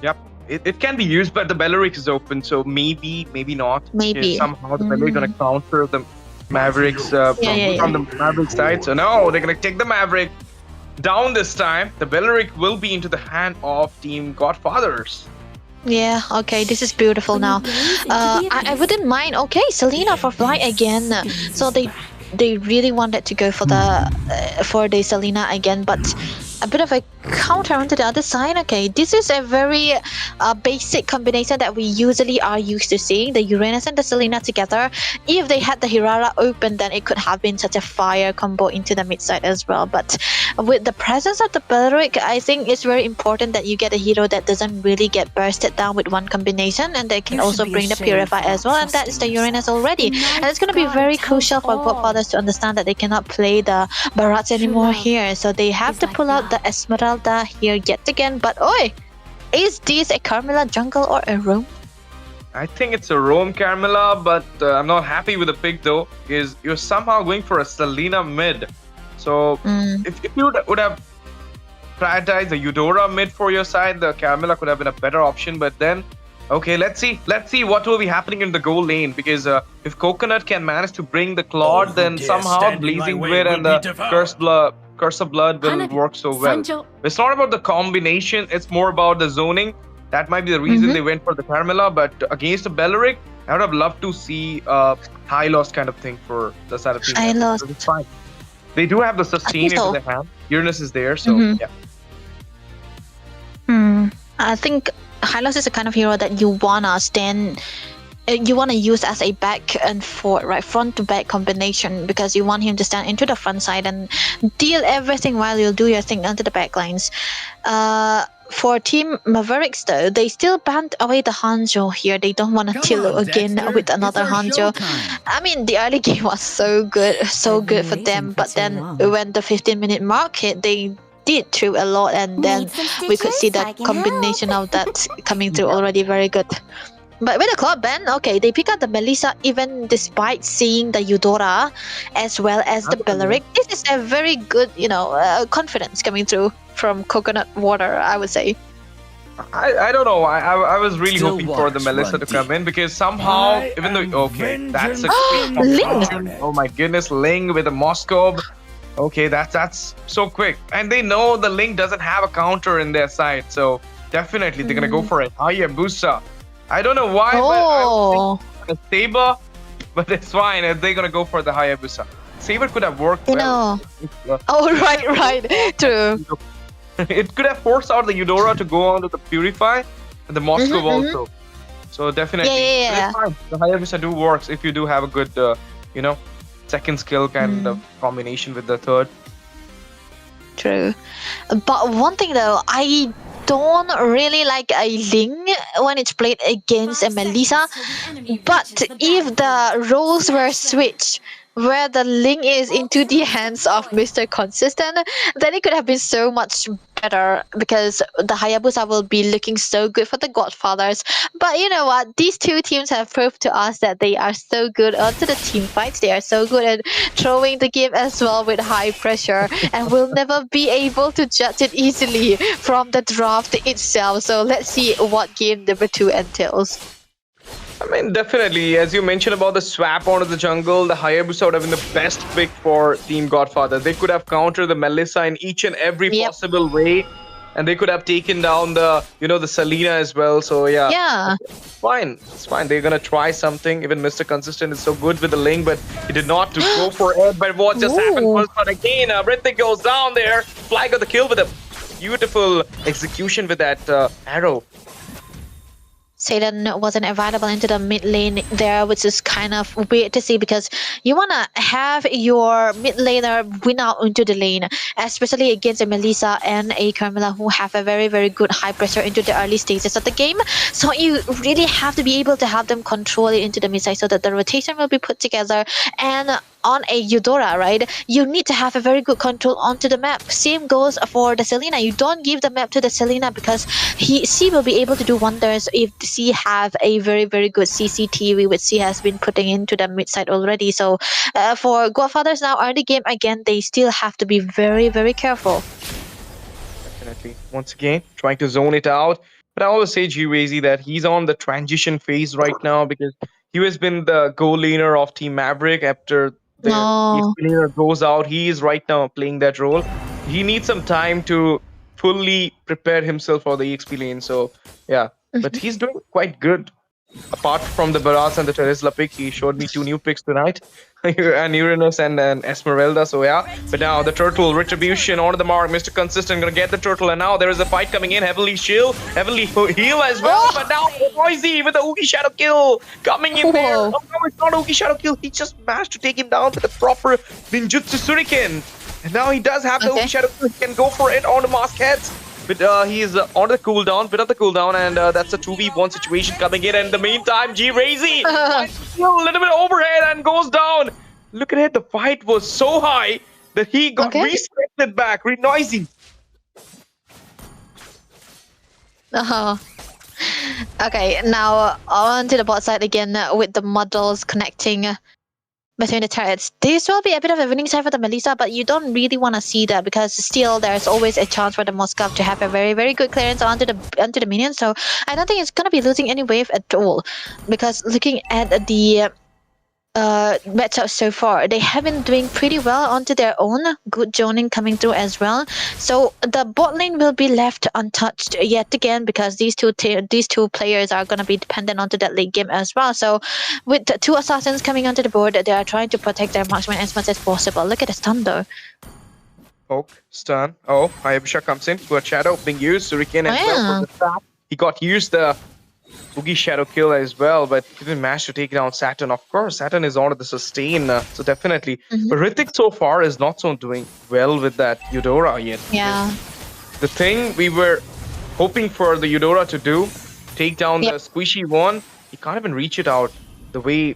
Yep, it can be used, but the Belleric is open, so maybe not. Maybe somehow the Belleric gonna counter the Mavericks from the Maverick side. So no, they're gonna take the Maverick down this time. The Belleric will be into the hand of Team Godfathers. Yeah, okay, this is beautiful now. I wouldn't mind. Okay, Selena for flight again. So they really wanted to go for the Selena again, but a bit of a counter onto the other side. Okay, this is a very basic combination that we usually are used to seeing, the Uranus and the Selena together. If they had the Hirara open, then it could have been such a fire combo into the mid side as well. But with the presence of the Belleric, I think it's very important that you get a hero that doesn't really get bursted down with one combination, and they can also bring the Purify as well, and that is the Uranus already. And it's going to be very crucial for Godfathers to understand that they cannot play the Barats anymore here, so they have to pull out the Esmeralda here yet again. But oi, is this a Carmilla jungle or a roam? I think it's a roam Carmilla, but I'm not happy with the pick though, because you're somehow going for a Selena mid. So if you would have prioritized the Eudora mid for your side, the Carmilla could have been a better option. But then, okay, let's see what will be happening in the goal lane, because if Coconut can manage to bring the Claude, then somehow Blazing Blade and the Curse of Blood will work so well. It's not about the combination, it's more about the zoning. That might be the reason they went for the Carmilla, but against the Belleric, I would have loved to see high loss kind of thing for the side of team. High loss. So it's fine. They do have the sustain into their hand. Uranus is there, so yeah. I think Hylos is the kind of hero that you wanna stand. You want to use as a back and forth, right, front to back combination, because you want him to stand into the front side and deal everything while you do your thing onto the back lines. For Team Mavericks though, they still banned away the Hanjo here. They don't want to Tilo again with another Hanjo. I mean, the early game was so good for them, but then when the 15-minute mark hit, they did through a lot, and then we could see the combination of that coming through already very good. But with the club ban, okay, they pick up the Melissa even despite seeing the Eudora as well as the Belleric. This is a very good, confidence coming through from Coconut Water, I would say. I don't know. I was really hoping for the Melissa to come in, because somehow, even though, okay, that's a quick Ling! Oh my goodness, Ling with a Moscow. Okay, that's so quick. And they know the Ling doesn't have a counter in their side, so definitely they're going to go for it. Hayabusa. I don't know why, but I was thinking a Saber, but it's fine. They're gonna go for the Hayabusa. Saber could have worked well. Oh, right, true. It could have forced out the Eudora to go on to the Purify, and the Moscow also. So definitely, yeah. It's fine. The Hayabusa do works if you do have a good, second skill kind of combination with the third. True, but one thing though, I don't really like a Ling when it's played against a Melissa, but if the roles were switched where the Ling is into the hands of Mr. Consistent, then it could have been so much better, because the Hayabusa will be looking so good for the Godfathers. But you know what? These two teams have proved to us that they are so good onto the team fights. They are so good at throwing the game as well with high pressure, and we'll never be able to judge it easily from the draft itself. So let's see what game number 2 entails. I mean, definitely, as you mentioned about the swap onto the jungle, the Hayabusa would have been the best pick for Team Godfather. They could have countered the Melissa in each and every possible way, and they could have taken down the, the Selena as well. So yeah, it's fine. They're gonna try something. Even Mr. Consistent is so good with the Ling, but he did not go for it. But what just happened was, but again, Rithik goes down there. Fly got the kill with a beautiful execution with that arrow. Satan wasn't available into the mid lane there, which is kind of weird to see, because you want to have your mid laner win out into the lane, especially against a Melissa and a Carmilla who have a very, very good high pressure into the early stages of the game. So you really have to be able to have them control it into the mid side so that the rotation will be put together. And on a Eudora, right, you need to have a very good control onto the map. Same goes for the Selena. You don't give the map to the Selena because she will be able to do wonders if she have a very, very good CCTV, which she has been putting into the mid side already. So for Godfathers now, early game again, they still have to be very, very careful. Definitely. Once again, trying to zone it out. But I always say, G-Wazy, that he's on the transition phase right now because he has been the goal laner of Team Maverick. After the No. laner goes out, he is right now playing that role. He needs some time to fully prepare himself for the EXP lane. So, yeah. But he's doing quite good. Apart from the Baras and the Teresla pick, he showed me 2 new picks tonight. And Uranus and Esmeralda, so yeah. But now the turtle, Retribution on the mark. Mr. Consistent gonna get the turtle, and now there is a fight coming in. Heavily shield, heavily heal as well. But now Noisy with the Oogie Shadow kill coming in there. Oh no, it's not Oogie Shadow kill. He just managed to take him down with a proper Ninjutsu Shuriken. And now he does have the Oogie Shadow kill. He can go for it on the mask heads. But he's on the cooldown, bit of the cooldown, and that's a 2v1 situation coming in. And in the meantime, G-Razy a little bit overhead and goes down. Look at it, the fight was so high that he got respected back. Noisy. Okay, now on to the bot side again with the models connecting between the turrets. This will be a bit of a winning side for the Melissa, but you don't really want to see that because still there's always a chance for the Moskov to have a very, very good clearance onto the minions. So I don't think it's gonna be losing any wave at all, because looking at the matchup so far, they have been doing pretty well onto their own. Good zoning coming through as well. So the bot lane will be left untouched yet again because these two players are going to be dependent onto that late game as well. So with the 2 assassins coming onto the board, they are trying to protect their marksman as much as possible. Look at the stun though. Poke, stun. Oh, Hayabusa comes in. Good shadow being used. Shuriken as well for the trap. He got used the Oogie Shadow kill as well, but he didn't manage to take down Saturn. Of course, Saturn is on the sustain, so definitely. But Hrithik so far is not so doing well with that Eudora yet. Yeah. The thing we were hoping for the Eudora to do, take down the squishy one, he can't even reach it out the way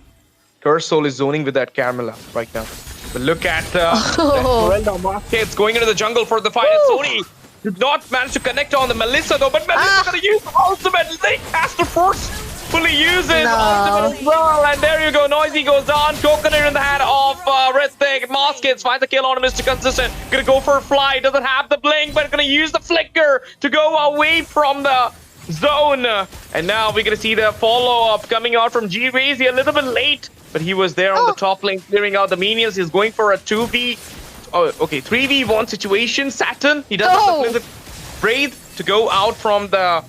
Cursoul is zoning with that Carmela right now. But look at Esmeralda Marquez going into the jungle for the fight. Sony did not manage to connect on the Melissa though, but Melissa's gonna use the ultimate. Link has to forcefully use his ultimate as well. And there you go, Noisy goes down. Coconut in the hand of Hrithik. Moskins finds the kill on Mr. Consistent. Gonna go for a fly, doesn't have the blink, but gonna use the flicker to go away from the zone. And now we're gonna see the follow-up coming out from G-Razy a little bit late, but he was there on the top lane clearing out the minions. He's going for a 3v1 situation. Saturn, he doesn't have a little bit brave to go out from the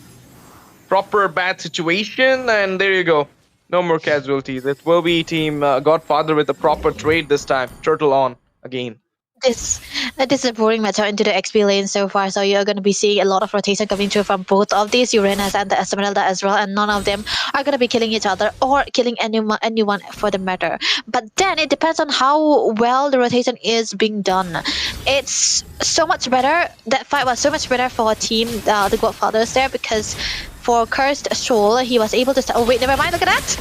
proper bad situation, and there you go. No more casualties. It will be Team Godfather with the proper trade this time. Turtle on again. This is a boring matchup into the XP lane so far, so you're going to be seeing a lot of rotation coming through from both of these, Uranus and the Esmeralda as well, and none of them are going to be killing each other or killing anyone for the matter. But then it depends on how well the rotation is being done. It's so much better, that fight was so much better for team the Godfathers there, because for Cursed Soul, he was able to... Oh wait, never mind, look at that!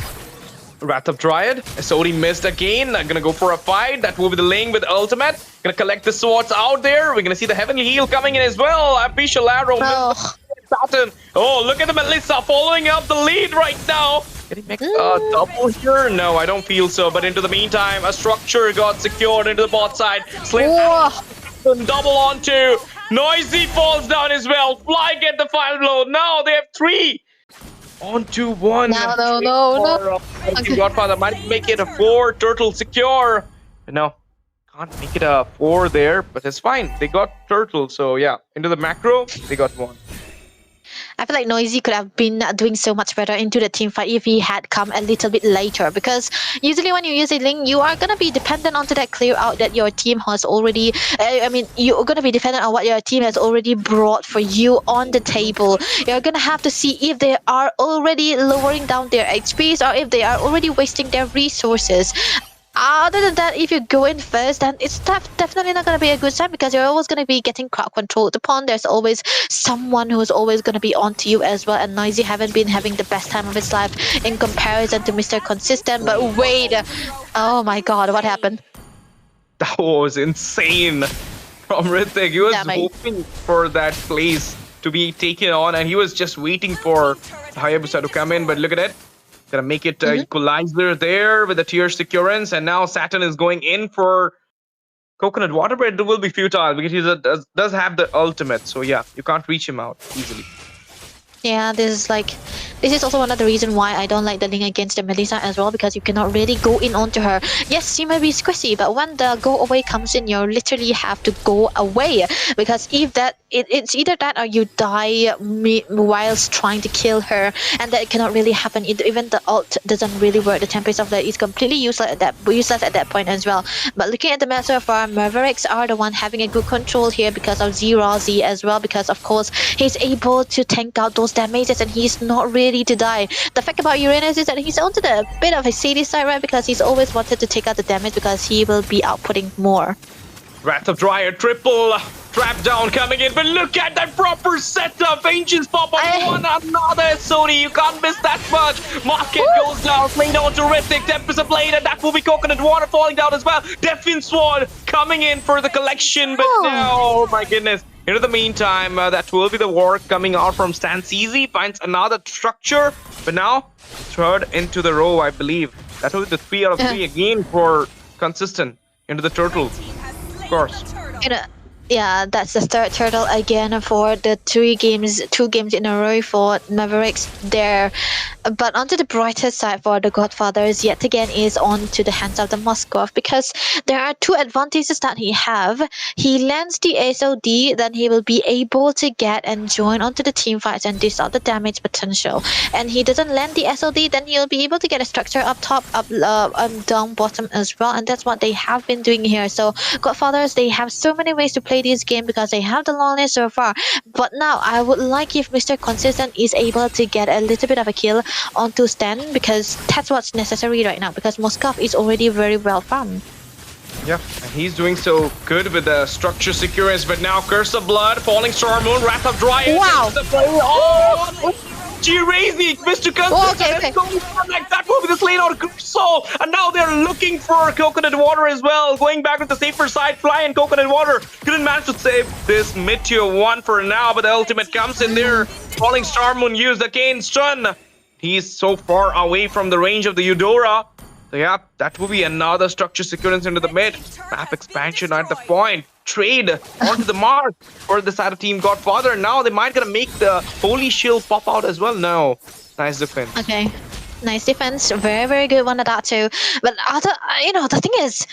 Wrath of Dryad. Sodi missed again. Gonna go for a fight. That will be the lane with ultimate. Gonna collect the swords out there. We're gonna see the Heavenly Heal coming in as well. Official arrow. Saturn. Oh, look at the Melissa following up the lead right now. Can he make a double here? No, I don't feel so. But into the meantime, a structure got secured into the bot side. Slip double onto. Noisy falls down as well. Fly get the final blow. Now they have 3. Onto 1. No. Okay. Godfather might make it a 4. Turtle secure. But no, can't make it a 4 there. But it's fine. They got Turtle. So yeah, into the macro, they got 1. I feel like Noisy could have been doing so much better into the team fight if he had come a little bit later, because usually when you use a link, you are going to be dependent onto that clear out that your team has already, you're going to be dependent on what your team has already brought for you on the table. You're going to have to see if they are already lowering down their HPs or if they are already wasting their resources. Other than that, if you go in first, then it's definitely not going to be a good sign, because you're always going to be getting crowd controlled upon. There's always someone who's always going to be onto you as well, and Noisy haven't been having the best time of his life in comparison to Mr. Consistent. But wait, oh my god, what happened? That was insane from Hrithik. He was hoping for that place to be taken on, and he was just waiting for Hayabusa to come in. But look at it. Gonna make it equalizer there with the tier securance, and now Saturn is going in for coconut water, but it will be futile because he does have the ultimate. So yeah, you can't reach him out easily. Yeah, this is also one of the reasons why I don't like the link against the Melissa as well, because you cannot really go in onto her. Yes, she may be squishy, but when the go away comes in, you literally have to go away, because if that it's either that or you die whilst trying to kill her, and that cannot really happen. Even the ult doesn't really work. The Tempest of that is completely useless at that point as well. But looking at the map so far, Mavericks are the one having a good control here because of Z as well, because of course he's able to tank out those damages and he's not ready to die. The fact about Uranus is that he's onto the bit of a shady side, right? Because he's always wanted to take out the damage because he will be outputting more. Wrath of Dryer triple trap down coming in, but look at that proper setup. Ancients pop on one another. Sony, you can't miss that much. Market goes down, slain on terrific. Tempest of Blade, and that will be coconut water falling down as well. Deafin Sword coming in for the collection, but no, oh my goodness. In the meantime, that will be the work coming out from Stance Easy. Finds another structure, but now third into the row, I believe. That will be the 3 out of 3 again for consistent into the turtle. Of course. Yeah, that's the third turtle again for the 2 games in a row for Mavericks there. But onto the brighter side for the Godfathers, yet again is on to the hands of the Moskov, because there are 2 advantages that he have. He lands the SOD, then he will be able to get and join onto the team fights and dish out the damage potential. And he doesn't land the SOD, then he'll be able to get a structure up top, down bottom as well. And that's what they have been doing here. So Godfathers, they have so many ways to play this game because they have the longness so far. But now I would like if Mr. Consistent is able to get a little bit of a kill onto Stan, because that's what's necessary right now, because Moskov is already very well farmed. Yeah, and he's doing so good with the structure securance, but now Curse of Blood, Falling Star Moon, Wrath of Dry. Wow! G-Razy, Mr. Consistent, like that will be the slain on Soul, and now they're looking for coconut water as well, going back with the safer side, Fly and coconut water. Couldn't manage to save this mid-tier 1 for now, but the ultimate comes in there. Falling Star Moon used the Kane stun. He's so far away from the range of the Eudora. So yeah, that will be another structure securance into the mid. Map expansion at the point. Trade onto the mark for the side of Team Godfather. Now they might gonna make the Holy Shield pop out as well. No. Nice defense. Okay. Nice defense. Very, very good one of that too. But the thing is,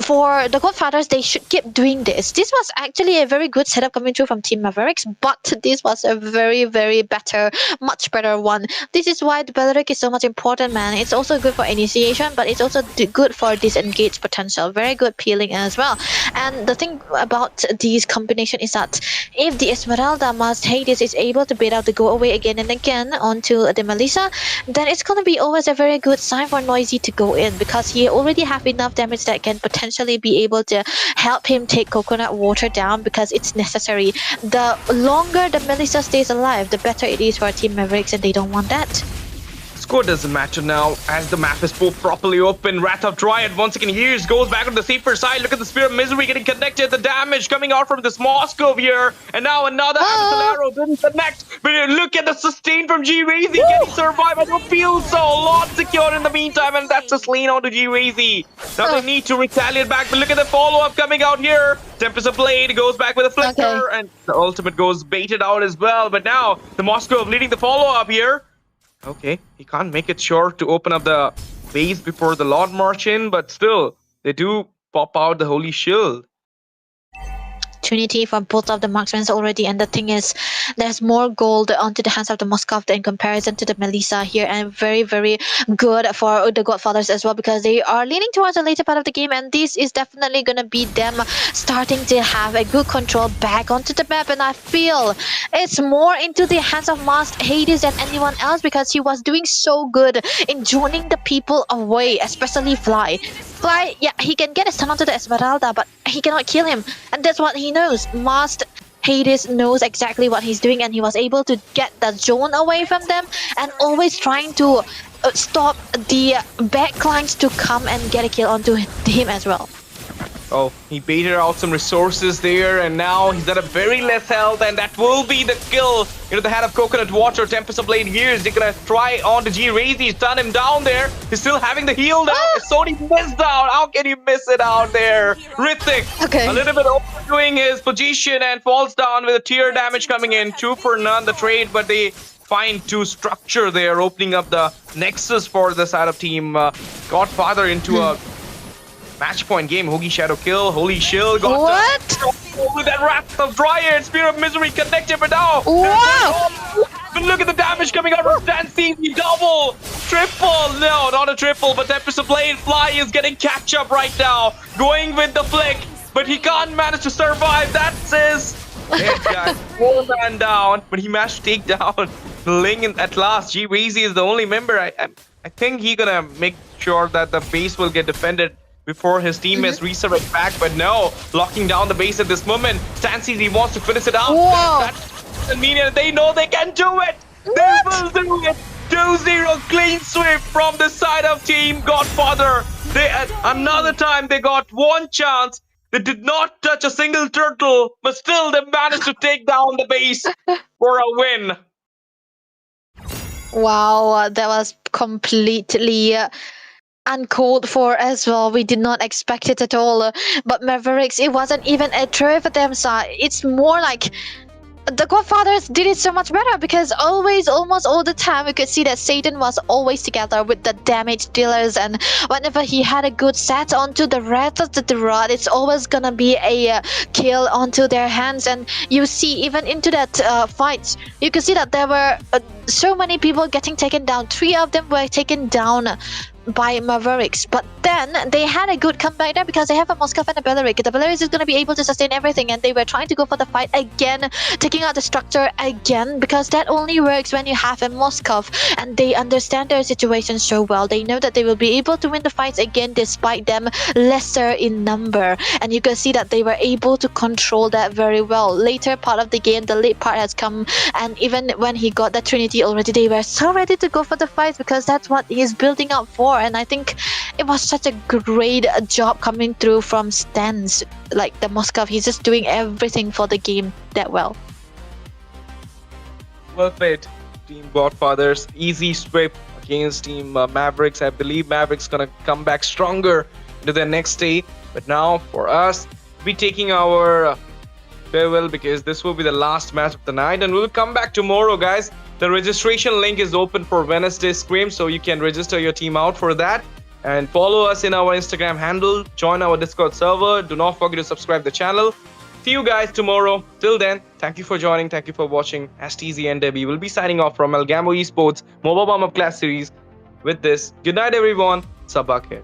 for the Godfathers, they should keep doing this. This was actually a very good setup coming through from Team Mavericks, but this was a very, very much better one. This is why the Beleric is so much important, man. It's also good for initiation, but it's also good for disengage potential. Very good peeling as well. And the thing about these combination is that if the Esmeralda Must Hades is able to bait out the go away again and again onto the Melissa, then it's gonna be always a very good sign for Noisy to go in, because he already have enough damage that can potentially be able to help him take coconut water down, because it's necessary. The longer the Melissa stays alive, the better it is for Team Mavericks, and they don't want that. Score doesn't matter now as the map is properly open. Wrath of Dryad once again hears, goes back on the safer side. Look at the Spear of Misery getting connected. The damage coming out from this Moscow here. And now another Abyssal Arrow didn't connect. But look at the sustain from G-Razy. Can he survive? I don't feel so. Lot secure in the meantime. And that's a slain onto G-Razy. Now they need to retaliate back. But look at the follow-up coming out here. Tempest of Blade goes back with a flicker. And the ultimate goes baited out as well. But now the Moscow leading the follow-up here. Okay, he can't make it sure to open up the base before the Lord march in, but still, they do pop out the Holy Shield. Opportunity for both of the marksmen already, and the thing is, there's more gold onto the hands of the Moskov in comparison to the Melissa here, and very, very good for the Godfathers as well, because they are leaning towards the later part of the game, and this is definitely gonna be them starting to have a good control back onto the map. And I feel it's more into the hands of Mast Hades than anyone else, because he was doing so good in joining the people away, especially Fly. Fly, yeah, he can get a stun onto the Esmeralda, but he cannot kill him, and that's what he knows. Mast Hades knows exactly what he's doing, and he was able to get the zone away from them, and always trying to stop the backlines to come and get a kill onto him as well. Oh, he baited out some resources there, and now he's at a very less health, and that will be the kill. You know, the head of coconut water, Tempest of Blade here. They're gonna try on the G-Razy, stun him down there. He's still having the heal down. Sony missed out. How can you miss it out there? Rithik, a little bit overdoing his position and falls down with a tier damage coming in. 2 for none, the trade, but they find 2 structure there, opening up the nexus for the side of team Godfather into a match point game. Hoagie Shadow kill, Holy Shield got with that Wrath of Dryad, Spear of Misery connected, but now but look at the damage coming out from Stancy, double, triple, no, not a triple, but Tempest of Blade Fly is getting catch up right now, going with the flick, but he can't manage to survive. That's his head, guys. 4 man down, but he managed to take down the Ling at last. G-Razy is the only member. I think he's gonna make sure that the base will get defended before his teammates resurrect back, but no, locking down the base at this moment. Stancy, he wants to finish it out. That's mean they know they can do it. They will do it. 2-0 clean sweep from the side of team Godfather. They another time they got 1 chance. They did not touch a single turtle, but still they managed to take down the base for a win. Wow, that was completely uncalled for as well. We did not expect it at all. But Mavericks, it wasn't even a try for them, so it's more like the Godfathers did it so much better, because almost all the time we could see that Satan was always together with the damage dealers, and whenever he had a good set onto the Wrath of the Rod, it's always gonna be a kill onto their hands. And you see even into that fight, you can see that there were so many people getting taken down. 3 of them were taken down by Mavericks, but then they had a good comeback there because they have a Moskov and a Belleric. The Belleric is going to be able to sustain everything, and they were trying to go for the fight again, taking out the structure again, because that only works when you have a Moskov, and they understand their situation so well. They know that they will be able to win the fights again despite them lesser in number, and you can see that they were able to control that very well. Later part of the game, the late part has come, and even when he got the Trinity already, they were so ready to go for the fight, because that's what he's building up for. And I think it was such a great job coming through from Stans, like the Moskov. He's just doing everything for the game that well. Well played, Team Godfathers. Easy sweep against Team Mavericks. I believe Mavericks gonna come back stronger into their next day. But now for us, we'll be taking our farewell, because this will be the last match of the night, and we'll come back tomorrow, guys. The registration link is open for Wednesday Scrim, so you can register your team out for that. And follow us in our Instagram handle. Join our Discord server. Do not forget to subscribe to the channel. See you guys tomorrow. Till then, thank you for joining. Thank you for watching. STZ and Debbie will be signing off from Algambo Esports MOBA Warmup Class Series. With this, good night everyone. Sabak here.